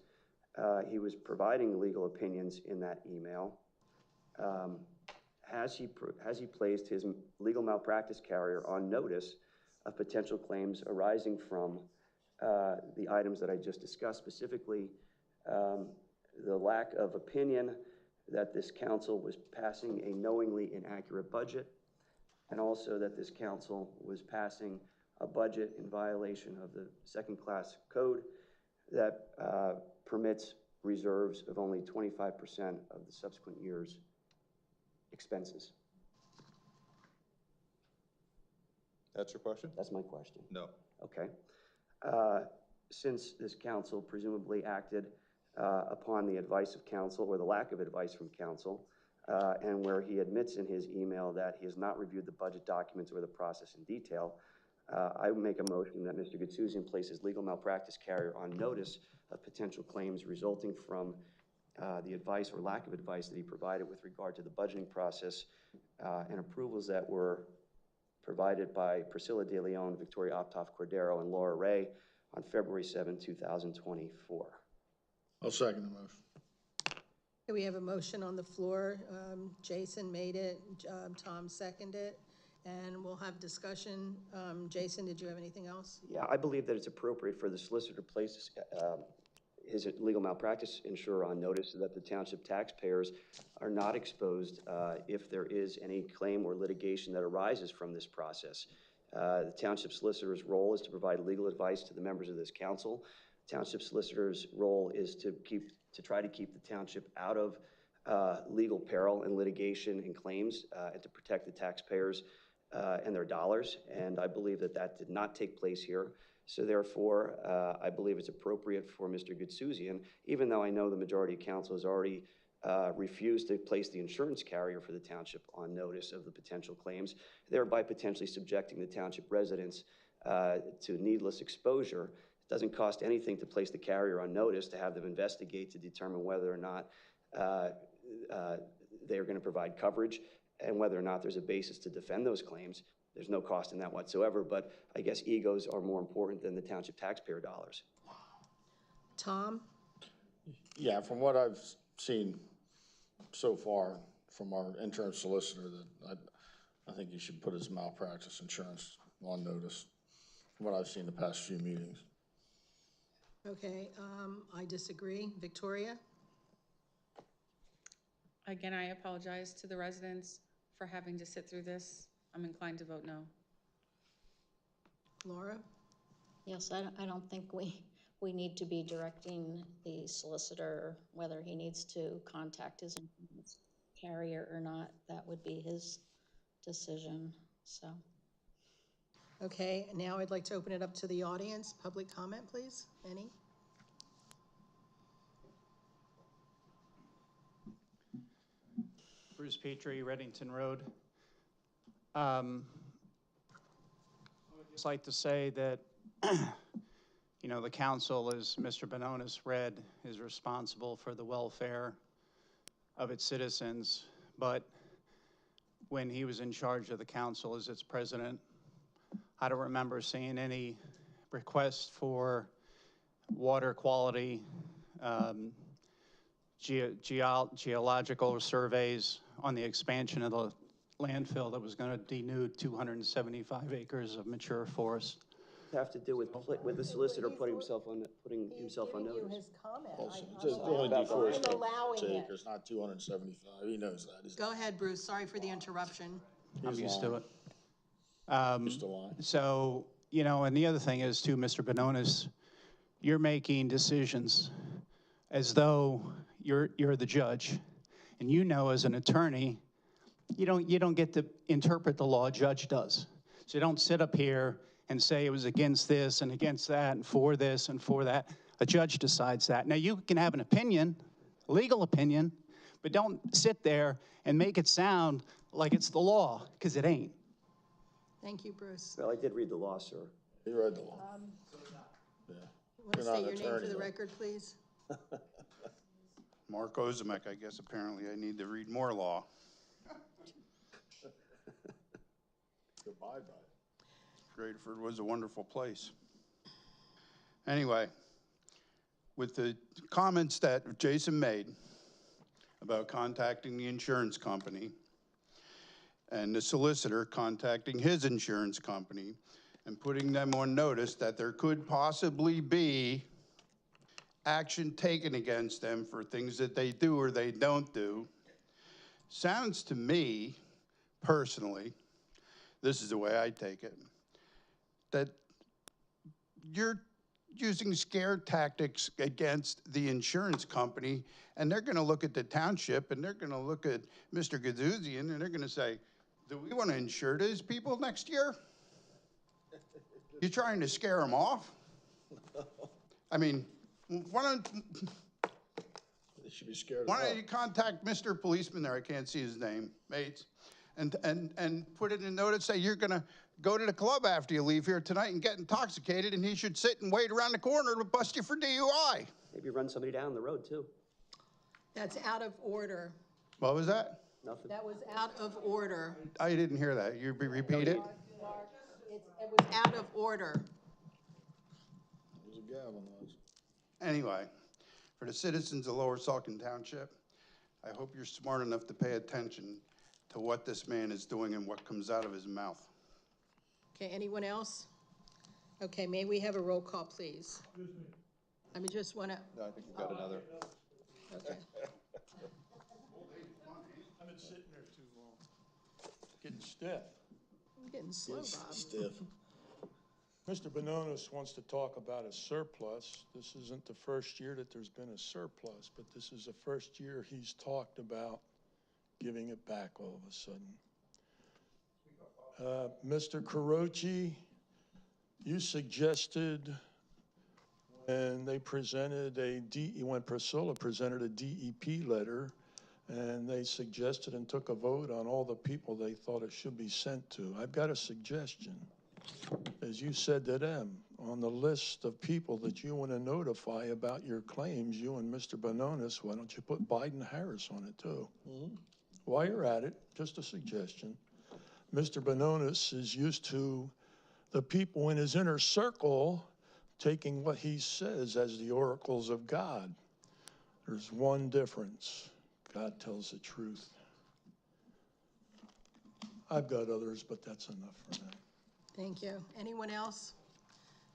he was providing legal opinions in that email. Has he placed his legal malpractice carrier on notice of potential claims arising from the items that I just discussed, specifically the lack of opinion that this council was passing a knowingly inaccurate budget, and also that this council was passing a budget in violation of the Second Class Code that permits reserves of only 25% of the subsequent year's expenses? That's your question? That's my question. No. Okay. Since this council presumably acted upon the advice of council or the lack of advice from council, and where he admits in his email that he has not reviewed the budget documents or the process in detail, I would make a motion that Mr. Gutsuzian places legal malpractice carrier on notice of potential claims resulting from the advice or lack of advice that he provided with regard to the budgeting process and approvals that were provided by Priscilla De Leon, Victoria Optoff Cordero, and Laura Ray on February 7, 2024. I'll second the motion. Okay, we have a motion on the floor. Jason made it, Tom seconded it, and we'll have discussion. Jason, did you have anything else? Yeah, I believe that it's appropriate for the solicitor to place his legal malpractice insurer on notice so that the township taxpayers are not exposed if there is any claim or litigation that arises from this process. The township solicitor's role is to provide legal advice to the members of this council. Township solicitor's role is to try to keep the township out of legal peril and litigation and claims and to protect the taxpayers and their dollars. And I believe that that did not take place here. So therefore, I believe it's appropriate for Mr. Gutsuzian, even though I know the majority of council has already refused to place the insurance carrier for the township on notice of the potential claims, thereby potentially subjecting the township residents to needless exposure. It doesn't cost anything to place the carrier on notice, to have them investigate to determine whether or not they're going to provide coverage and whether or not there's a basis to defend those claims. There's no cost in that whatsoever, but I guess egos are more important than the township taxpayer dollars. Tom? Yeah, from what I've seen so far from our insurance solicitor, that I think he should put his malpractice insurance on notice, from what I've seen the past few meetings. Okay, I disagree. Victoria? Again, I apologize to the residents for having to sit through this. I'm inclined to vote no. Laura? Yes, I don't think we need to be directing the solicitor whether he needs to contact his insurance carrier or not. That would be his decision, so. Okay, now I'd like to open it up to the audience. Public comment, please. Any? Bruce Petrie, Reddington Road. I would just like to say that, you know, the council, as Mr. Bononis read, is responsible for the welfare of its citizens. But when he was in charge of the council as its president. I don't remember seeing any requests for water quality, geological surveys on the expansion of the landfill that was going to denude 275 acres of mature forest. Have to do with the solicitor putting himself on notice. His comment. It's only deforestation, allowing it. acres, not 275. He knows that. Go ahead, Bruce. Sorry for the interruption. I'm used to it. Just a line. So, you know, and the other thing is too, Mr. Bononis, you're making decisions as though you're the judge. And you know, as an attorney, you don't get to interpret the law, a judge does. So you don't sit up here and say it was against this and against that and for this and for that. A judge decides that. Now you can have an opinion, a legal opinion, but don't sit there and make it sound like it's the law, because it ain't. Thank you, Bruce. Well, I did read the law, sir. He read the law. You want to You're not state an your name attorney, for the though. record, please? Mark Ozimek, I guess apparently I need to read more law. Goodbye, bye. Gradeford was a wonderful place. Anyway, with the comments that Jason made about contacting the insurance company and the solicitor contacting his insurance company and putting them on notice that there could possibly be action taken against them for things that they do or they don't do, sounds to me, personally, this is the way I take it, that you're using scare tactics against the insurance company, and they're gonna look at the township, and they're gonna look at Mr. Gazuzian, and they're gonna say, do we wanna insure these people next year? You trying to scare them off? I mean, why don't They should be scared of Why don't that. you contact Mr. Policeman there, I can't see his name, Mates, and put it in notice, say you're gonna go to the club after you leave here tonight and get intoxicated, and he should sit and wait around the corner to bust you for DUI. Maybe run somebody down the road, too. That's out of order. What was that? Nothing. That was out of order. I didn't hear that. You repeat it? It was out of order. There's a gavel noise. Anyway, for the citizens of Lower Saucon Township, I hope you're smart enough to pay attention to what this man is doing and what comes out of his mouth. Okay, anyone else? Okay, may we have a roll call, please? I mean, just want to, No, I think we've got another. okay. I've been sitting there too long, getting stiff. I'm getting slow, Bob. Stiff. Mr. Bononis wants to talk about a surplus. This isn't the first year that there's been a surplus, but this is the first year he's talked about giving it back all of a sudden. Mr. Carochi, you suggested when they presented when Priscilla presented a DEP letter, and they suggested and took a vote on all the people they thought it should be sent to. I've got a suggestion. As you said to them, on the list of people that you want to notify about your claims, you and Mr. Bononis, why don't you put Biden Harris on it too? While you're at it, just a suggestion. Mr. Bononis is used to the people in his inner circle taking what he says as the oracles of God. There's one difference. God tells the truth. I've got others, but that's enough for now. Thank you. Anyone else?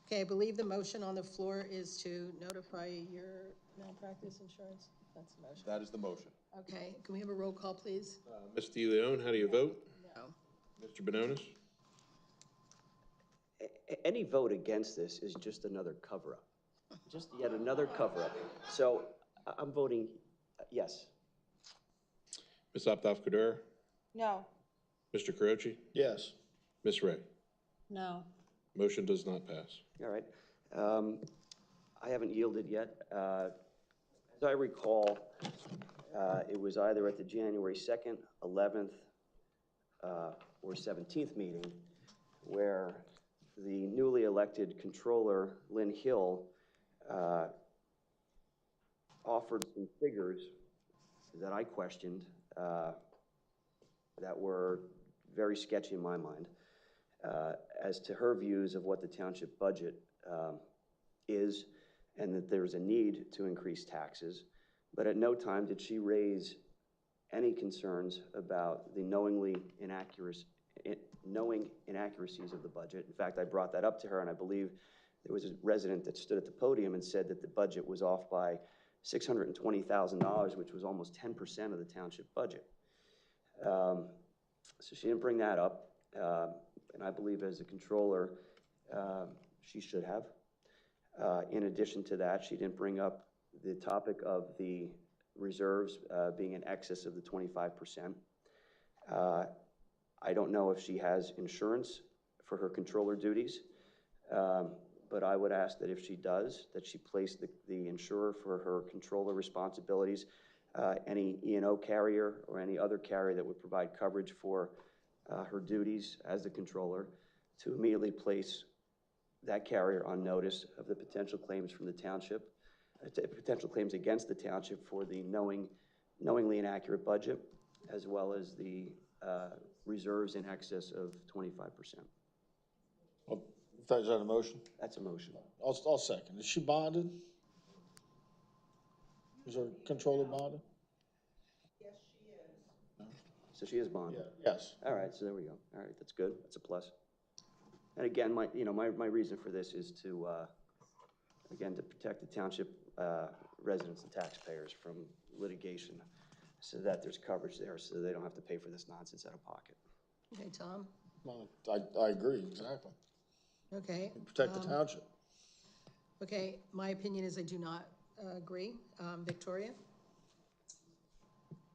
Okay, I believe the motion on the floor is to notify your malpractice insurance. That's the motion. That is the motion. Okay, can we have a roll call, please? Ms. DeLeon, how do you vote? No. Mr. Bononis? Any vote against this is just another cover-up. Just yet another cover-up. So I'm voting yes. Ms. Abdaf-Kader? No. Mr. Carochi? Yes. Ms. Ray? No. Motion does not pass. All right. I haven't yielded yet. As I recall, it was either at the January 2nd, 11th, or 17th meeting where the newly elected controller, Lynn Hill, offered some figures that I questioned that were very sketchy in my mind, as to her views of what the township budget is, and that there's a need to increase taxes. But at no time did she raise any concerns about the knowing inaccuracies of the budget. In fact, I brought that up to her, and I believe there was a resident that stood at the podium and said that the budget was off by $620,000, which was almost 10% of the township budget. So she didn't bring that up, and I believe as a controller, she should have. In addition to that, she didn't bring up the topic of the reserves being in excess of the 25%. I don't know if she has insurance for her controller duties, but I would ask that if she does, that she place the insurer for her controller responsibilities, any E&O carrier or any other carrier that would provide coverage for her duties as the controller, to immediately place that carrier on notice of the potential claims from the township, potential claims against the township for the knowingly inaccurate budget, as well as the reserves in excess of 25%. Well, is that a motion? That's a motion. I'll second. Is she bonded? Is her controller bonded? So she is bonded? Yes. All right, so there we go. All right, that's good. That's a plus. And again, my reason for this is to, again, to protect the township residents and taxpayers from litigation, so that there's coverage there, so they don't have to pay for this nonsense out of pocket. Okay, Tom? Well, I agree, exactly. Okay. Protect the township. Okay, my opinion is I do not agree. Victoria?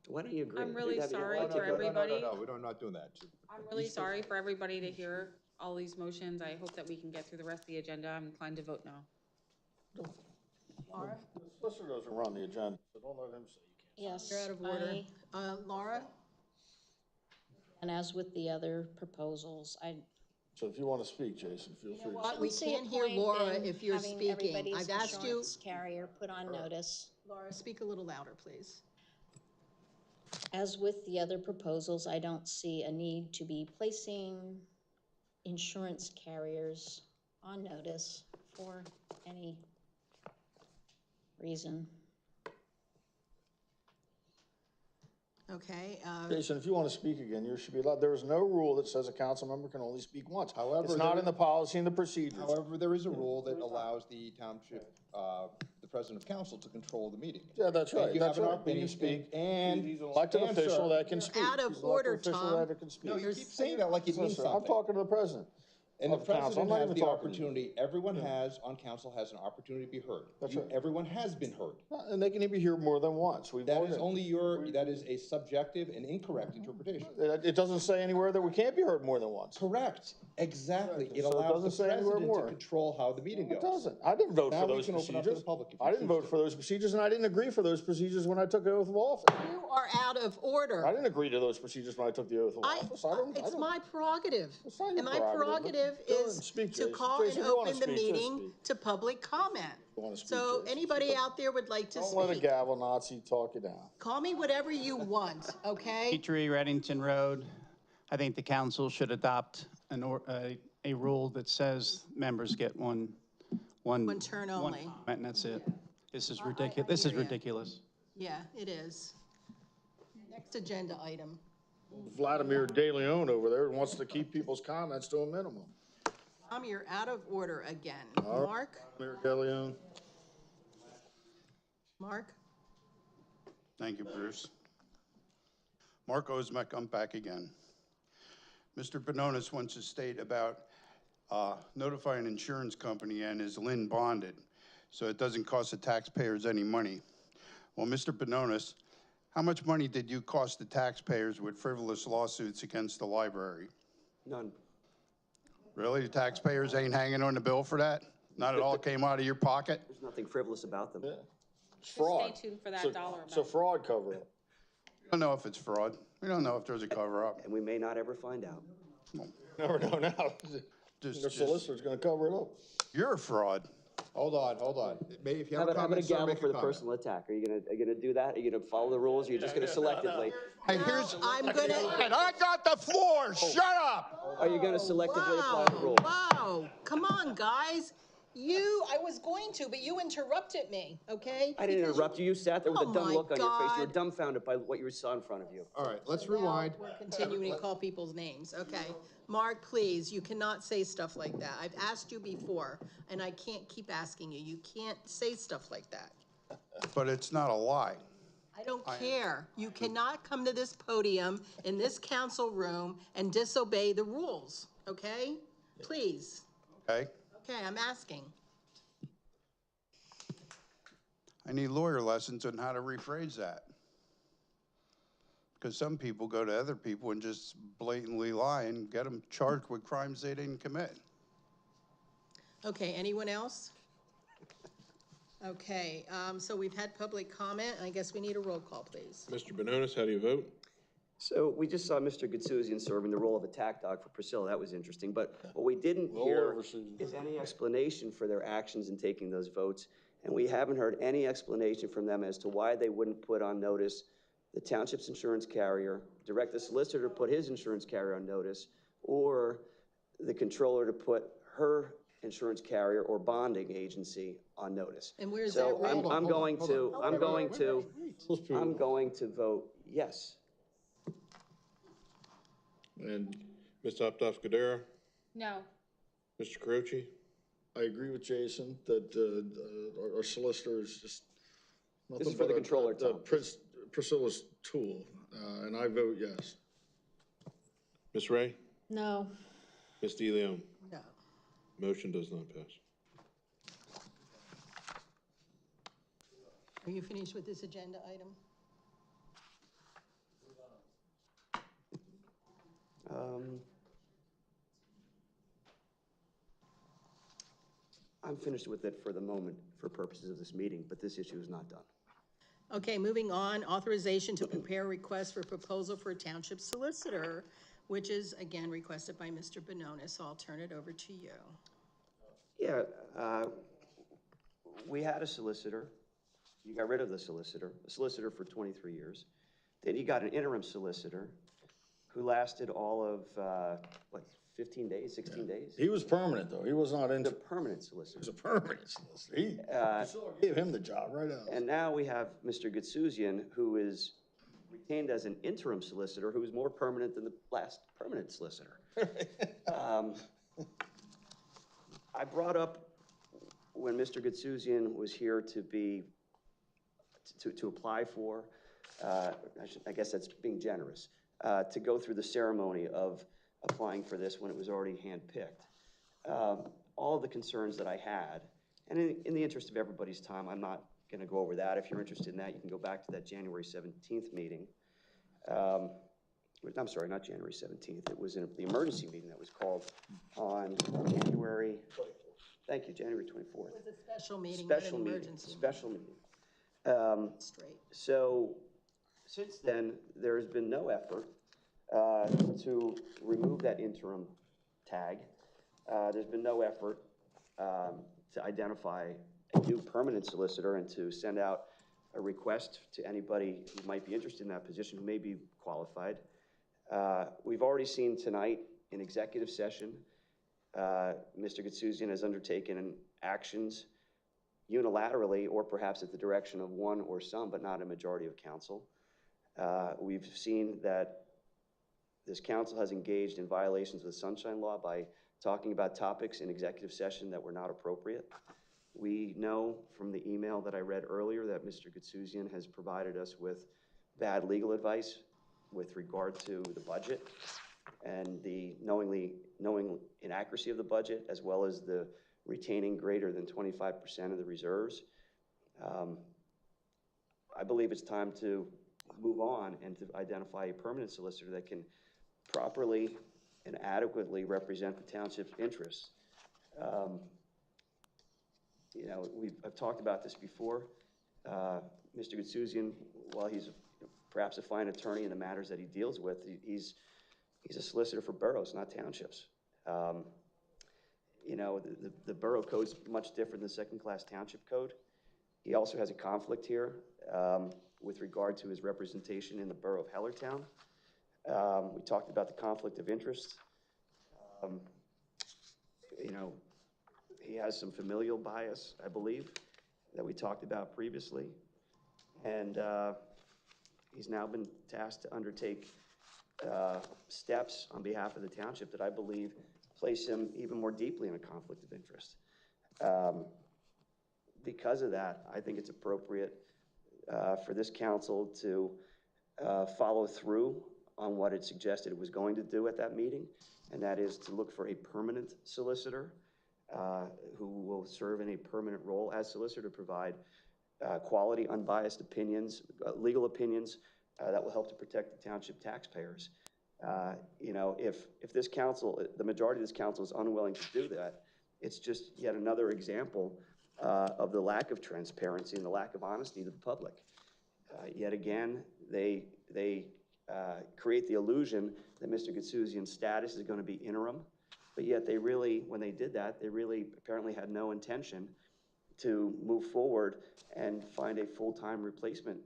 Why don't you agree? I'm really sorry for everybody. No, we're not doing that. I'm really sorry for everybody to hear all these motions. I hope that we can get through the rest of the agenda. I'm inclined to vote no. Laura? The solicitor doesn't run the agenda, so don't let him say you can't. Yes. You're out of order. Laura? And as with the other proposals, So if you want to speak, Jason, feel free. We can't hear Laura if you're having speaking. everybody's I've asked you. insurance carrier put on notice. Laura, speak a little louder, please. As with the other proposals, I don't see a need to be placing insurance carriers on notice for any reason. Okay. Jason, if you want to speak again, you should be allowed. There is no rule that says a council member can only speak once. However, it's not in the policy and the procedures. However, there is a rule that allows the township, the president of council to control the meeting. Yeah, that's right. You That's have an right. He can opportunity, speak. and He's an elected official that can speak. Out of He's an order, elected official Tom. that can speak. No, you keep saying that like it means Listen, something. I'm talking to the president. And the of council. I'm president not has even the talking to you. opportunity, everyone on council has an opportunity to be heard. That's right. Everyone has been heard. And they can even hear more than once. That is only that is a subjective and incorrect interpretation. It doesn't say anywhere that we can't be heard more than once. Correct, exactly. It So it allows doesn't the say anywhere president to more. control how the meeting goes. It doesn't. I didn't vote Now for we those can open up to the procedures. public if you I didn't choose vote to. for those procedures, and I didn't agree for those procedures when I took the oath of office. You are out of order. I didn't agree to those procedures when I took the oath of office. It's my prerogative. It's not your And my prerogative. prerogative Go ahead is and speak, to Jason. call Jason, and if you wanna open the speak, just meeting speak. to public comment. You wanna speak, So Jason, anybody out there would like to Don't let a speak, gavel Nazi talk you down. call me whatever you want, okay? Petrie, Reddington Road, I think the council should adopt a rule that says members get one turn only. comment, and that's it. This is ridiculous. This is hear ya. ridiculous. Yeah, it is. Next agenda item. Vladimir De Leon over there wants to keep people's comments to a minimum. Tom, you're out of order again. All right. Mark? Vladimir De Leon. Mark? Thank you, Bruce. Mark Ozmek, I'm back again. Mr. Bononis wants to state about notifying an insurance company and is Lynn bonded, so it doesn't cost the taxpayers any money. Well, Mr. Bononis, how much money did you cost the taxpayers with frivolous lawsuits against the library? None. Really? The taxpayers ain't hanging on the bill for that? Not at all came out of your pocket? There's nothing frivolous about them. Yeah. It's fraud. Stay tuned for that dollar amount. So fraud cover up. We don't know if it's fraud. We don't know if there's a cover-up. And we may not ever find out. Never know now. Their solicitor's gonna cover it up. You're a fraud. Hold on. If you How have a about a comment, sir, gavel make for a the comment. personal attack? Are you gonna do that? Are you gonna follow the rules, or you're just gonna selectively? Hey, here's, I'm gonna, and I got the floor, shut up! Are you gonna selectively apply the rules? wow, come on, guys. I was going to, but you interrupted me, okay? I didn't interrupt you. You sat there with Oh a dumb my look on your face. You were God. dumbfounded by what you saw in front of you. All right, let's rewind. We're continuing to call people's names, okay? Mark, please, you cannot say stuff like that. I've asked you before, and I can't keep asking you. You can't say stuff like that. But it's not a lie. I don't care. You cannot come to this podium in this council room and disobey the rules, okay? Please. Okay? Okay, I'm asking. I need lawyer lessons on how to rephrase that. Because some people go to other people and just blatantly lie and get them charged with crimes they didn't commit. Okay, anyone else? Okay, so we've had public comment, and I guess we need a roll call, please. Mr. Benonis, how do you vote? So we just saw Mr. Gutsuzian serving the role of attack dog for Priscilla. That was interesting. But what we didn't hear is any explanation for their actions in taking those votes. And we haven't heard any explanation from them as to why they wouldn't put on notice the township's insurance carrier, direct the solicitor to put his insurance carrier on notice, or the controller to put her insurance carrier or bonding agency on notice. And where's so that written? I'm going to vote yes. And Ms. Optoff-Gadera, No. Mr. Carochi? I agree with Jason that our solicitor is just This is for the controller, Tom. Priscilla's tool, and I vote yes. Ms. Ray? No. Ms. DeLeon? No. Motion does not pass. Are you finished with this agenda item? I'm finished with it for the moment for purposes of this meeting, but this issue is not done. Okay, moving on, authorization to prepare request for proposal for a township solicitor, which is again requested by Mr. Benonis. So I'll turn it over to you. Yeah, we had a solicitor. You got rid of the solicitor for 23 years. Then you got an interim solicitor who lasted all of, 15 days, 16 days? He was permanent, though. He was not The into. permanent solicitor. He was a permanent solicitor. Priscilla gave him the job right out. And now we have Mr. Gutsuzian, who is retained as an interim solicitor, who is more permanent than the last permanent solicitor. I brought up when Mr. Gutsuzian was here to apply for, I guess that's being generous, to go through the ceremony of applying for this when it was already handpicked. All of the concerns that I had, and in the interest of everybody's time, I'm not gonna go over that. If you're interested in that, you can go back to that January 17th meeting. I'm sorry, not January 17th. It was in the emergency meeting that was called on January, thank you, January 24th. It was a special meeting, not an emergency. Special meeting. Straight. So since then, there has been no effort to remove that interim tag. There's been no effort to identify a new permanent solicitor and to send out a request to anybody who might be interested in that position, who may be qualified. We've already seen tonight in executive session, Mr. Gutsuzian has undertaken actions unilaterally or perhaps at the direction of one or some, but not a majority of council. We've seen that this council has engaged in violations of the Sunshine Law by talking about topics in executive session that were not appropriate. We know from the email that I read earlier that Mr. Gutsuzian has provided us with bad legal advice with regard to the budget and the knowing inaccuracy of the budget, as well as the retaining greater than 25% of the reserves. I believe it's time to move on and to identify a permanent solicitor that can properly and adequately represent the township's interests. You know, I've talked about this before. Mr. Gutsuzian, while he's perhaps a fine attorney in the matters that he deals with, he's a solicitor for boroughs, not townships. you know, the borough code's much different than second-class township code. He also has a conflict here with regard to his representation in the borough of Hellertown. We talked about the conflict of interest. You know, he has some familial bias, I believe, that we talked about previously. And he's now been tasked to undertake steps on behalf of the township that I believe place him even more deeply in a conflict of interest. Because of that, I think it's appropriate for this council to follow through on what it suggested it was going to do at that meeting, and that is to look for a permanent solicitor who will serve in a permanent role as solicitor to provide quality, unbiased opinions, legal opinions that will help to protect the township taxpayers. You know, if this council, the majority of this council is unwilling to do that, it's just yet another example of the lack of transparency and the lack of honesty to the public. Yet again, they create the illusion that Mr. Gitsouzian's status is going to be interim, but yet they really, when they did that, they really apparently had no intention to move forward and find a full-time replacement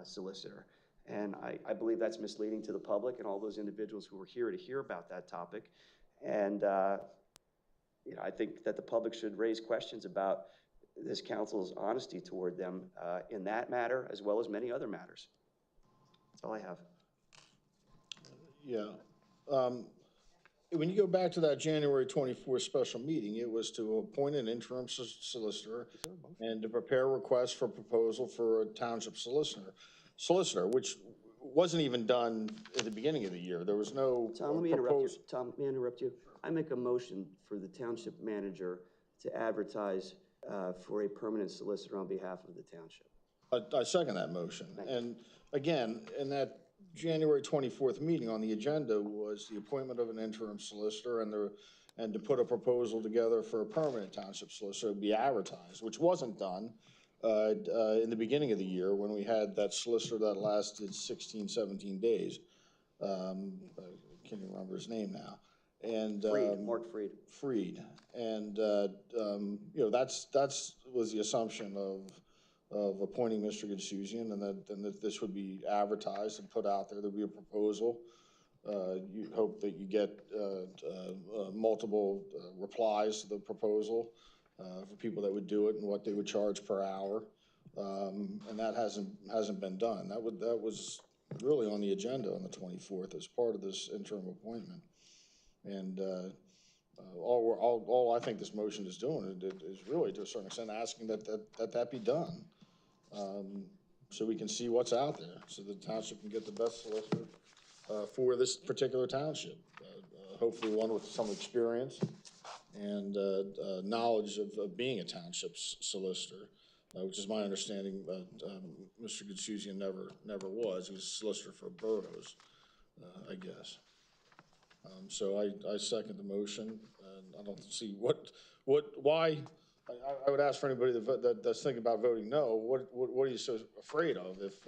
solicitor. And I believe that's misleading to the public and all those individuals who were here to hear about that topic. And you know, I think that the public should raise questions about this council's honesty toward them in that matter, as well as many other matters. That's all I have. Yeah. When you go back to that January 24th special meeting, it was to appoint an interim solicitor and to prepare requests for proposal for a township solicitor, which wasn't even done at the beginning of the year. There was no Tom, let me interrupt you. Tom, may I interrupt you? I make a motion for the township manager to advertise for a permanent solicitor on behalf of the township. I second that motion. And again, in that January 24th meeting on the agenda was the appointment of an interim solicitor and to put a proposal together for a permanent township solicitor to be advertised, which wasn't done in the beginning of the year when we had that solicitor that lasted 16, 17 days. I can't even remember his name now. And Mark Freed. Freed. And you know, that's was the assumption of appointing Mr. Gitsouzian, and that this would be advertised and put out there. There'd be a proposal. You hope that you get multiple replies to the proposal for people that would do it and what they would charge per hour. And that hasn't been done. That was really on the agenda on the 24th as part of this interim appointment. And all I think this motion is doing is really, to a certain extent, asking that be done. So we can see what's out there, so the township can get the best solicitor for this particular township. Hopefully one with some experience and knowledge of being a township solicitor, which is my understanding. Mr. Gitsouzian never was. He was a solicitor for boroughs, I guess. So I second the motion, and I don't see why. I would ask for anybody that's thinking about voting no, what are you so afraid of? If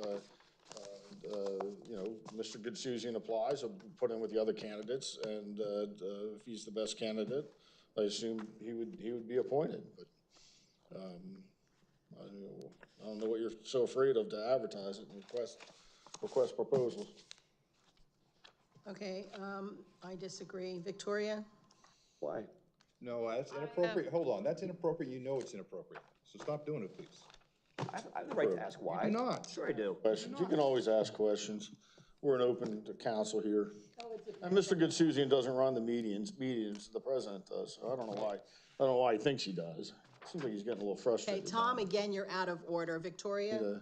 you know, Mr. Gitsouzian applies, I'll put in with the other candidates, and if he's the best candidate, I assume he would be appointed. But I don't know what you're so afraid of to advertise it and request proposals. Okay, I disagree. Victoria? Why? No, that's inappropriate. Hold on, that's inappropriate. You know it's inappropriate. So stop doing it, please. I have the right to ask why. You do not. Sure I do. Questions. You can always ask questions. We're an open council here. And Mr. Gitsouzian doesn't run the meetings, the president does. So I don't know why he thinks he does. Seems like he's getting a little frustrated. Okay, Tom, again, you're out of order. Victoria?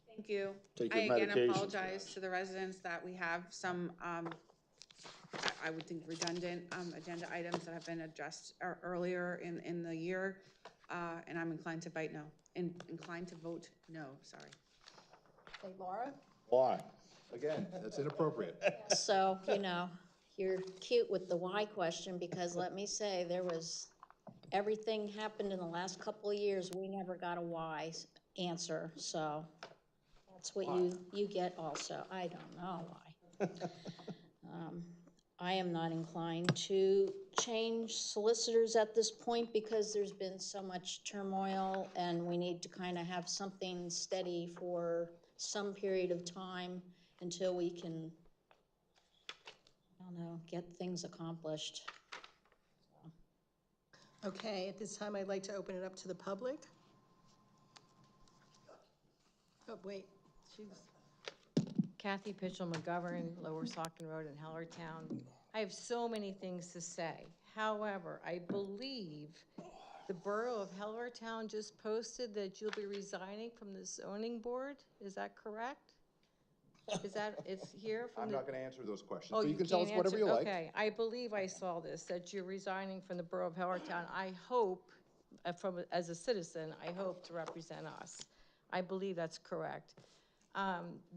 Thank you. Take I your again medications, apologize to the residents that we have some, I would think redundant agenda items that have been addressed earlier in the year, and I'm inclined to vote no. Inclined to vote no, sorry. Okay, Laura? Why? Again, that's inappropriate. So, you know, you're cute with the why question, because let me say, everything happened in the last couple of years. We never got a why answer, so that's what you get also. I don't know why. I am not inclined to change solicitors at this point because there's been so much turmoil and we need to kind of have something steady for some period of time until we can, I don't know, get things accomplished. Okay, at this time, I'd like to open it up to the public. Oh, wait, she's, Kathy Pitchell McGovern, Lower Saucon Road in Hellertown. I have so many things to say. However, I believe the Borough of Hellertown just posted that you'll be resigning from the zoning board. Is that correct? Is that, it's here from I'm the? not gonna answer those questions, Oh, but you can tell us can't whatever answer? you like. Okay, I believe I saw this, that you're resigning from the Borough of Hellertown. I hope, as a citizen, I hope to represent us. I believe that's correct.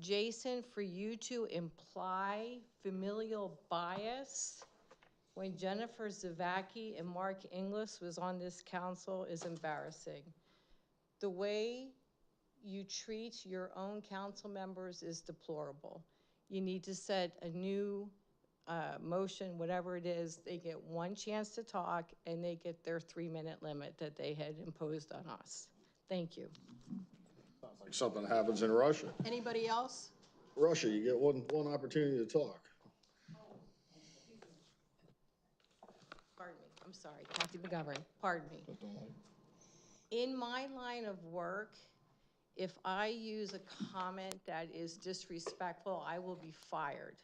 Jason, for you to imply familial bias when Jennifer Zavacki and Mark Inglis was on this council is embarrassing. The way you treat your own council members is deplorable. You need to set a new motion, whatever it is. They get one chance to talk and they get their 3-minute limit that they had imposed on us. Thank you. Like something happens in Russia. anybody else? Russia, you get one opportunity to talk. Pardon me, I'm sorry, Kathy McGovern, pardon me. In my line of work, if I use a comment that is disrespectful, I will be fired.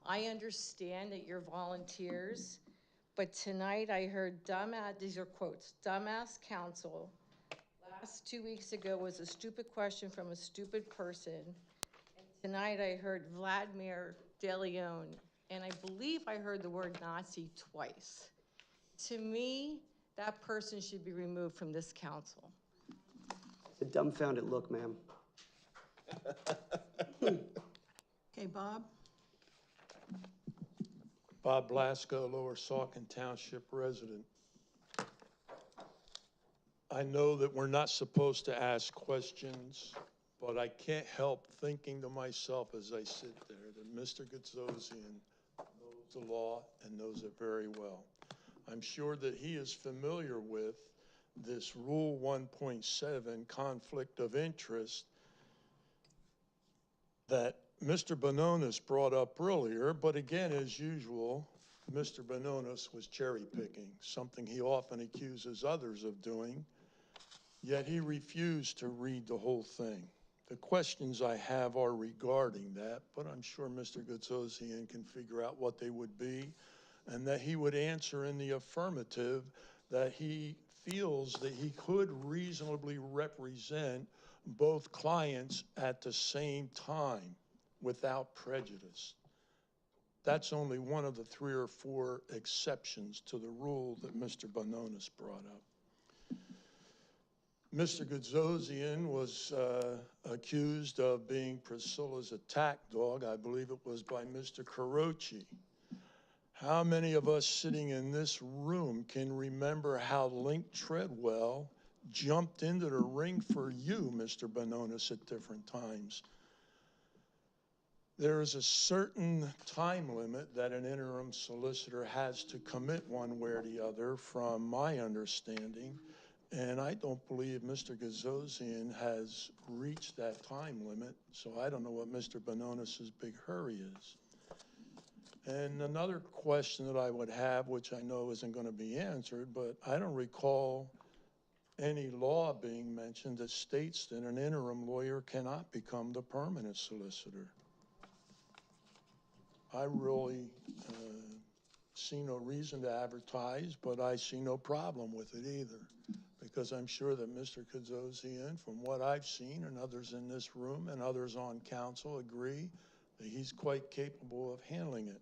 I understand that you're volunteers, but tonight I heard dumbass, these are quotes, dumbass council. Last 2 weeks ago was a stupid question from a stupid person. And tonight I heard Vladimir De Leon, and I believe I heard the word Nazi twice. To me, that person should be removed from this council. It's a dumbfounded look, ma'am. Okay, Bob? Bob Blasco, Lower Saucon Township resident. I know that we're not supposed to ask questions, but I can't help thinking to myself as I sit there that Mr. Gazosian knows the law and knows it very well. I'm sure that he is familiar with this Rule 1.7 conflict of interest that Mr. Bononis brought up earlier, but again, as usual, Mr. Bononis was cherry picking, something he often accuses others of doing, yet he refused to read the whole thing. The questions I have are regarding that, but I'm sure Mr. Gazosian can figure out what they would be, and that he would answer in the affirmative that he feels that he could reasonably represent both clients at the same time without prejudice. That's only one of the 3 or 4 exceptions to the rule that Mr. Bononis brought up. Mr. Gazosian was accused of being Priscilla's attack dog. I believe it was by Mr. Carochi. How many of us sitting in this room can remember how Link Treadwell jumped into the ring for you, Mr. Bononis, at different times? There is a certain time limit that an interim solicitor has to commit one way or the other, from my understanding, and I don't believe Mr. Gazosian has reached that time limit, so I don't know what Mr. Bononis's big hurry is. And another question that I would have, which I know isn't going to be answered, but I don't recall any law being mentioned that states that an interim lawyer cannot become the permanent solicitor. I really see no reason to advertise, but I see no problem with it either, because I'm sure that Mr. Gazosian, from what I've seen, and others in this room and others on council agree that he's quite capable of handling it.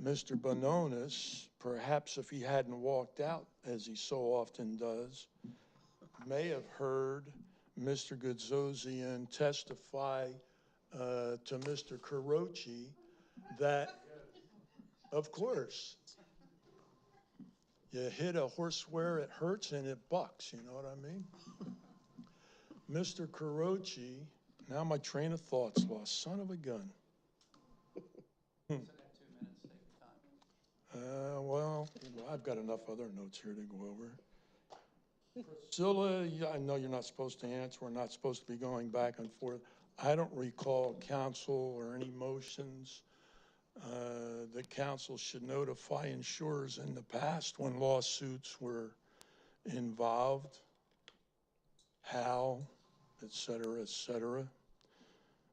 Mr. Bononis, perhaps if he hadn't walked out, as he so often does, may have heard Mr. Gazosian testify to Mr. Carochi that, of course, you hit a horse where it hurts and it bucks, you know what I mean? Mr. Carochi, now my train of thought's lost, son of a gun. I've got enough other notes here to go over. Priscilla, I know you're not supposed to answer, we're not supposed to be going back and forth. I don't recall council or any motions. The council should notify insurers in the past when lawsuits were involved, how, et cetera, et cetera.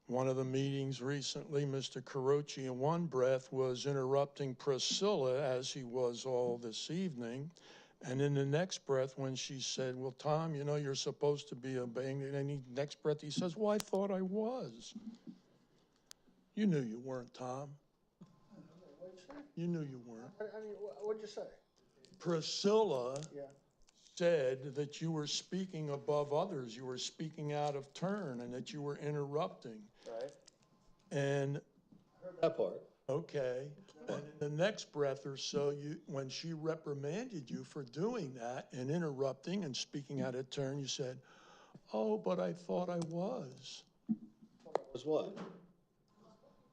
One of the meetings recently, Mr. Carochi in one breath was interrupting Priscilla as he was all this evening. And in the next breath, when she said, well, Tom, you know, you're supposed to be obeying, and the next breath he says, well, I thought I was. You knew you weren't, Tom. You knew you weren't. I mean, what'd you say? Priscilla said that you were speaking above others, you were speaking out of turn, and that you were interrupting. Right. And Heard that part. okay, and in the next breath or so, when she reprimanded you for doing that and interrupting and speaking out of turn, you said, oh, but I thought I was. Was what?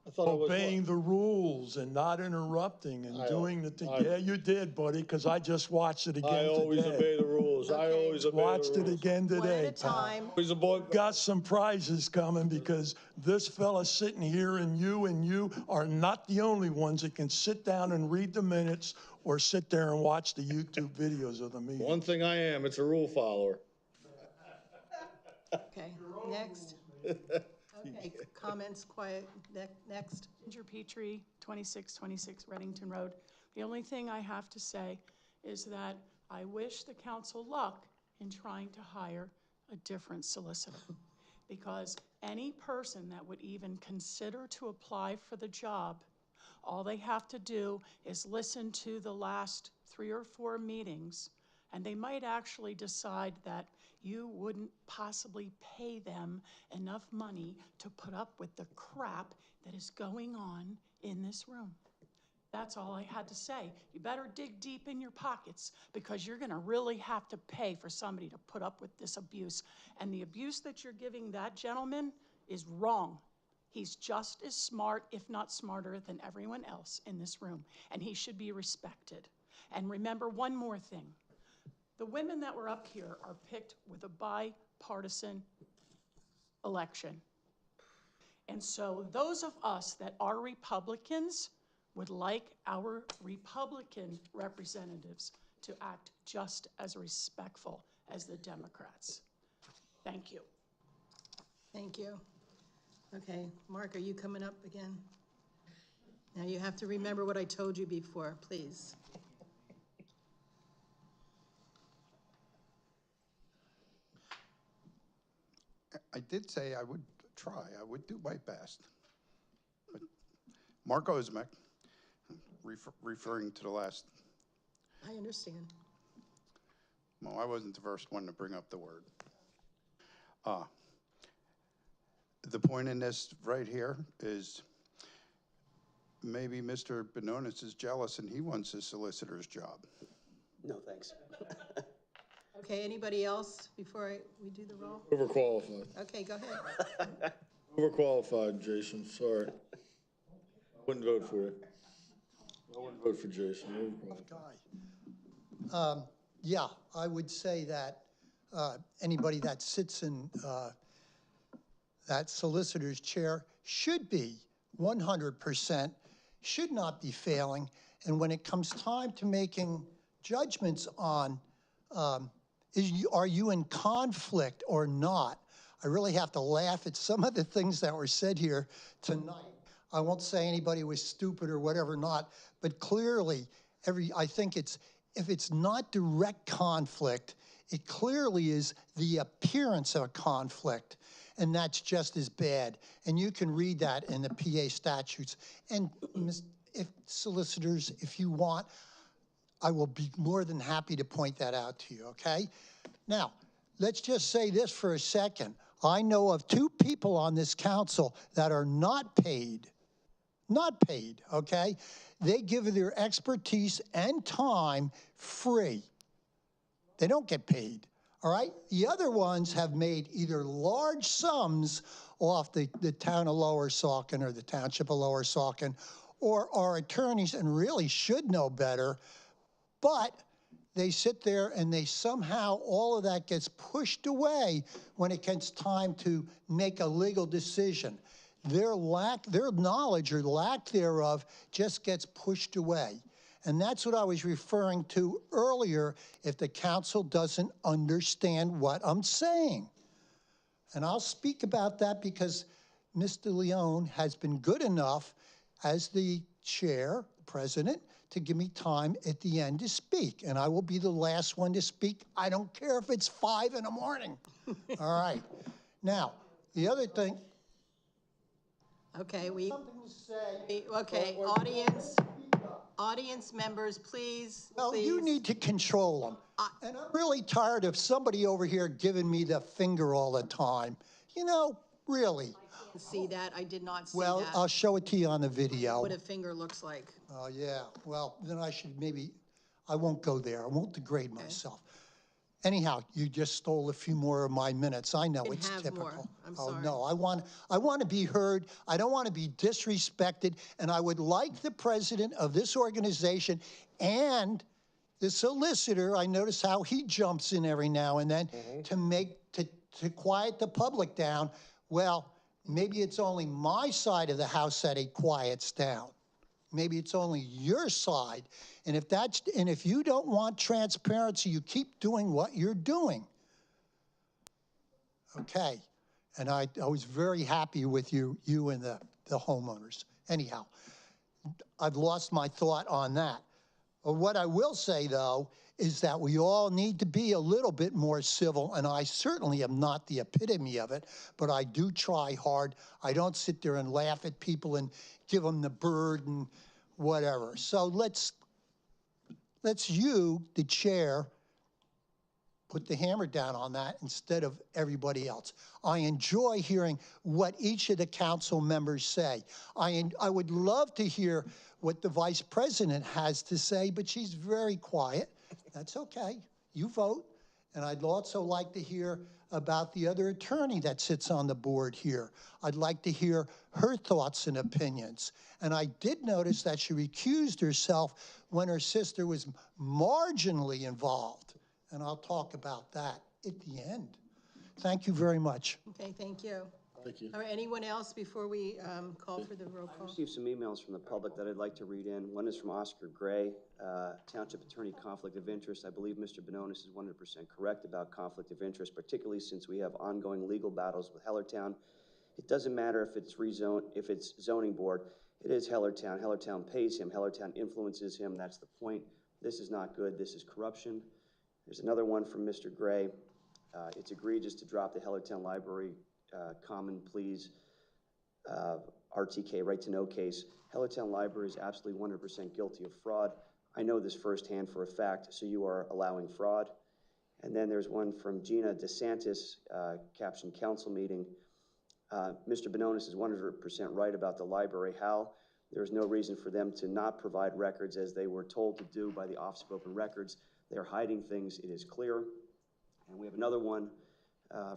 I thought I was Obeying the rules and not interrupting and doing the thing. Yeah, you did, buddy, because I just watched it again today. I always obey the rules. I always obey the rules. Watched it again today. One at a time. Always a boy. Got some prizes coming because this fella sitting here and you are not the only ones that can sit down and read the minutes or sit there and watch the YouTube videos of the meeting. One thing I am, it's a rule follower. Okay, next. Okay, comments, quiet, next. Ginger Petrie, 2626 Reddington Road. The only thing I have to say is that I wish the council luck in trying to hire a different solicitor, because any person that would even consider to apply for the job, all they have to do is listen to the last 3 or 4 meetings, and they might actually decide that you wouldn't possibly pay them enough money to put up with the crap that is going on in this room. That's all I had to say. You better dig deep in your pockets, because you're gonna really have to pay for somebody to put up with this abuse. And the abuse that you're giving that gentleman is wrong. He's just as smart, if not smarter, than everyone else in this room, and he should be respected. And remember one more thing. The women that were up here are picked with a bipartisan election. And so those of us that are Republicans would like our Republican representatives to act just as respectful as the Democrats. Thank you. Thank you. Okay, Mark, are you coming up again? Now you have to remember what I told you before, please. I did say I would try, I would do my best. But Mark Ozmek, referring to the last, I understand. well, I wasn't the first one to bring up the word. The point in this right here is maybe Mr. Benonis is jealous and he wants his solicitor's job. No, thanks. Okay, anybody else before we do the roll? Overqualified. Okay, go ahead. Overqualified, Jason, sorry. I wouldn't vote for you. I wouldn't vote for Jason. Overqualified. Yeah, I would say that anybody that sits in that solicitor's chair should be 100%, should not be failing. And when it comes time to making judgments on are you in conflict or not, I really have to laugh at some of the things that were said here tonight. I won't say anybody was stupid or whatever not, but clearly I think if it's not direct conflict, it clearly is the appearance of a conflict, and that's just as bad. And you can read that in the PA statutes. And if solicitors, if you want, I will be more than happy to point that out to you, okay? Now, let's just say this for a second. I know of 2 people on this council that are not paid, okay? They give their expertise and time free. They don't get paid, all right? The other ones have made either large sums off the town of Lower Saucon or the township of Lower Saucon, or are attorneys and really should know better, But they sit there and they somehow, all of that gets pushed away when it gets time to make a legal decision. Their knowledge or lack thereof just gets pushed away. And that's what I was referring to earlier, if the council doesn't understand what I'm saying. And I'll speak about that because Mr. Leone has been good enough as the chair, president, to give me time at the end to speak. And I will be the last one to speak. I don't care if it's 5 in the morning. All right. Now, the other thing. Okay, Something to say. okay, audience members, please, No, please. you need to control them. And I'm really tired of somebody over here giving me the finger all the time. You know, really. See that? I did not see that. Well, I'll show it to you on the video. What a finger looks like. Oh, yeah. Well, then I should maybe, I won't go there. I won't degrade myself. Anyhow, you just stole a few more of my minutes. I know it's typical. More. I'm oh, sorry. no, I want to be heard. I don't want to be disrespected. And I would like the president of this organization and the solicitor, I notice how he jumps in every now and then to quiet the public down. Well, maybe it's only my side of the house that it quiets down. Maybe it's only your side. And if you don't want transparency, you keep doing what you're doing. Okay. And I was very happy with you and the homeowners. Anyhow, I've lost my thought on that. What I will say, though, is that we all need to be a little bit more civil, and I certainly am not the epitome of it, but I do try hard. I don't sit there and laugh at people and give them the bird and whatever. So let's you, the chair, put the hammer down on that instead of everybody else. I enjoy hearing what each of the council members say. I would love to hear what the vice president has to say, but she's very quiet. That's okay. You vote. And I'd also like to hear about the other attorney that sits on the board here. I'd like to hear her thoughts and opinions. And I did notice that she recused herself when her sister was marginally involved. And I'll talk about that at the end. Thank you very much. Okay, thank you. Thank you. All right, anyone else before we call for the roll I call? received some emails from the public that I'd like to read in. One is from Oscar Gray, Township Attorney, Conflict of Interest. I believe Mr. Bononis is 100% correct about conflict of interest, particularly since we have ongoing legal battles with Hellertown. It doesn't matter if it's zoning board. It is Hellertown. Hellertown pays him. Hellertown influences him. That's the point. This is not good. This is corruption. There's another one from Mr. Gray. It's egregious to drop the Hellertown Library common pleas RTK, right to know case. Hellertown Library is absolutely 100% guilty of fraud. I know this firsthand for a fact, so you are allowing fraud. And then there's one from Gina DeSantis, captioned council meeting. Mr. Bononis is 100% right about the library. How? There's no reason for them to not provide records as they were told to do by the Office of Open Records. They're hiding things, it is clear. And we have another one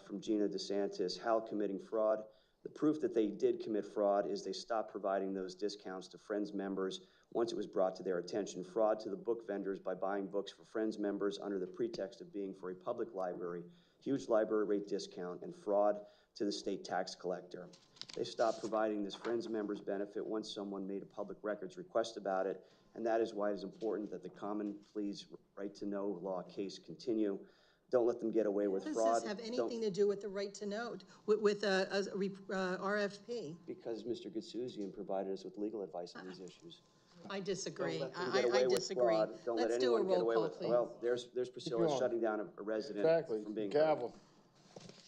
from Gina DeSantis, Hal committing fraud. The proof that they did commit fraud is they stopped providing those discounts to Friends members once it was brought to their attention. Fraud to the book vendors by buying books for Friends members under the pretext of being for a public library, huge library rate discount, and fraud to the state tax collector. They stopped providing this Friends members benefit once someone made a public records request about it, and that is why it is important that the common pleas right to know law case continue. Don't let them get away with fraud. Does this have anything to do with the right to know, with RFP? Because Mr. Gutsuzian provided us with legal advice on these issues. I disagree. Don't let them get away I with disagree. fraud. Don't let Let's do a anyone get roll away call, with. please. Well, there's Priscilla going. shutting down a resident from being. Gavel.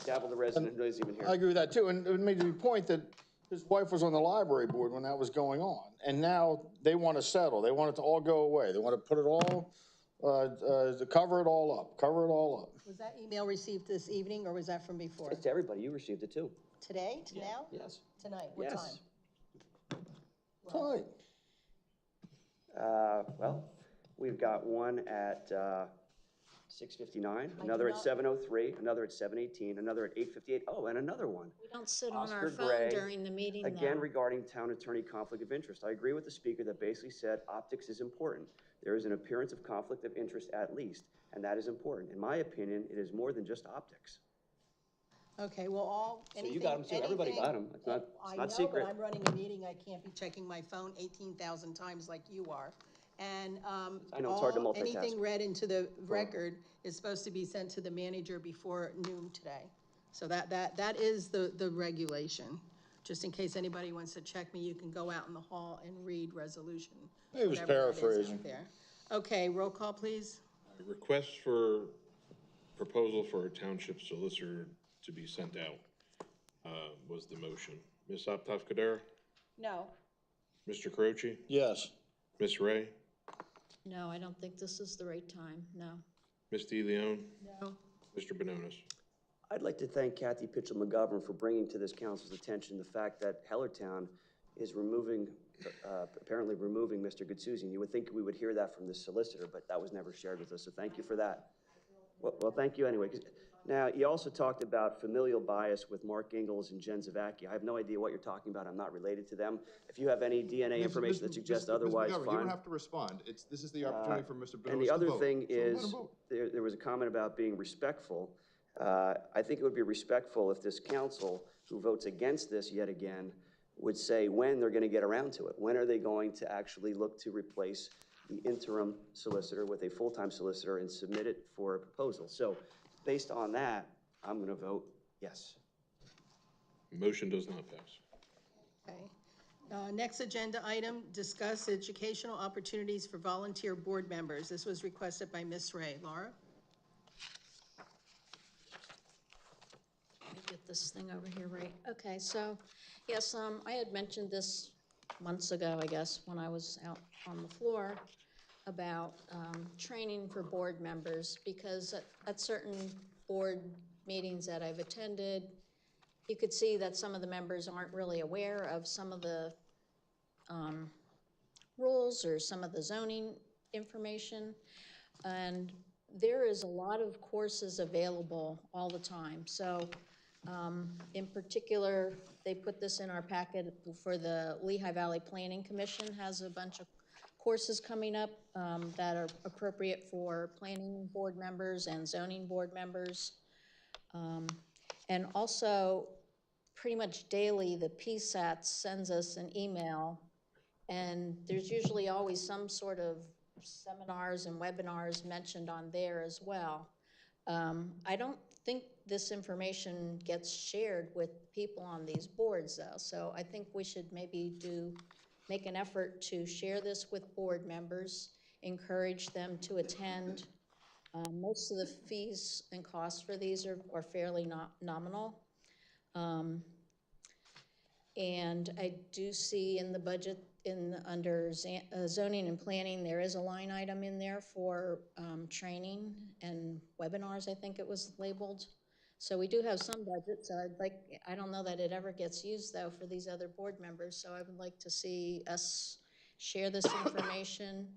Gavel the resident who isn't even here. I agree with that too, and it made the point that his wife was on the library board when that was going on, and now they want to settle. They want it to all go away. They want to put it all, to cover it all up, Was that email received this evening, or was that from before? It's to everybody. You received it too. Today, now? Yes. Tonight, what time? Fine. Well, we've got one at 6:59, another at 7:03, another at 7:18, another at 8:58. Oh, and another one. We don't sit on Oscar our phone Gray, during the meeting, again though. regarding town attorney conflict of interest. I agree with the speaker that basically said optics is important. there is an appearance of conflict of interest at least, and that is important. In my opinion, it is more than just optics. Okay, well, So you got them too, everybody got them, it's not secret. I know, but I'm running a meeting, I can't be checking my phone 18,000 times like you are. And I know, it's hard to multitask. anything read into the record is supposed to be sent to the manager before noon today. So that is the regulation. Just in case anybody wants to check me, you can go out in the hall and read resolution. It was whatever that is out paraphrasing. there. Okay, roll call, please. Request for proposal for a township solicitor to be sent out was the motion. Ms. Aptoff-Kadar? No. Mr. Caroci? Yes. Ms. Ray? No, I don't think this is the right time, no. Ms. DeLeon? No. Mr. Bononis? I'd like to thank Kathy Pitchell-McGovern for bringing to this council's attention the fact that Hellertown is apparently removing Mr. Gutsuzian. You would think we would hear that from the solicitor, but that was never shared with us, so thank you for that. Well, thank you anyway. Now, you also talked about familial bias with Mark Ingalls and Jen Zavacki. I have no idea what you're talking about. I'm not related to them. If you have any DNA information that suggests otherwise, Ms. McGovern, fine. you don't have to respond. This is the opportunity for Mr. Bononis to vote. And the other thing So let him is, vote. there was a comment about being respectful. I think it would be respectful if this council, who votes against this yet again, would say when they're gonna get around to it. When are they going to actually look to replace the interim solicitor with a full-time solicitor and submit it for a proposal? So based on that, I'm gonna vote yes. Motion does not pass. Okay. Next agenda item, discuss educational opportunities for volunteer board members. This was requested by Ms. Ray. Laura? Let me get this thing over here right. Okay, so, yes, I had mentioned this months ago, I guess, when I was out on the floor about training for board members, because at certain board meetings that I've attended, you could see that some of the members aren't really aware of some of the rules or some of the zoning information. And there is a lot of courses available all the time. So in particular, they put this in our packet for the Lehigh Valley Planning Commission, has a bunch of courses coming up that are appropriate for planning board members and zoning board members. And also, pretty much daily, the PSAT sends us an email, and there's usually always some sort of seminars and webinars mentioned on there as well. I don't think this information gets shared with people on these boards, though, so I think we should maybe make an effort to share this with board members, encourage them to attend. Most of the fees and costs for these are fairly nominal. And I do see in the budget, under zoning and planning, there is a line item in there for training and webinars, I think it was labeled. So we do have some budget, so I don't know that it ever gets used, though, for these other board members, so I would like to see us share this information,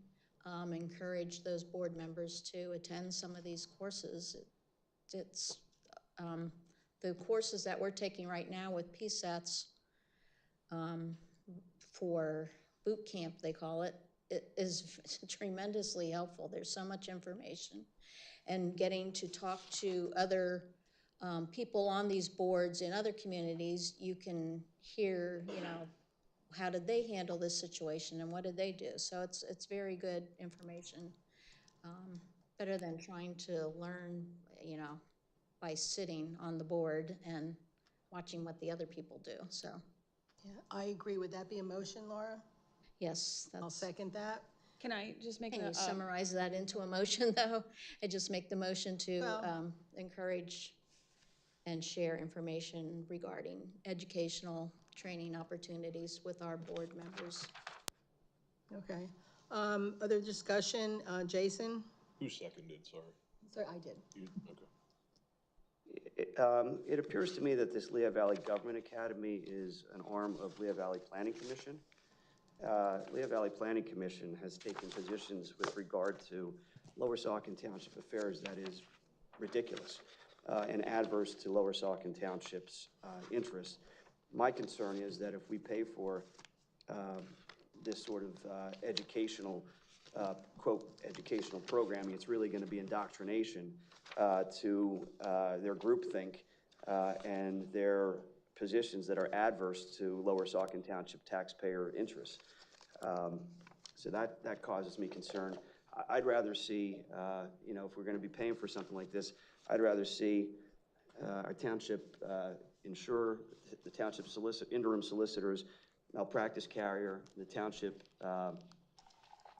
encourage those board members to attend some of these courses. It's the courses that we're taking right now with PSATs for boot camp, they call it, it is tremendously helpful. There's so much information. And getting to talk to other people on these boards in other communities, you can hear, how did they handle this situation and what did they do? So it's very good information. Better than trying to learn, by sitting on the board and watching what the other people do, so. Yeah, I agree. Would that be a motion, Laura? Yes, I'll second that. Can I just make Can a, you summarize that into a motion, though? I just make the motion to encourage and share information regarding educational training opportunities with our board members. Okay. Other discussion, Jason? Who seconded, sorry? Sorry, I did. You, okay. It appears to me that this Lehigh Valley Government Academy is an arm of Lehigh Valley Planning Commission. Lehigh Valley Planning Commission has taken positions with regard to Lower Saucon Township affairs that is ridiculous and adverse to Lower Saucon Township's interests. My concern is that if we pay for this sort of educational quote, educational programming. It's really going to be indoctrination to their groupthink and their positions that are adverse to Lower Saucon Township taxpayer interests. So that causes me concern. I'd rather see, you know, if we're going to be paying for something like this, I'd rather see our township insurer, the township interim solicitors, malpractice carrier, the township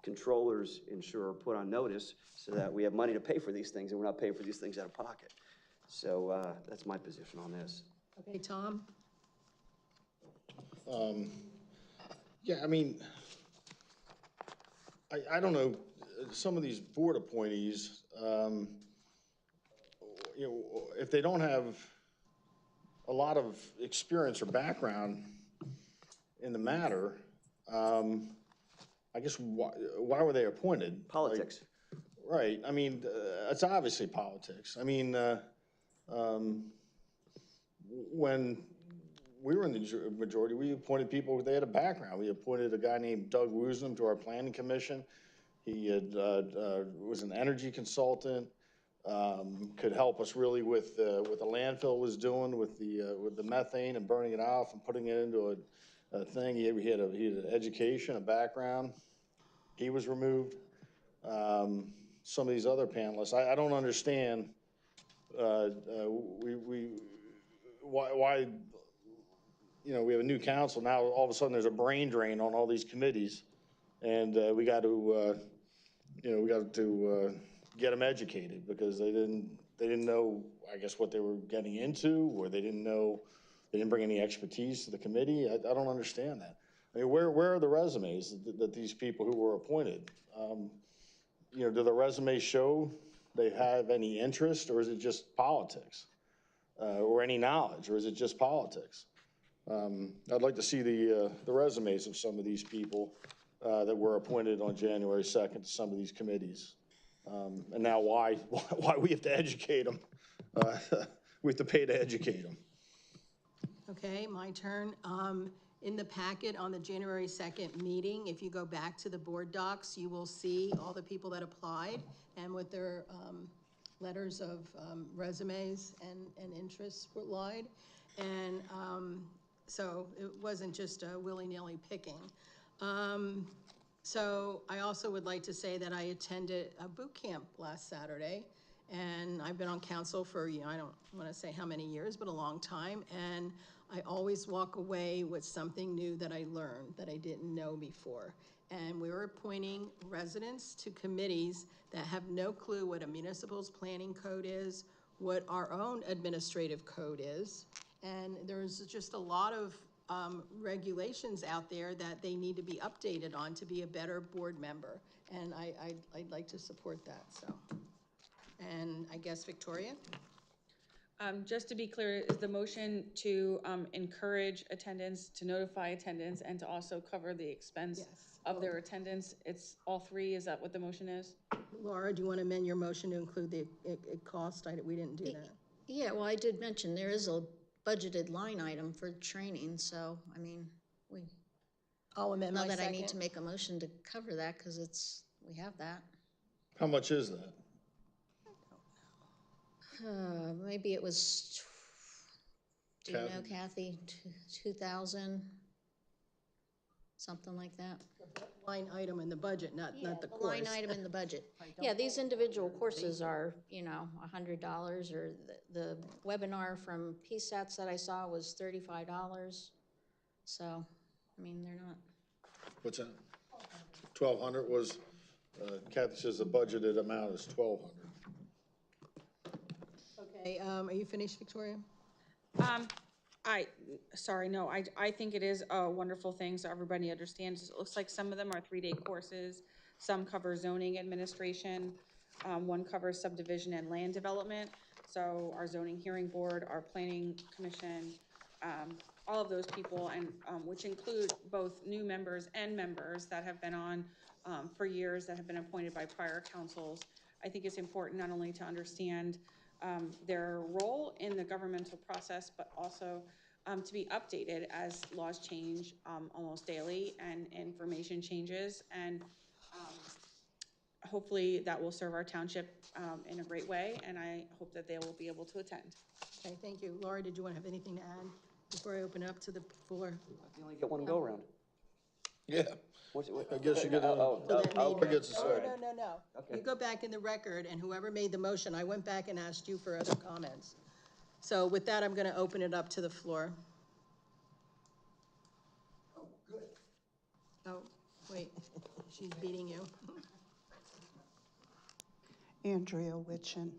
controllers insurer put on notice so that we have money to pay for these things and we're not paying for these things out of pocket. So that's my position on this. Okay, Tom? Yeah, I mean, I don't know, some of these board appointees, you know, if they don't have a lot of experience or background in the matter, I guess why were they appointed? Politics. Like, right, I mean, it's obviously politics. I mean, when we were in the majority, we appointed people, they had a background. We appointed a guy named Doug Woosnam to our planning commission. He was an energy consultant, could help us really with what the landfill was doing with the methane and burning it off and putting it into a thing. He had an education, a background. He was removed. Some of these other panelists, I don't understand why, you know, we have a new council now. All of a sudden, there's a brain drain on all these committees, and we got to, you know, we got to get them educated because they didn't know, I guess, what they were getting into, or they didn't know, they didn't bring any expertise to the committee. I don't understand that. I mean, where are the resumes that these people who were appointed? You know, do the resumes show they have any interest, or is it just politics? Or any knowledge, or is it just politics? I'd like to see the resumes of some of these people that were appointed on January 2nd to some of these committees. And now why we have to educate them. We have to pay to educate them. Okay, my turn. In the packet on the January 2nd meeting, if you go back to the board docs, you will see all the people that applied and with their letters of resumes and interests were lied. And so it wasn't just a willy-nilly picking. So I also would like to say that I attended a boot camp last Saturday, and I've been on council for, you know, I don't want to say how many years, but a long time, and I always walk away with something new that I learned that I didn't know before. And we were appointing residents to committees that have no clue what a municipal's planning code is, what our own administrative code is, and there's just a lot of regulations out there that they need to be updated on to be a better board member. And I'd like to support that, so. And I guess Victoria? Just to be clear, is the motion to encourage attendance, to notify attendance, and to also cover the expense of their attendance? It's all three, is that what the motion is? Laura, do you want to amend your motion to include the cost? We didn't do that. Yeah, well, I did mention there is a budgeted line item for training, so, I mean, I'll amend my not that I second. need to make a motion to cover that, because we have that. How much is that? Maybe it was, do you know, Kathy? Kathy, 2,000, something like that. Line item in the budget, not the course. Line item in the budget. Yeah, these individual courses are, you know, $100, or the webinar from PSATs that I saw was $35. So, I mean, they're not. What's that? 1,200 was, Kathy says the budgeted amount is 1,200. Okay, are you finished, Victoria? Sorry, no, I think it is a wonderful thing, so everybody understands. It looks like some of them are 3-day courses. Some cover zoning administration. One covers subdivision and land development. So our zoning hearing board, our planning commission, all of those people, and which include both new members and members that have been on for years, that have been appointed by prior councils. I think it's important not only to understand their role in the governmental process, but also to be updated as laws change almost daily and information changes. And hopefully that will serve our township in a great way, and I hope that they will be able to attend. Okay, thank you. Laura, did you want to have anything to add before I open it up to the floor? You only get one go around. Yeah, I guess you get, So that made- I get to say. No. You go back in the record, and whoever made the motion, I went back and asked you for other comments. So with that, I'm gonna open it up to the floor. Oh, good. Oh, wait, she's beating you. Andrea Witchen.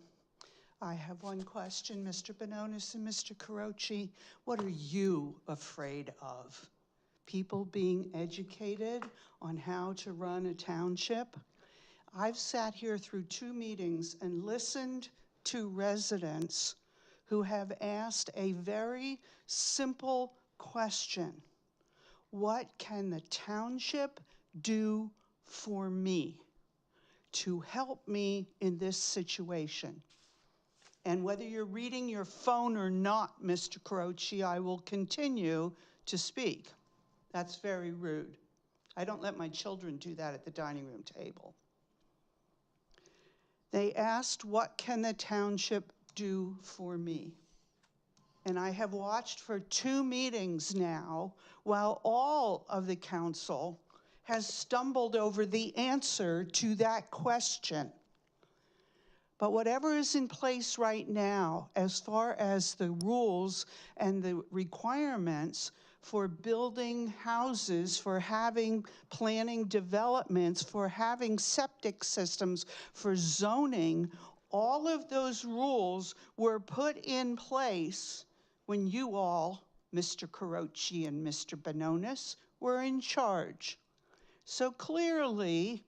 I have one question, Mr. Bononis and Mr. Carochi. What are you afraid of? People being educated on how to run a township? I've sat here through 2 meetings and listened to residents who have asked a very simple question. What can the township do for me to help me in this situation? And whether you're reading your phone or not, Mr. Carochi, I will continue to speak. That's very rude. I don't let my children do that at the dining room table. They asked, what can the township do for me? And I have watched for 2 meetings now while all of the council has stumbled over the answer to that question. But whatever is in place right now, as far as the rules and the requirements for building houses, for having planning developments, for having septic systems, for zoning, all of those rules were put in place when you all, Mr. Carochi and Mr. Bononis, were in charge. So clearly,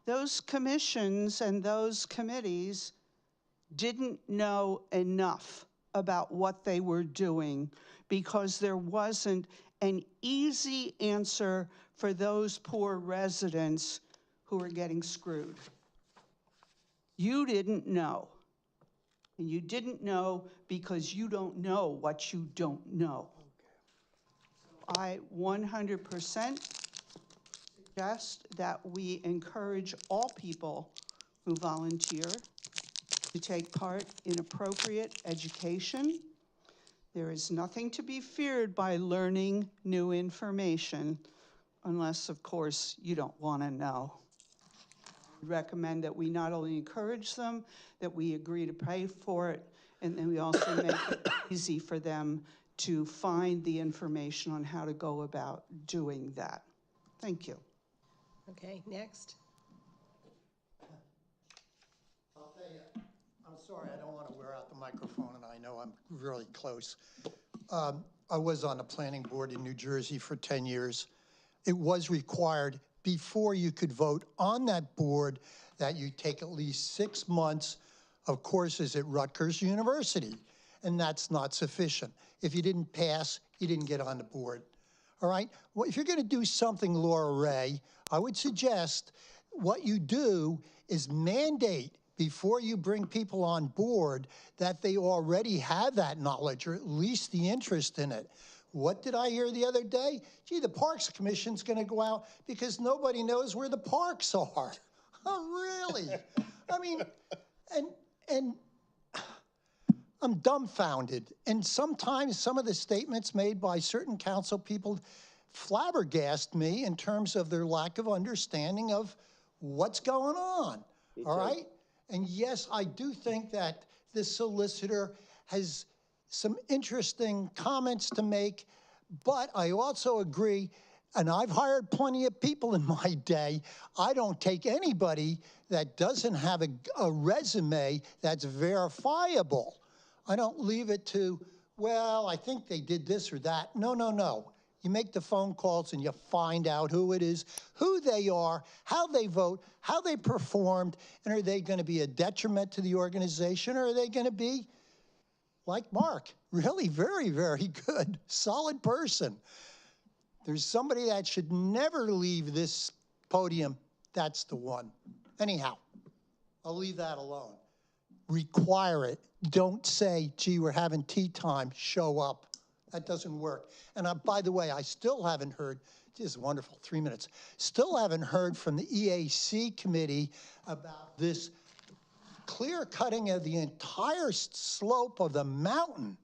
those commissions and those committees didn't know enough about what they were doing because there wasn't an easy answer for those poor residents who are getting screwed. You didn't know. And you didn't know because you don't know what you don't know. I 100% suggest that we encourage all people who volunteer to take part in appropriate education. There is nothing to be feared by learning new information, unless, of course, you don't want to know. I recommend that we not only encourage them, that we agree to pay for it, and then we also make it easy for them to find the information on how to go about doing that. Thank you. Okay, next. I'll tell you, I'm sorry, I don't want to wear out the microphone, and I know I'm really close. I was on the planning board in New Jersey for 10 years. It was required before you could vote on that board that you take at least 6 months of courses at Rutgers University, and that's not sufficient. If you didn't pass, you didn't get on the board. All right? Well, if you're going to do something, Laura Ray, I would suggest what you do is mandate before you bring people on board that they already have that knowledge or at least the interest in it. What did I hear the other day? Gee, the Parks Commission's going to go out because nobody knows where the parks are. Oh, really? I mean, and I'm dumbfounded. And sometimes some of the statements made by certain council people flabbergast me in terms of their lack of understanding of what's going on. All right? And yes, I do think that this solicitor has some interesting comments to make, but I also agree, and I've hired plenty of people in my day, I don't take anybody that doesn't have a resume that's verifiable. I don't leave it to, well, I think they did this or that. No, no, no. You make the phone calls and you find out who it is, who they are, how they vote, how they performed, and are they going to be a detriment to the organization, or are they going to be, like Mark, really very, very good, solid person? There's somebody that should never leave this podium. That's the one. Anyhow, I'll leave that alone. Require it. Don't say, gee, we're having tea time, show up. That doesn't work. And by the way, I still haven't heard, this is wonderful, 3 minutes. Still haven't heard from the EAC committee about this clear cutting of the entire slope of the mountain.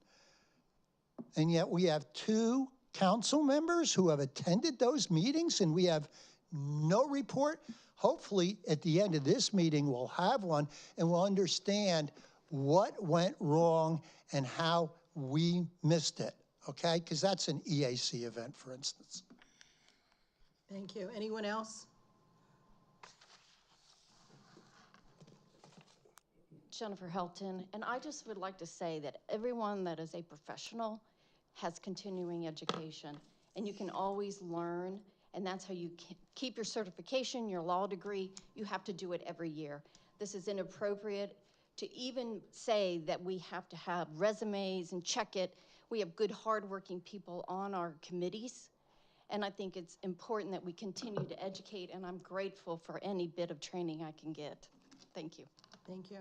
And yet we have 2 council members who have attended those meetings, and we have no report. Hopefully, at the end of this meeting, we'll have one, and we'll understand what went wrong and how we missed it, okay? Because that's an EAC event, for instance. Thank you. Anyone else? Jennifer Helton, and I just would like to say that everyone that is a professional has continuing education, and you can always learn, and that's how you keep your certification, your law degree. You have to do it every year. This is inappropriate to even say that we have to have resumes and check it. We have good, hardworking people on our committees, and I think it's important that we continue to educate, and I'm grateful for any bit of training I can get. Thank you. Thank you.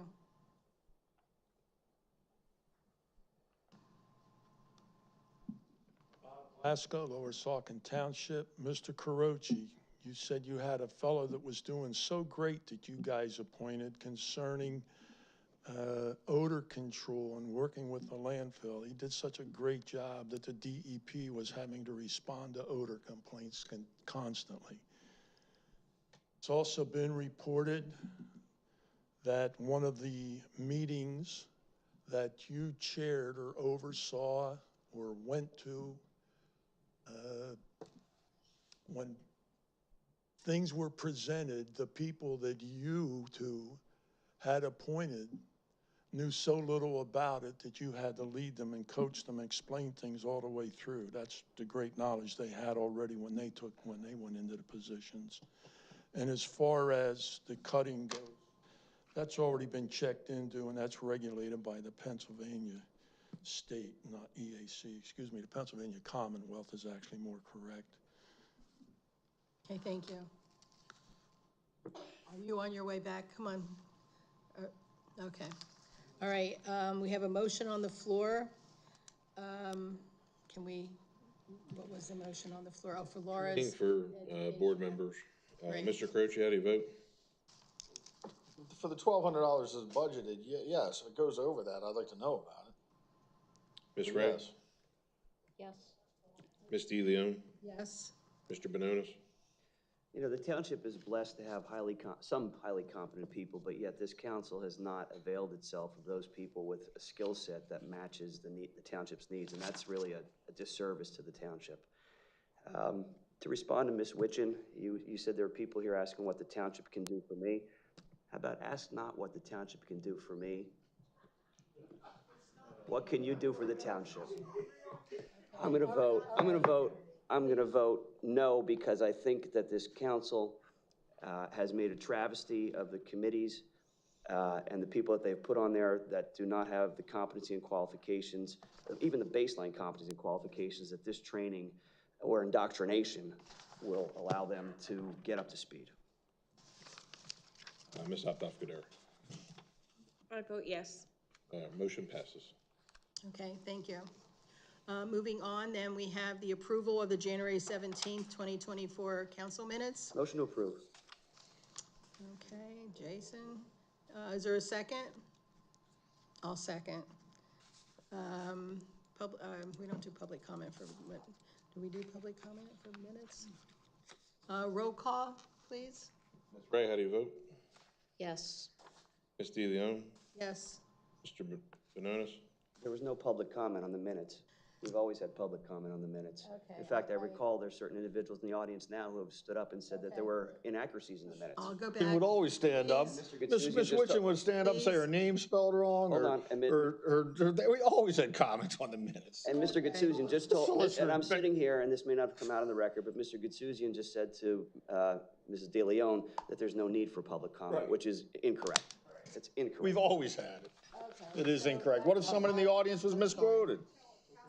Alaska, Lower Saucon Township, Mr. Carochi, you said you had a fellow that was doing so great that you guys appointed concerning odor control and working with the landfill. He did such a great job that the DEP was having to respond to odor complaints constantly. It's also been reported that one of the meetings that you chaired or oversaw or went to, when things were presented, the people that you two had appointed knew so little about it that you had to lead them and coach them, explain things all the way through. That's the great knowledge they had already when they went into the positions. And as far as the cutting goes, that's already been checked into, and that's regulated by the Pennsylvania state, not EAC. Excuse me, the Pennsylvania Commonwealth is actually more correct. Okay, thank you. Are you on your way back? Come on. Okay. All right, we have a motion on the floor. What was the motion on the floor? Oh, for Laura's. For board members. Right. Mr. Croce, how do you vote? For the $1,200 is budgeted, yes, if it goes over that, I'd like to know about it. Ms. Ray? Yes. Yes. Ms. DeLeon? Yes. Mr. Bononis? You know, the township is blessed to have some highly competent people, but yet this council has not availed itself of those people with a skill set that matches the township's needs, and that's really a disservice to the township. To respond to Ms. Witchin, you said there are people here asking what the township can do for me. How about ask not what the township can do for me? What can you do for the township? I'm gonna vote no, because I think that this council has made a travesty of the committees and the people that they've put on there that do not have the competency and qualifications, even the baseline competency and qualifications that this training or indoctrination will allow them to get up to speed. Ms. Hoptoff-Gadara? I vote yes. Motion passes. Okay, thank you. Moving on, then we have the approval of the January 17th, 2024 council minutes. Motion to approve. Okay, Jason. Is there a second? I'll second. We don't do public comment for, do we do public comment for minutes? Roll call, please. Ms. Ray, how do you vote? Yes. Ms. DeLeon? Yes. Mr. Bononis? There was no public comment on the minutes. We've always had public comment on the minutes. Okay. In fact, I recall there's certain individuals in the audience now who have stood up and said that there were inaccuracies in the minutes. I'll go back. She would always stand up. Please. Ms. Witchin would stand up and say her name spelled wrong, Hold on, we always had comments on the minutes. And Mr. Gutsuzian just told, and I'm sitting here, and this may not have come out on the record, but Mr. Gutsuzian just said to Mrs. De Leon that there's no need for public comment, which is incorrect. It's incorrect. We've always had it. It is incorrect. What if someone in the audience was misquoted?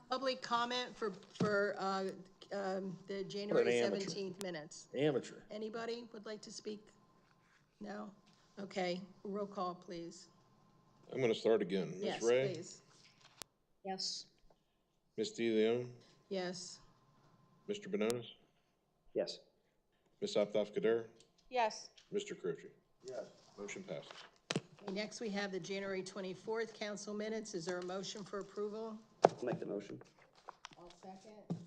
Public comment for the January 17th minutes. Amateur. Anybody would like to speak? No? Okay, roll call, please. I'm going to start again. Yes, Ms. Ray? please. Yes. Ms. DeLeon, Yes. Mr. Benonis, Yes. Ms. Abdaf-Kader, Yes. Mr. Caroche. Yes. Motion passes. Okay, next, we have the January 24th council minutes. Is there a motion for approval? I'll make the motion. I'll second.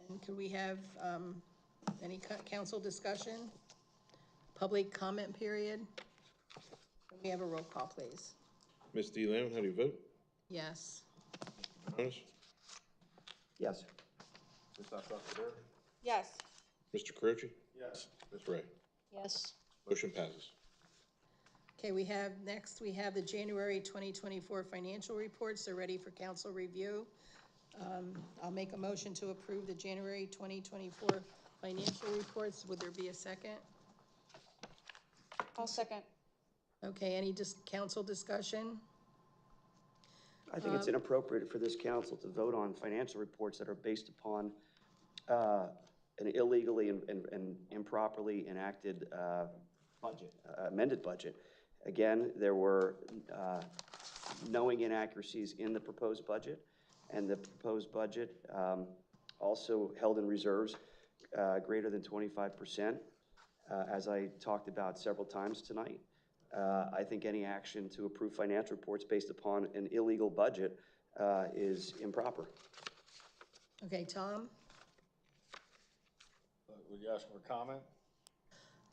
And could we have any council discussion? Public comment period? Can we have a roll call, please? Ms. DeLeon, how do you vote? Yes. Benonis, Yes. Ms. Abdaf-Kader, Yes. Mr. Caroche, Yes. Ms. Ray. Yes. Motion passes. Okay, next we have the January 2024 financial reports. They're ready for council review. I'll make a motion to approve the January 2024 financial reports. Would there be a second? I'll second. Okay, any council discussion? I think it's inappropriate for this council to vote on financial reports that are based upon an illegally and improperly enacted budget, amended budget. Again, there were knowing inaccuracies in the proposed budget, and the proposed budget also held in reserves greater than 25%, as I talked about several times tonight. I think any action to approve financial reports based upon an illegal budget is improper. Okay, Tom? Would you ask for a comment?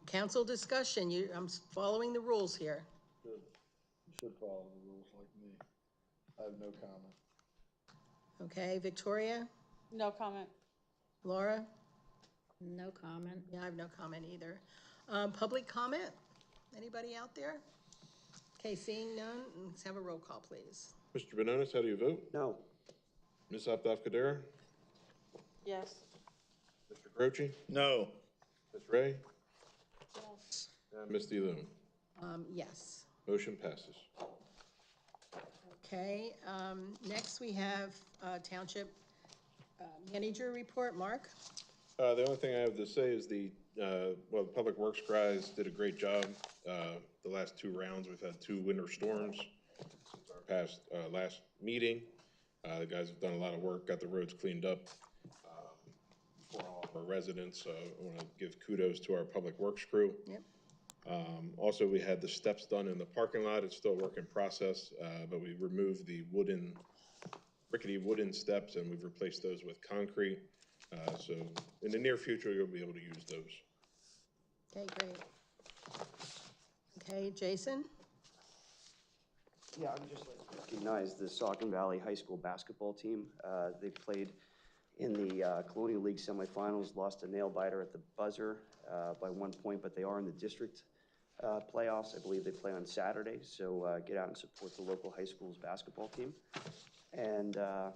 Council discussion, I'm following the rules here. Good. You should follow the rules like me. I have no comment. Okay, Victoria? No comment. Laura? No comment. Yeah, I have no comment either. Public comment? Anybody out there? Okay, seeing none, let's have a roll call, please. Mr. Benonis, how do you vote? No. Ms. Abdaf-Kader, Yes. Mr. Caroche, No. Ms. Ray, Yes. and Ms. DeLeon. Yes. Motion passes. Okay, next we have Township Manager Report. Mark? The only thing I have to say is the Public Works guys did a great job. The last two rounds, we've had 2 winter storms since our last meeting. The guys have done a lot of work, got the roads cleaned up for all of our residents. I want to give kudos to our Public Works crew. Yep. Also, we had the steps done in the parking lot. It's still a work in process, but we removed the rickety wooden steps, and we've replaced those with concrete. So in the near future, you'll be able to use those. Okay, great. Okay, Jason? Yeah, I would just like to recognize the Saucon Valley High School basketball team. They played in the Colonial League semifinals, lost a nail biter at the buzzer by 1 point, but they are in the district playoffs. I believe they play on Saturday, so get out and support the local high school's basketball team. And that's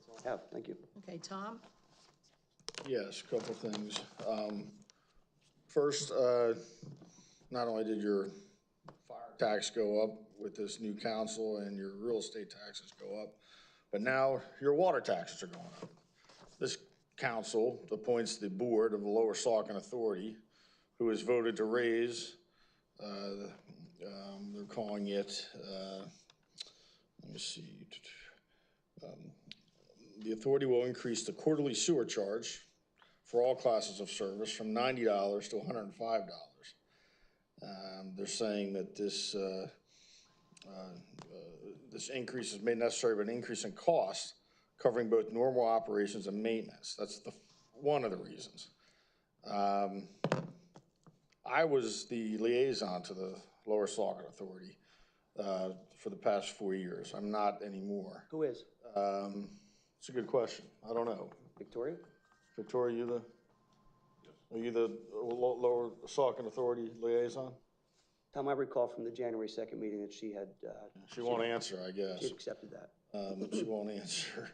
all I have. Thank you. Okay, Tom? Yes, a couple things. First, not only did your fire tax go up with this new council and your real estate taxes go up, but now your water taxes are going up. This council appoints the board of the Lower Saucon Authority, who has voted to raise, they're calling it, let me see, the authority will increase the quarterly sewer charge for all classes of service from $90 to $105. They're saying that this increase is made necessary by an increase in costs covering both normal operations and maintenance. That's one of the reasons. I was the liaison to the Lower Saucon Authority for the past 4 years. I'm not anymore. Who is? It's a good question. I don't know. Victoria? Victoria, are you the Lower Saucon Authority liaison? Tom, I recall from the January 2nd meeting that she had. She won't answer, I guess. She accepted that. She won't answer.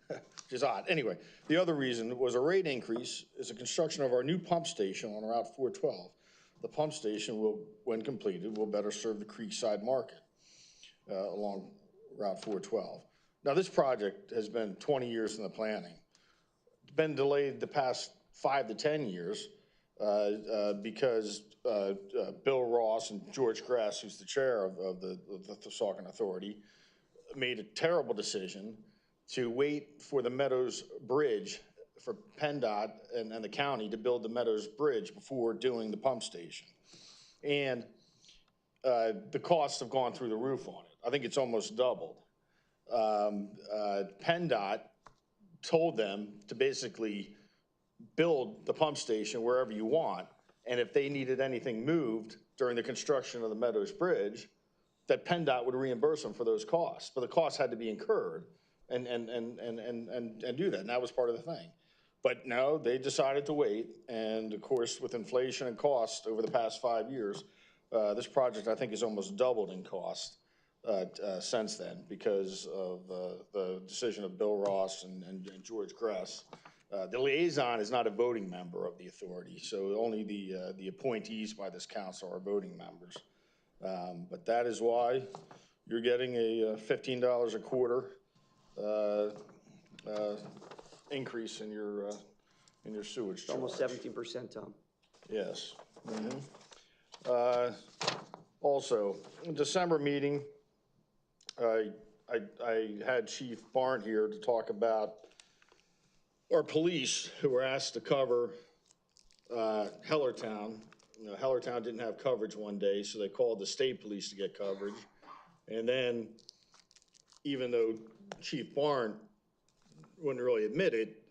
Which is odd. Anyway, the other reason was a rate increase is the construction of our new pump station on Route 412. The pump station will, when completed, will better serve the Creekside Market along Route 412. Now, this project has been 20 years in the planning. It's been delayed the past 5 to 10 years because Bill Ross and George Grass, who's the chair of the Saucon Authority, made a terrible decision to wait for the Meadows Bridge for PennDOT and the county to build the Meadows Bridge before doing the pump station. And the costs have gone through the roof on it. I think it's almost doubled. PennDOT told them to basically build the pump station wherever you want, and if they needed anything moved during the construction of the Meadows Bridge, that PennDOT would reimburse them for those costs. But the costs had to be incurred and do that, and that was part of the thing. But no, they decided to wait, and of course, with inflation and cost over the past 5 years, this project, I think, has almost doubled in cost since then because of the decision of Bill Ross and George Grass. The liaison is not a voting member of the authority, so only the appointees by this council are voting members. But that is why you're getting a $15 a quarter increase in your sewage charge. Almost 17%, Tom. Yes. Also, in December meeting, I had Chief Barn here to talk about our police who were asked to cover Hellertown. You know, Hellertown didn't have coverage one day, so they called the state police to get coverage. And then, even though Chief Barn wouldn't really admit it,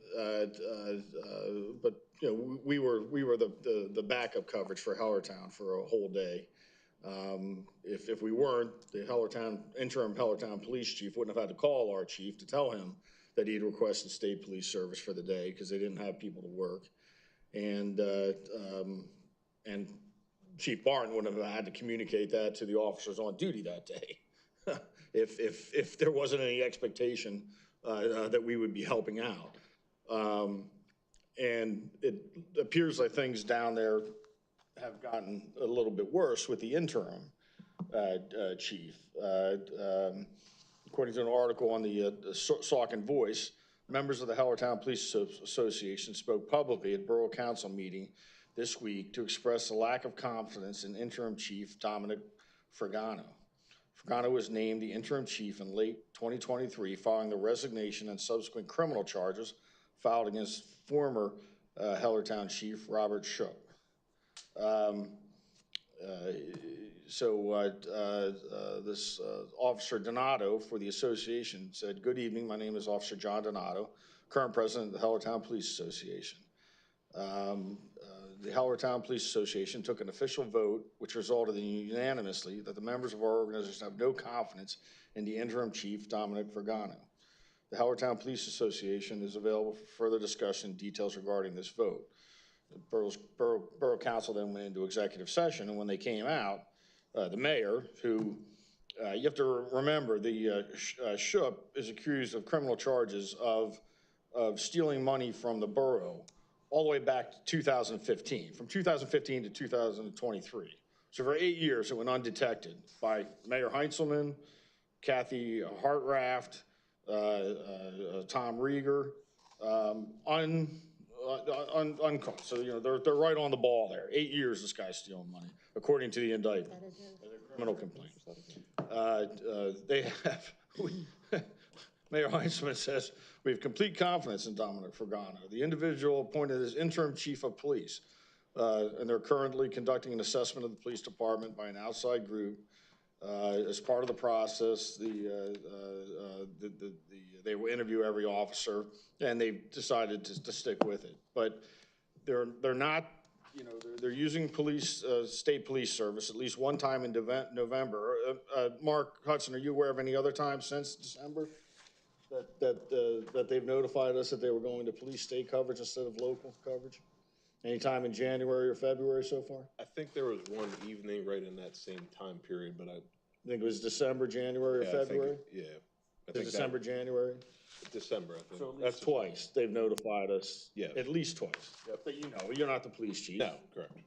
but you know, we were the backup coverage for Hellertown for a whole day. If we weren't, the interim Hellertown police chief wouldn't have had to call our chief to tell him that he had requested state police service for the day because they didn't have people to work. And Chief Barton would have had to communicate that to the officers on duty that day if there wasn't any expectation that we would be helping out. And it appears like things down there have gotten a little bit worse with the interim chief. According to an article on the Saucon Voice, members of the Hellertown Police Association spoke publicly at Borough Council meeting this week to express a lack of confidence in interim chief Dominic Fragano. Fragano was named the interim chief in late 2023 following the resignation and subsequent criminal charges filed against former Hellertown chief Robert Shook. This Officer Donato for the association said, "Good evening, my name is Officer John Donato, current president of the Hellertown Police Association. The Hellertown Police Association took an official vote which resulted in unanimously that the members of our organization have no confidence in the interim chief, Dominic Fragano. The Hellertown Police Association is available for further discussion and details regarding this vote." The Borough Council then went into executive session, and when they came out, the mayor, who you have to remember, the Shook is accused of criminal charges of stealing money from the borough all the way back to 2015, from 2015 to 2023. So for 8 years, it went undetected by Mayor Heintzelman, Kathy Hartraft, Tom Rieger, uncaught. So, you know, they're right on the ball there. 8 years this guy's stealing money, according to the indictment, the criminal complaint. They have, Mayor Heintzelman says, "We have complete confidence in Dominic Fragano, the individual appointed as interim chief of police, and they're currently conducting an assessment of the police department by an outside group. As part of the process, they will interview every officer, and they've decided to stick with it. But they're not, you know, they're using state police service at least one time in November. Mark Hudson, are you aware of any other time since December that they've notified us that they were going to police state coverage instead of local coverage? Anytime in January or February so far? I think there was one evening right in that same time period, but I think it was December, January, or February? I think December, January? December, I think. So that's twice. They've notified us. Yes. At least twice. Yep. But you know, you're not the police chief. No, correct.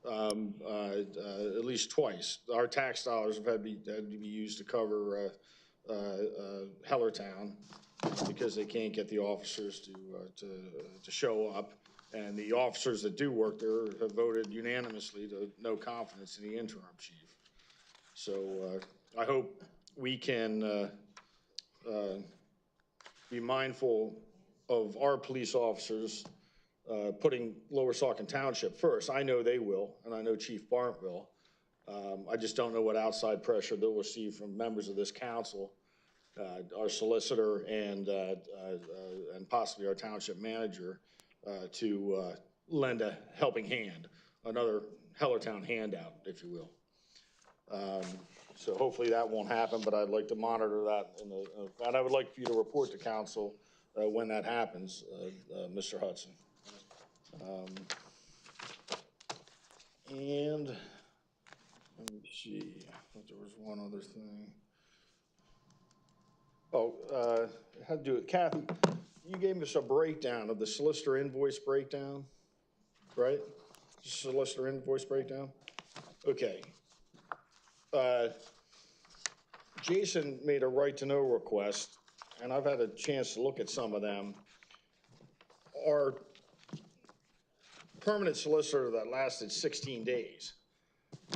At least twice. Our tax dollars have had to be used to cover Hellertown because they can't get the officers to show up. And the officers that do work there have voted unanimously to no confidence in the interim chief. So I hope we can be mindful of our police officers putting Lower Saucon Township first. I know they will, and I know Chief Barnt will. I just don't know what outside pressure they'll receive from members of this council, our solicitor, and possibly our township manager to lend a helping hand, another Hellertown handout, if you will. So hopefully that won't happen, but I'd like to monitor that, and I would like for you to report to council when that happens, Mr. Hudson. And let me see, there was one other thing. Oh, it had to do with, Kathy, you gave us a breakdown of the solicitor invoice breakdown, right? Solicitor invoice breakdown? Okay. Jason made a right-to-know request, and I've had a chance to look at some of them. Our permanent solicitor that lasted 16 days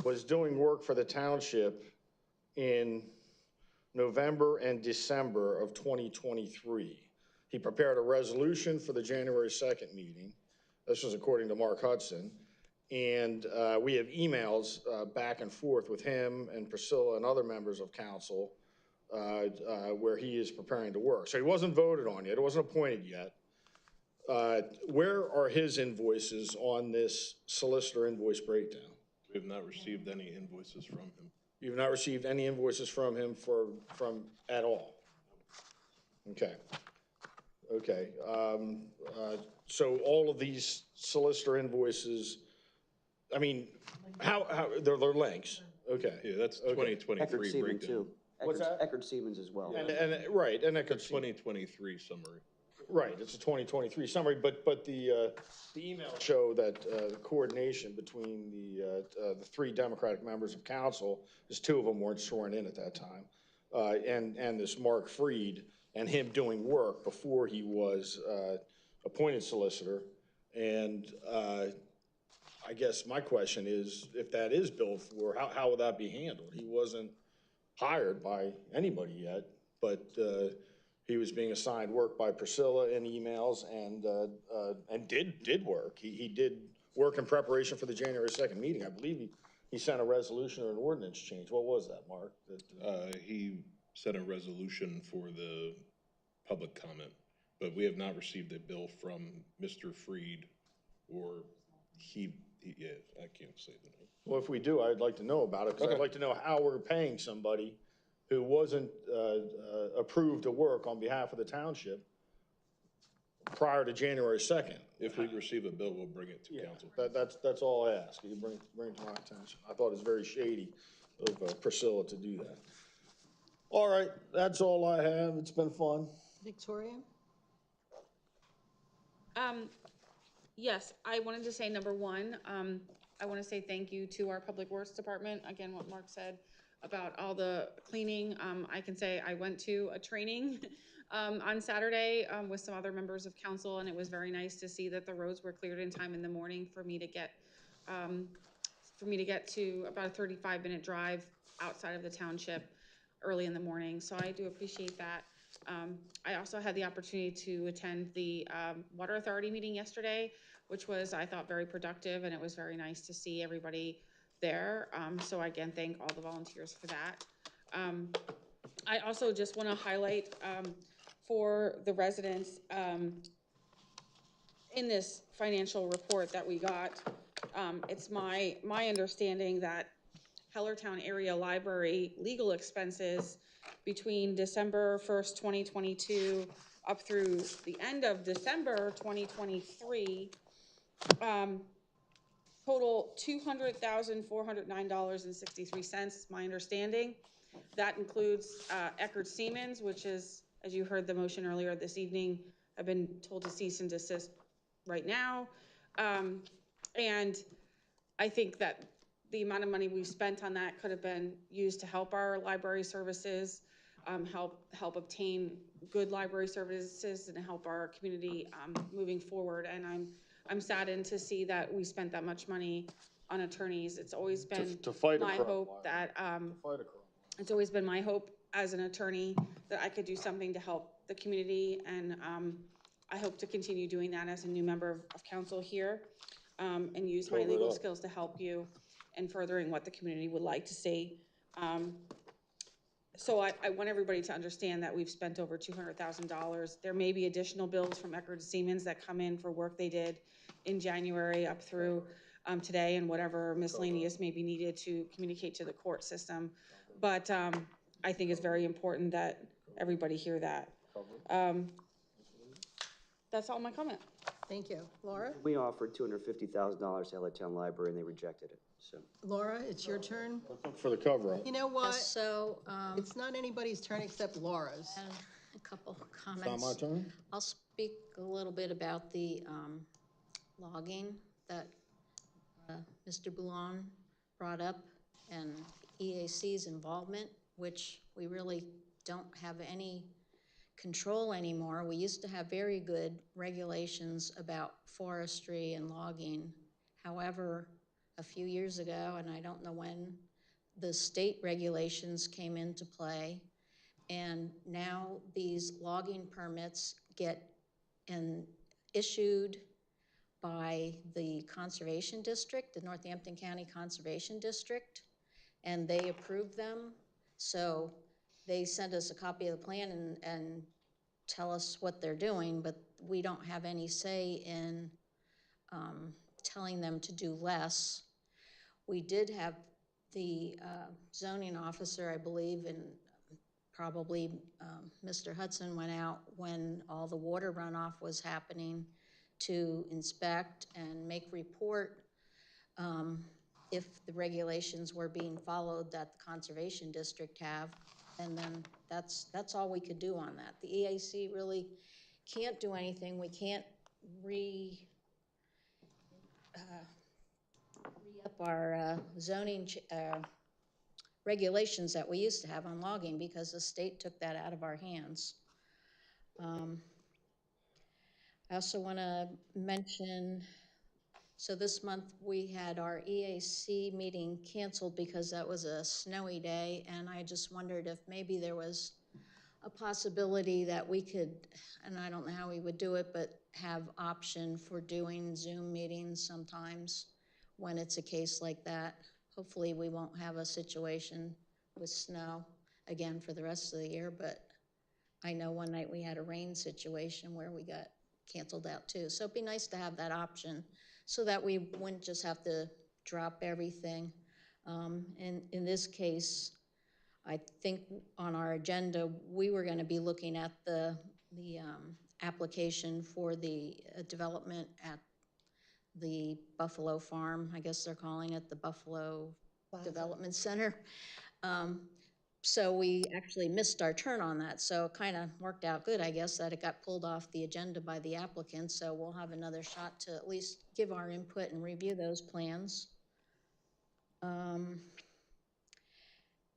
was doing work for the township in November and December of 2023. He prepared a resolution for the January 2nd meeting. This was according to Mark Hudson. And we have emails back and forth with him and Priscilla and other members of council where he is preparing to work. So he wasn't voted on yet, it wasn't appointed yet. Where are his invoices on this solicitor invoice breakdown? We have not received any invoices from him. You've not received any invoices from him from at all? Okay. Okay. So all of these solicitor invoices, I mean, how they're links? Okay. Yeah, that's 2023 breakdown. Too. What's that? Eckerd Siemens as well. And right, and Eckerd 2023 summary. Right, it's a 2023 summary, but the emails show that the coordination between the three Democratic members of council, as two of them weren't sworn in at that time, and this Mark Freed, and him doing work before he was appointed solicitor. And I guess my question is, if that is billed for, how would that be handled? He wasn't hired by anybody yet, but he was being assigned work by Priscilla in emails and did work. He did work in preparation for the January 2nd meeting. I believe he sent a resolution or an ordinance change. What was that, Mark? He sent a resolution for the public comment, but we have not received a bill from Mr. Freed or yeah, I can't say the name. Well, if we do, I'd like to know about it, because I'd like to know how we're paying somebody who wasn't approved to work on behalf of the township prior to January 2nd. If we receive a bill, we'll bring it to council. That's all I ask. You bring it to my attention. I thought it was very shady of Priscilla to do that. All right, that's all I have. It's been fun. Victoria? Yes, I wanted to say, number one, I want to say thank you to our Public Works Department. Again, what Mark said about all the cleaning. I can say I went to a training on Saturday with some other members of council, and it was very nice to see that the roads were cleared in time in the morning for me to get to about a 35-minute drive outside of the township early in the morning. So I do appreciate that. I also had the opportunity to attend the Water Authority meeting yesterday, which was, I thought, very productive, and it was very nice to see everybody there. So again, thank all the volunteers for that. I also just want to highlight for the residents in this financial report that we got, it's my understanding that Hellertown Area Library legal expenses between December 1st, 2022 up through the end of December 2023 total $200,409.63, my understanding. That includes Eckerd Siemens, which is, as you heard the motion earlier this evening, I've been told to cease and desist right now. And I think that the amount of money we've spent on that could have been used to help our library services, help obtain good library services, and help our community moving forward. And I'm saddened to see that we spent that much money on attorneys. It's always been To fight a my crime hope line. that, To fight a crime. it's always been my hope as an attorney that I could do something to help the community, and I hope to continue doing that as a new member of council here, and use my Cover it legal up. skills to help you in furthering what the community would like to see. So I want everybody to understand that we've spent over $200,000. There may be additional bills from Eckerd Siemens that come in for work they did in January up through today, and whatever miscellaneous may be needed to communicate to the court system. But I think it's very important that everybody hear that. That's all my comment. Thank you. Laura? We offered $250,000 to LA Town Library and they rejected it, so. Laura, it's your turn. For the cover-up. You know what? So, It's not anybody's turn except Laura's. a couple comments. It's not my turn? I'll speak a little bit about the logging that Mr. Boulon brought up and EAC's involvement, which we really don't have any control anymore. We used to have very good regulations about forestry and logging. However, a few years ago, and I don't know when, the state regulations came into play, and now these logging permits get issued by the Conservation District, the Northampton County Conservation District, and they approve them. So they send us a copy of the plan and tell us what they're doing, but we don't have any say in telling them to do less. We did have the zoning officer, I believe, and probably Mr. Hudson went out when all the water runoff was happening to inspect and make report if the regulations were being followed that the Conservation District have. And then that's all we could do on that. The EAC really can't do anything. We can't re-up our zoning regulations that we used to have on logging because the state took that out of our hands. I also want to mention, so this month we had our EAC meeting canceled because that was a snowy day, and I just wondered if maybe there was a possibility that we could, and I don't know how we would do it, but have option for doing Zoom meetings sometimes when it's a case like that. Hopefully we won't have a situation with snow again for the rest of the year, but I know one night we had a rain situation where we got canceled out too. So it'd be nice to have that option so that we wouldn't just have to drop everything. And in this case, I think on our agenda, we were gonna be looking at the application for the development at the Buffalo Farm, I guess they're calling it the Buffalo Development Center. So we actually missed our turn on that, so it kind of worked out good, I guess, that it got pulled off the agenda by the applicant, so we'll have another shot to at least give our input and review those plans.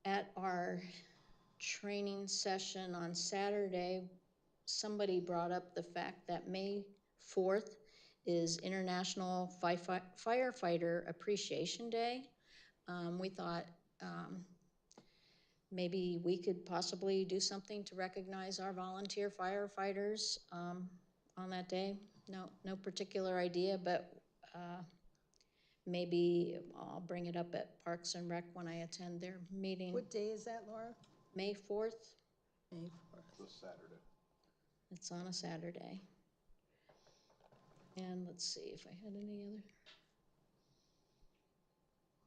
At our training session on Saturday, somebody brought up the fact that May 4th is International Firefighter Appreciation Day. We thought maybe we could possibly do something to recognize our volunteer firefighters on that day. No particular idea, but maybe I'll bring it up at Parks and Rec when I attend their meeting. What day is that, Laura? May 4th. May 4th. This Saturday. It's on a Saturday. And let's see if I had any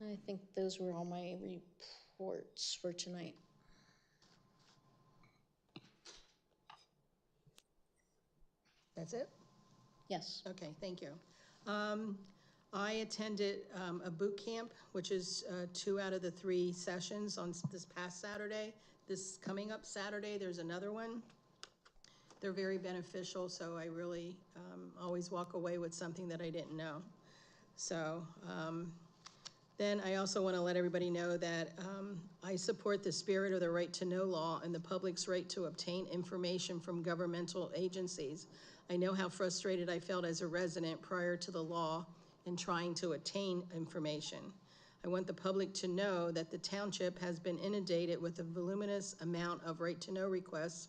other. I think those were all my reports for tonight. That's it? Yes. Okay, thank you. I attended a boot camp, which is 2 out of the 3 sessions on this past Saturday. This coming up Saturday, there's another one. They're very beneficial, so I really always walk away with something that I didn't know. So then I also want to let everybody know that I support the spirit of the right to know law and the public's right to obtain information from governmental agencies. I know how frustrated I felt as a resident prior to the law in trying to attain information. I want the public to know that the township has been inundated with a voluminous amount of right-to-know requests,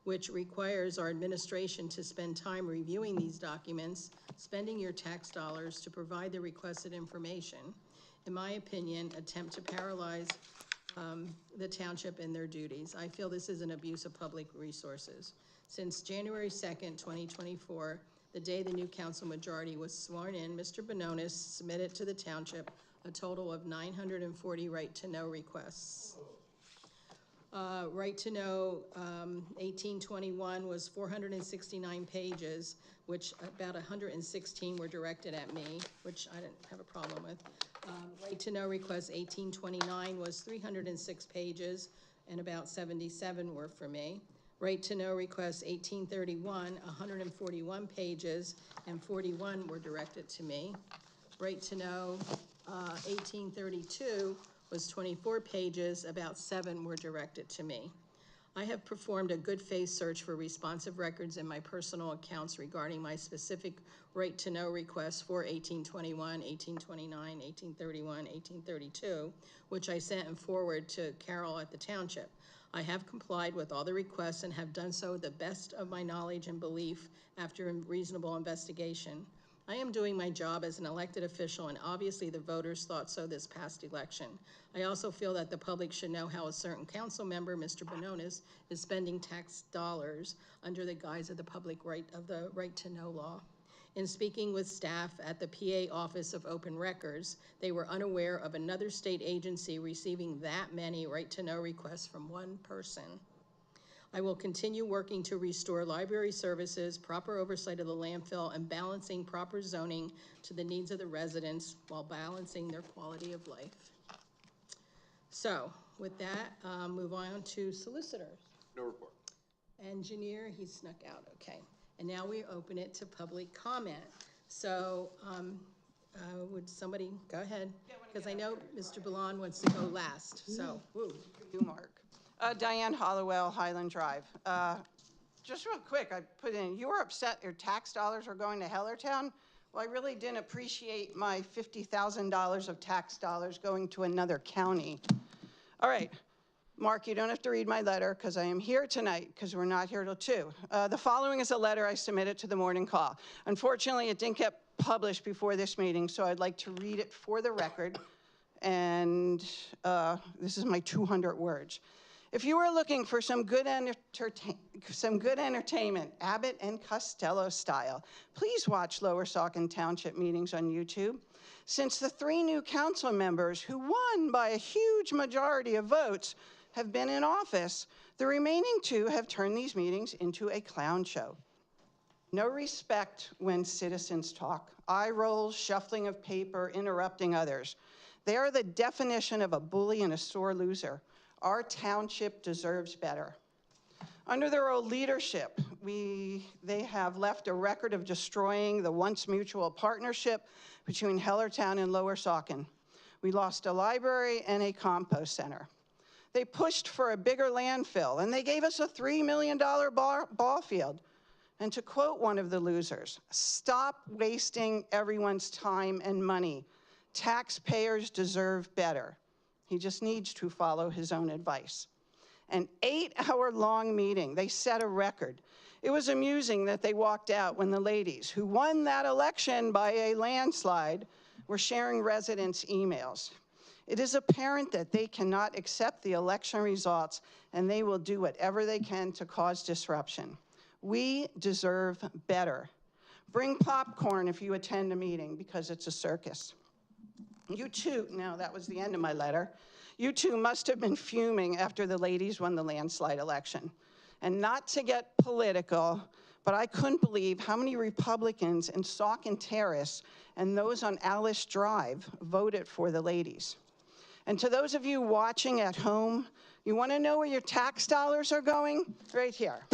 which requires our administration to spend time reviewing these documents, spending your tax dollars to provide the requested information. In my opinion, attempt to paralyze the township in their duties. I feel this is an abuse of public resources. Since January 2nd, 2024, the day the new council majority was sworn in, Mr. Bononis submitted to the township a total of 940 right-to-know requests. Right to know 1821 was 469 pages, which about 116 were directed at me, which I didn't have a problem with. Right to know request 1829 was 306 pages, and about 77 were for me. Right to know request 1831, 141 pages, and 41 were directed to me. Right to know 1832 was 24 pages, about 7 were directed to me. I have performed a good faith search for responsive records in my personal accounts regarding my specific right to know requests for 1821, 1829, 1831, 1832, which I sent and forwarded to Carol at the township. I have complied with all the requests and have done so the best of my knowledge and belief after a reasonable investigation. I am doing my job as an elected official, and obviously the voters thought so this past election. I also feel that the public should know how a certain council member, Mr. Bononis, is spending tax dollars under the guise of the right to know law. In speaking with staff at the PA Office of Open Records, they were unaware of another state agency receiving that many right to know requests from one person. I will continue working to restore library services, proper oversight of the landfill, and balancing proper zoning to the needs of the residents while balancing their quality of life. So with that, move on to solicitors. No report. Engineer, he snuck out, okay. And now we open it to public comment. So would somebody, go ahead, because I know Mr. Ballon wants to go last, so, woo. You, Mark. Diane Hollowell, Highland Drive. Just real quick, I put in, you were upset your tax dollars are going to Hellertown? Well, I really didn't appreciate my $50,000 of tax dollars going to another county. All right, Mark, you don't have to read my letter because I am here tonight because we're not here till 2. The following is a letter I submitted to the Morning Call. Unfortunately, it didn't get published before this meeting, so I'd like to read it for the record. And this is my 200 words. If you are looking for some good entertainment, Abbott and Costello style, please watch Lower Saucon Township meetings on YouTube. Since the 3 new council members who won by a huge majority of votes have been in office, the remaining 2 have turned these meetings into a clown show. No respect when citizens talk. Eye rolls, shuffling of paper, interrupting others. They are the definition of a bully and a sore loser. Our township deserves better. Under their old leadership, they have left a record of destroying the once mutual partnership between Hellertown and Lower Saucon. We lost a library and a compost center. They pushed for a bigger landfill, and they gave us a $3 million ball field. And to quote one of the losers, stop wasting everyone's time and money. Taxpayers deserve better. He just needs to follow his own advice. An 8-hour-long meeting, they set a record. It was amusing that they walked out when the ladies who won that election by a landslide were sharing residents' emails. It is apparent that they cannot accept the election results, and they will do whatever they can to cause disruption. We deserve better. Bring popcorn if you attend a meeting, because it's a circus. You too, no, that was the end of my letter. You two must have been fuming after the ladies won the landslide election. And not to get political, but I couldn't believe how many Republicans in Saucon Terrace and those on Alice Drive voted for the ladies. And to those of you watching at home, you want to know where your tax dollars are going? Right here.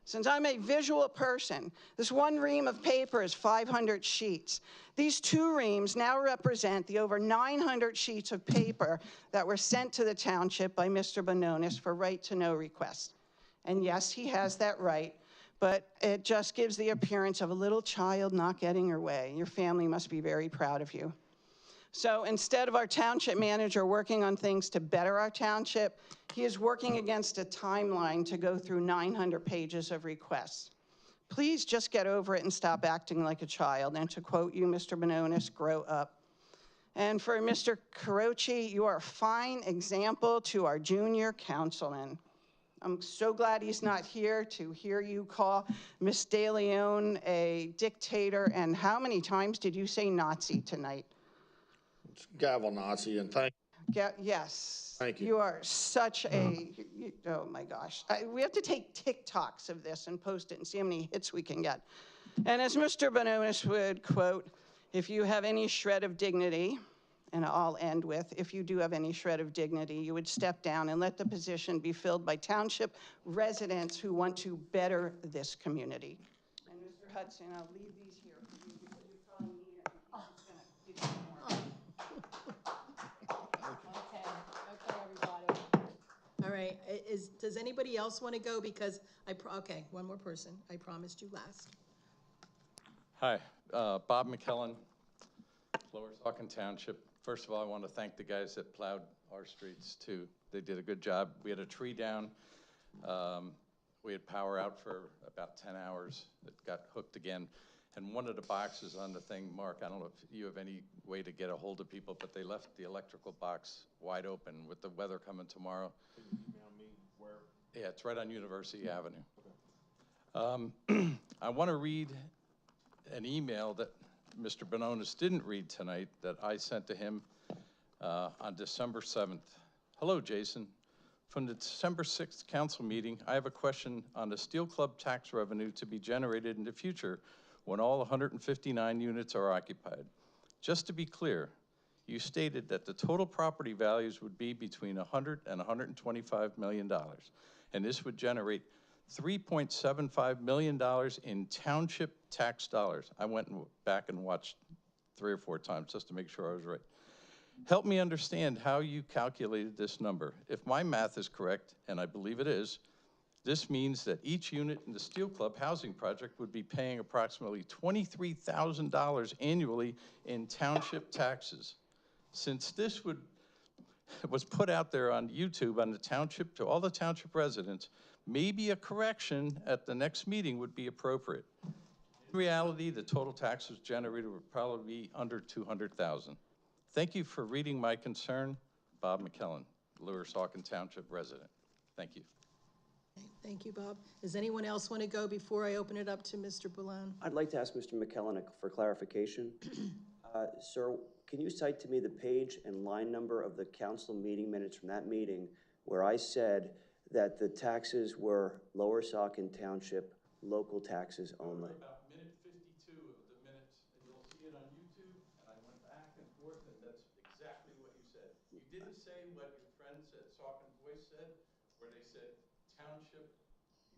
Since I'm a visual person, this one ream of paper is 500 sheets. These 2 reams now represent the over 900 sheets of paper that were sent to the township by Mr. Bononis for right-to-know requests. And yes, he has that right, but it just gives the appearance of a little child not getting her way. Your family must be very proud of you. So instead of our township manager working on things to better our township, he is working against a timeline to go through 900 pages of requests. Please just get over it and stop acting like a child. And to quote you, Mr. Bononis, grow up. And for Mr. Carochi, you are a fine example to our junior councilman. I'm so glad he's not here to hear you call Miss De Leon a dictator. And how many times did you say Nazi tonight? It's gavel Nazi, and thank Yes. Thank you. You are such a, oh my gosh. We have to take TikToks of this and post it and see how many hits we can get. And as Mr. Bononis would quote, if you have any shred of dignity, and I'll end with, if you do have any shred of dignity, you would step down and let the position be filled by township residents who want to better this community. And Mr. Hudson, I'll leave these here for you because you probably need it. And he's gonna give you more. Okay, everybody. All right, does anybody else want to go? Because okay, one more person. I promised you last. Hi, Bob McKellen, Lower Saucon Township. First of all, I want to thank the guys that plowed our streets too. They did a good job. We had a tree down. We had power out for about 10 hours. It got hooked again. And one of the boxes on the thing, Mark, I don't know if you have any way to get a hold of people, but they left the electrical box wide open with the weather coming tomorrow. Can you email me where? Yeah, it's right on University Avenue. I want to read an email that Mr. Bononis didn't read tonight that I sent to him on December 7th. Hello, Jason. From the December 6th council meeting, I have a question on the Steel Club tax revenue to be generated in the future when all 159 units are occupied. Just to be clear, you stated that the total property values would be between $100 and $125 million, and this would generate $3.75 million in township tax dollars. I went back and watched 3 or 4 times just to make sure I was right. Help me understand how you calculated this number. If my math is correct, and I believe it is, this means that each unit in the Steel Club housing project would be paying approximately $23,000 annually in township taxes. Since this was put out there on YouTube on the township, to all the township residents, maybe a correction at the next meeting would be appropriate. In reality, the total taxes generated would probably be under $200,000. Thank you for reading my concern. Bob McKellen, Lower Saucon Township resident. Thank you. Okay, thank you, Bob. Does anyone else want to go before I open it up to Mr. Boulon? I'd like to ask Mr. McKellen for clarification. Sir, can you cite to me the page and line number of the council meeting minutes from that meeting where I said that the taxes were Lower Saucon Township local taxes only? About minute 52 of the minutes, and you'll see it on YouTube, and I went back and forth, and that's exactly what you said. You didn't say what your friends at Saucon Voice said, where they said township,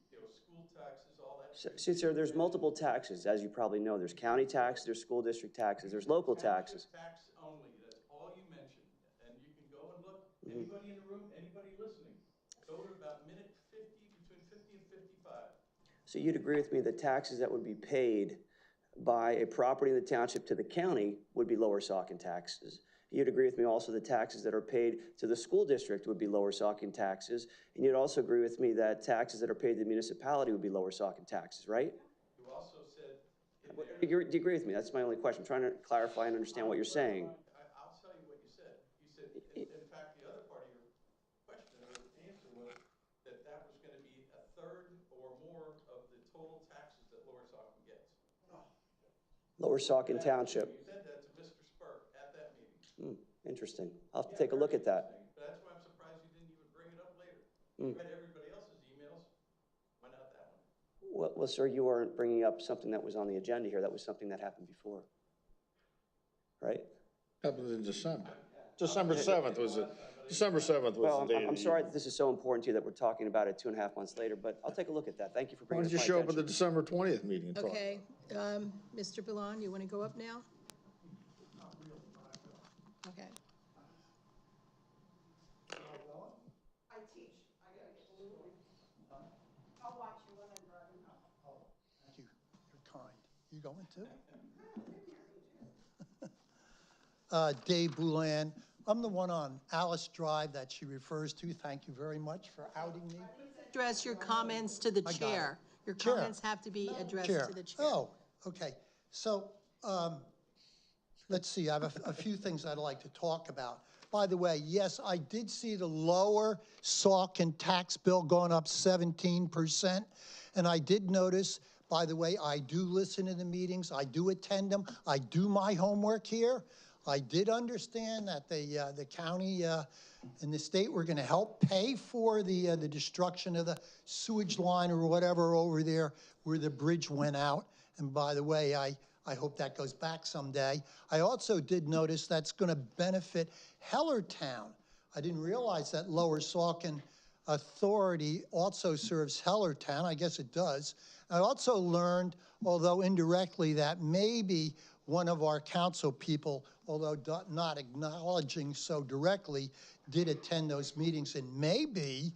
school taxes, all that. See, sir, there's multiple taxes, as you probably know. There's county taxes, there's school district taxes, there's local taxes. Tax only, that's all you mentioned. And you can go and look, anybody in the room, anybody listening, go to about minute 50, between 50 and 55. So you'd agree with me that taxes that would be paid by a property in the township to the county would be Lower Saucon taxes. You'd agree with me also the taxes that are paid to the school district would be Lower Saucon taxes. And you'd also agree with me that taxes that are paid to the municipality would be Lower Saucon taxes, right? You also said Do you agree with me? That's my only question. I'm trying to clarify and understand what you're saying. I'll tell you what you said. You said, in fact, the other part of your question or answer was that that was going to be a third or more of the total taxes that Lower Saucon gets. Lower Saucon Township. You said that to Mr. Spurk at that meeting. Interesting. I'll have to take a look at that. But that's why I'm surprised you didn't even bring it up later. You read everybody else's emails, why not that one? Well, sir, you weren't bringing up something that was on the agenda here. That was something that happened before, right? Happened in December. December 7th was it? December 7th was Well, the date. I'm sorry that this is so important to you that we're talking about it 2.5 months later, but I'll take a look at that. Thank you for Why bringing don't it you to my show up at the attention. December 20th meeting and talk? Okay, Mr. Boulon, you want to go up now? Okay. I teach. I gotta get moving. I'll watch you when I'm driving home. You going too? Dave Boulan. I'm the one on Alice Drive that she refers to. Thank you very much for outing me. Address your comments to the I got it. chair. Your Chair. comments have to be addressed Chair. to the chair. Oh, okay. So, let's see, I have a few things I'd like to talk about. By the way, yes, I did see the lower Saucon tax bill going up 17%. And I did notice, by the way, I do listen to the meetings, I do attend them, I do my homework here. I did understand that the county and the state were gonna help pay for the destruction of the sewage line or whatever over there where the bridge went out. And by the way, I hope that goes back someday. I also did notice that's gonna benefit Hellertown. I didn't realize that Lower Saucon Authority also serves Hellertown. I guess it does. I also learned, although indirectly, that maybe one of our council people, although not acknowledging so directly, did attend those meetings, and maybe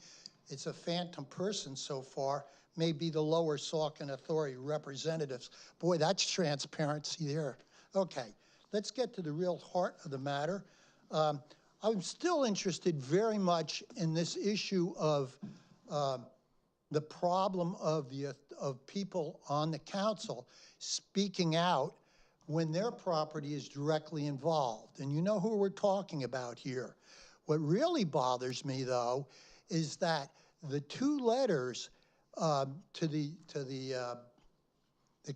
it's a phantom person so far, maybe the Lower Saucon Authority representatives. Boy, that's transparency there. Okay, let's get to the real heart of the matter. I'm still interested very much in this issue of the problem of people on the council speaking out when their property is directly involved. And you know who we're talking about here. What really bothers me, though, is that the two letters to the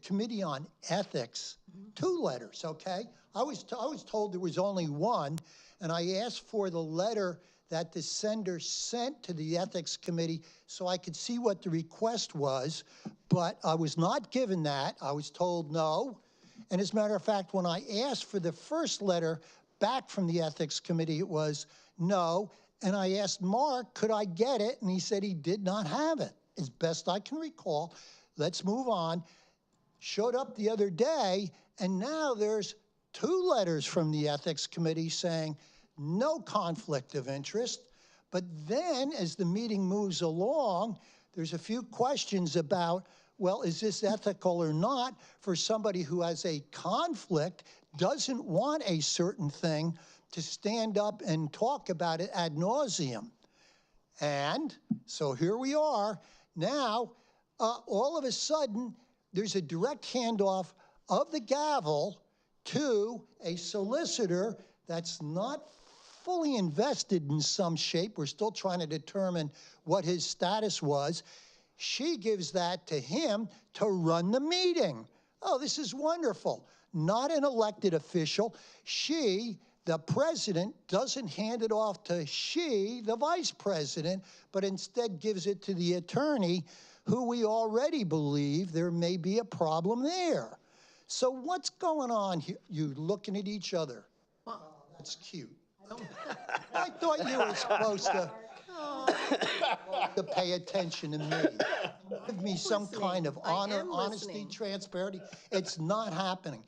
Committee on Ethics, two letters, okay? I was told there was only one, and I asked for the letter that the sender sent to the Ethics Committee so I could see what the request was, but I was not given that. I was told no. And as a matter of fact, when I asked for the first letter back from the Ethics Committee, it was no. And I asked Mark, could I get it? And he said he did not have it, as best I can recall. Let's move on. Showed up the other day, and now there's two letters from the Ethics Committee saying no conflict of interest. But then, as the meeting moves along, there's a few questions about, well, is this ethical or not for somebody who has a conflict, doesn't want a certain thing, to stand up and talk about it ad nauseum. And so here we are. Now, all of a sudden, there's a direct handoff of the gavel to a solicitor that's not fully invested in some shape. We're still trying to determine what his status was. She gives that to him to run the meeting. Oh, this is wonderful. Not an elected official. She, the president, doesn't hand it off to she, the vice president, but instead gives it to the attorney, who we already believe there may be a problem there. So what's going on here? You looking at each other. Well, that's cute. I thought you were supposed to pay attention to me. Give me some kind of honor, honesty, transparency. It's not happening.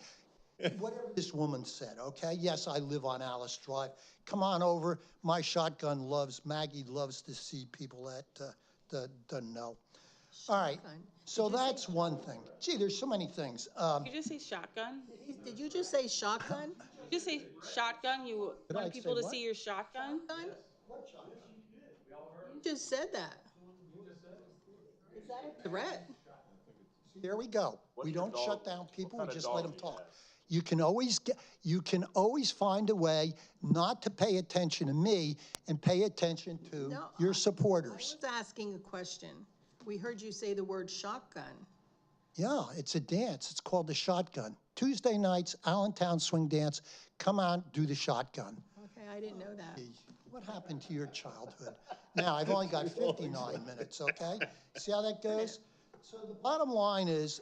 Whatever this woman said, okay? Yes, I live on Alice Drive. Come on over. My shotgun Maggie loves to see people that doesn't know. All right, so that's one thing. Gee, there's so many things. Did you just say shotgun? Did you just say shotgun? Did you say shotgun? You want people to see your shotgun? You just said that. Is that a threat? There we go. We don't shut down people, we just let them talk. You can always find a way not to pay attention to me and pay attention to your supporters. I was asking a question. We heard you say the word shotgun. Yeah, it's a dance. It's called the shotgun. Tuesday nights, Allentown Swing Dance. Come on, do the shotgun. Okay, I didn't know that. What happened to your childhood? Now, I've only got 59 minutes, okay? See how that goes? So the bottom line is,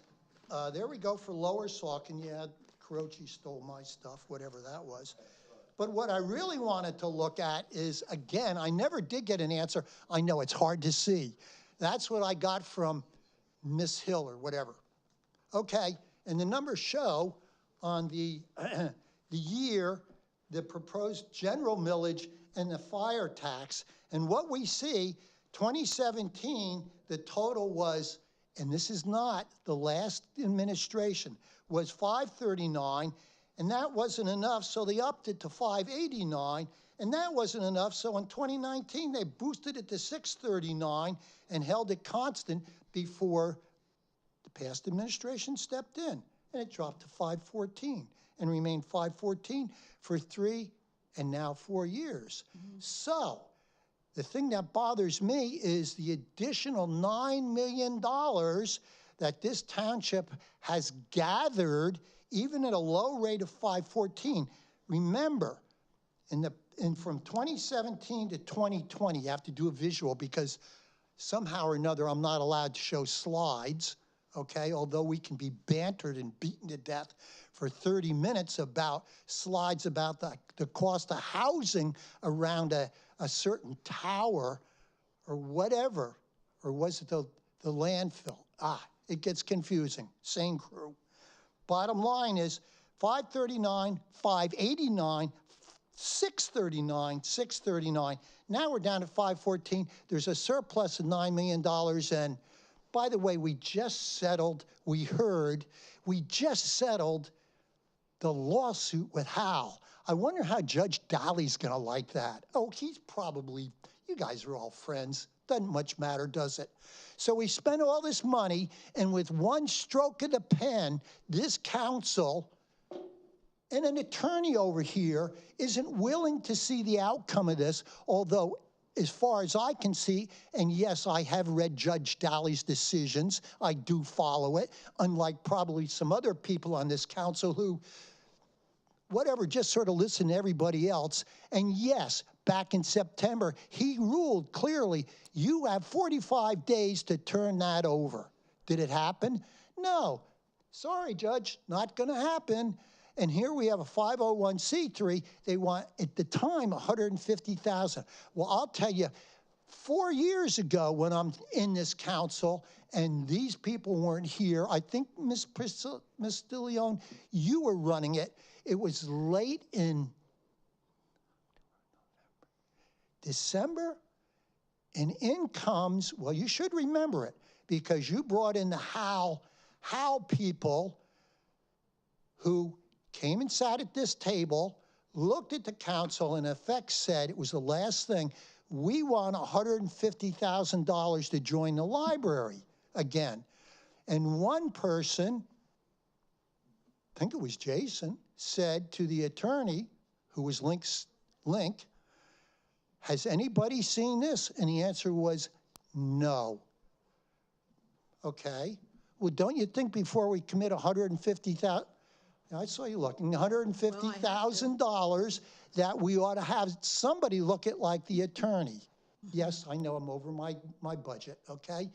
there we go for Lower Saucon. Yeah, Croce stole my stuff, whatever that was. But what I really wanted to look at is, again, I never did get an answer. I know it's hard to see. That's what I got from Miss Hill or whatever. Okay, and the numbers show on the year, the proposed general millage and the fire tax. And what we see, 2017, the total was, and this is not the last administration, was 539, and that wasn't enough, so they upped it to 589, and that wasn't enough, so in 2019, they boosted it to 639 and held it constant before the past administration stepped in, and it dropped to 514 and remained 514 for 3 and now 4 years. So the thing that bothers me is the additional $9 million that this township has gathered, even at a low rate of 514. Remember, from 2017 to 2020, you have to do a visual because somehow or another I'm not allowed to show slides, okay? Although we can be bantered and beaten to death for 30 minutes about slides about the cost of housing around a certain tower or whatever, or was it the landfill? It gets confusing, same crew. Bottom line is 539, 589, 639, 639. Now we're down to 514. There's a surplus of $9 million. And by the way, we just settled the lawsuit with Hal. I wonder how Judge Daly's gonna like that. Oh, he's probably, you guys are all friends. Doesn't much matter, does it? So we spent all this money, and with one stroke of the pen, this council and an attorney over here isn't willing to see the outcome of this, although as far as I can see, and yes, I have read Judge Daly's decisions, I do follow it, unlike probably some other people on this council who, whatever, just sort of listen to everybody else. And yes, back in September, he ruled clearly, you have 45 days to turn that over. Did it happen? No. Sorry, Judge, not gonna happen. And here we have a 501c3. They want, at the time, $150,000. Well, I'll tell you, 4 years ago when I'm in this council and these people weren't here, I think Ms. DeLeon, you were running it. It was late in December, and in comes, well, you should remember it because you brought in the Hal people who came and sat at this table, looked at the council, and in effect said, it was the last thing, we want $150,000 to join the library again. And one person, I think it was Jason, said to the attorney, who was Link, has anybody seen this? And the answer was no. Okay, well, don't you think before we commit $150,000, I saw you looking, $150,000 that we ought to have somebody look at like the attorney. Yes, I know I'm over my budget, okay?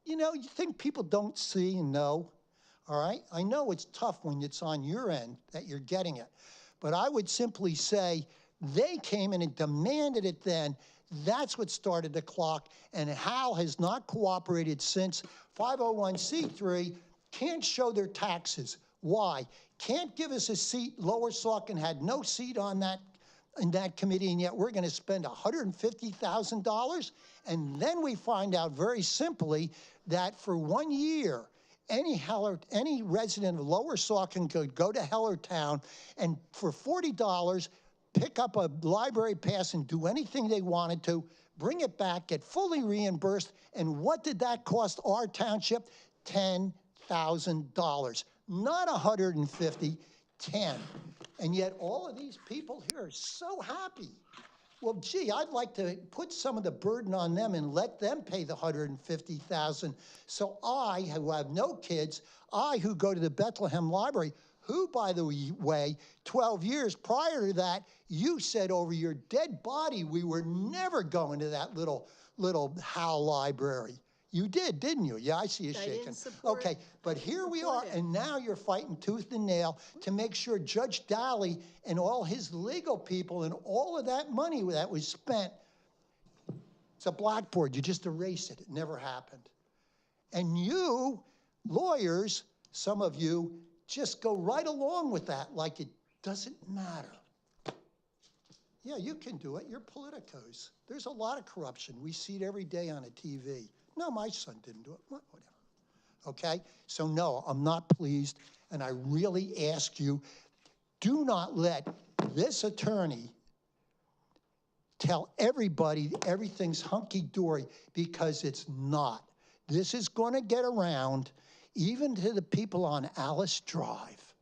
You know, you think people don't see and know, all right? I know it's tough when it's on your end that you're getting it, but I would simply say they came in and demanded it then. That's what started the clock, and Hal has not cooperated since. 501c3 can't show their taxes. Why? Can't give us a seat. Lower Saucon had no seat on that in that committee, and yet we're going to spend $150,000. And then we find out very simply that for 1 year, any resident of Lower Saucon could go to Hellertown and for $40 pick up a library pass and do anything they wanted to, bring it back, get fully reimbursed. And what did that cost our township? $10,000. Not 150, 10. And yet all of these people here are so happy. Well, gee, I'd like to put some of the burden on them and let them pay the $150,000. So I, who have no kids, I who go to the Bethlehem Library, who, by the way, 12 years prior to that, you said over your dead body we were never going to that little Hal library. You did, didn't you? Yeah, I see you shaking. Okay, but here we are, and now you're fighting tooth and nail to make sure Judge Daly and all his legal people and all of that money that was spent, it's a blackboard, you just erase it. It never happened. And you, lawyers, some of you, just go right along with that like it doesn't matter. Yeah, you can do it. You're politicos. There's a lot of corruption. We see it every day on a TV. No, my son didn't do it. Whatever. okay? So no, I'm not pleased, and I really ask you, do not let this attorney tell everybody everything's hunky-dory, because it's not. This is going to get around even to the people on Alice Drive.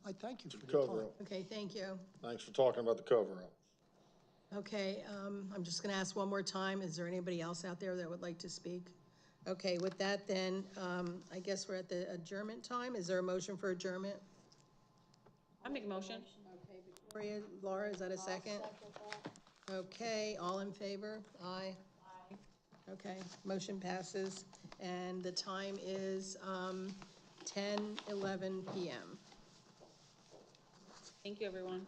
I thank you for the time. Cover-up. Okay, thank you. Thanks for talking about the cover-up. Okay, I'm just gonna ask one more time, is there anybody else out there that would like to speak? Okay, with that then, I guess we're at the adjournment time. Is there a motion for adjournment? I make a motion. Okay, Victoria, Laura, is that a second? Okay, all in favor? Aye. Aye. Okay, motion passes, and the time is 10:11 p.m. Thank you, everyone.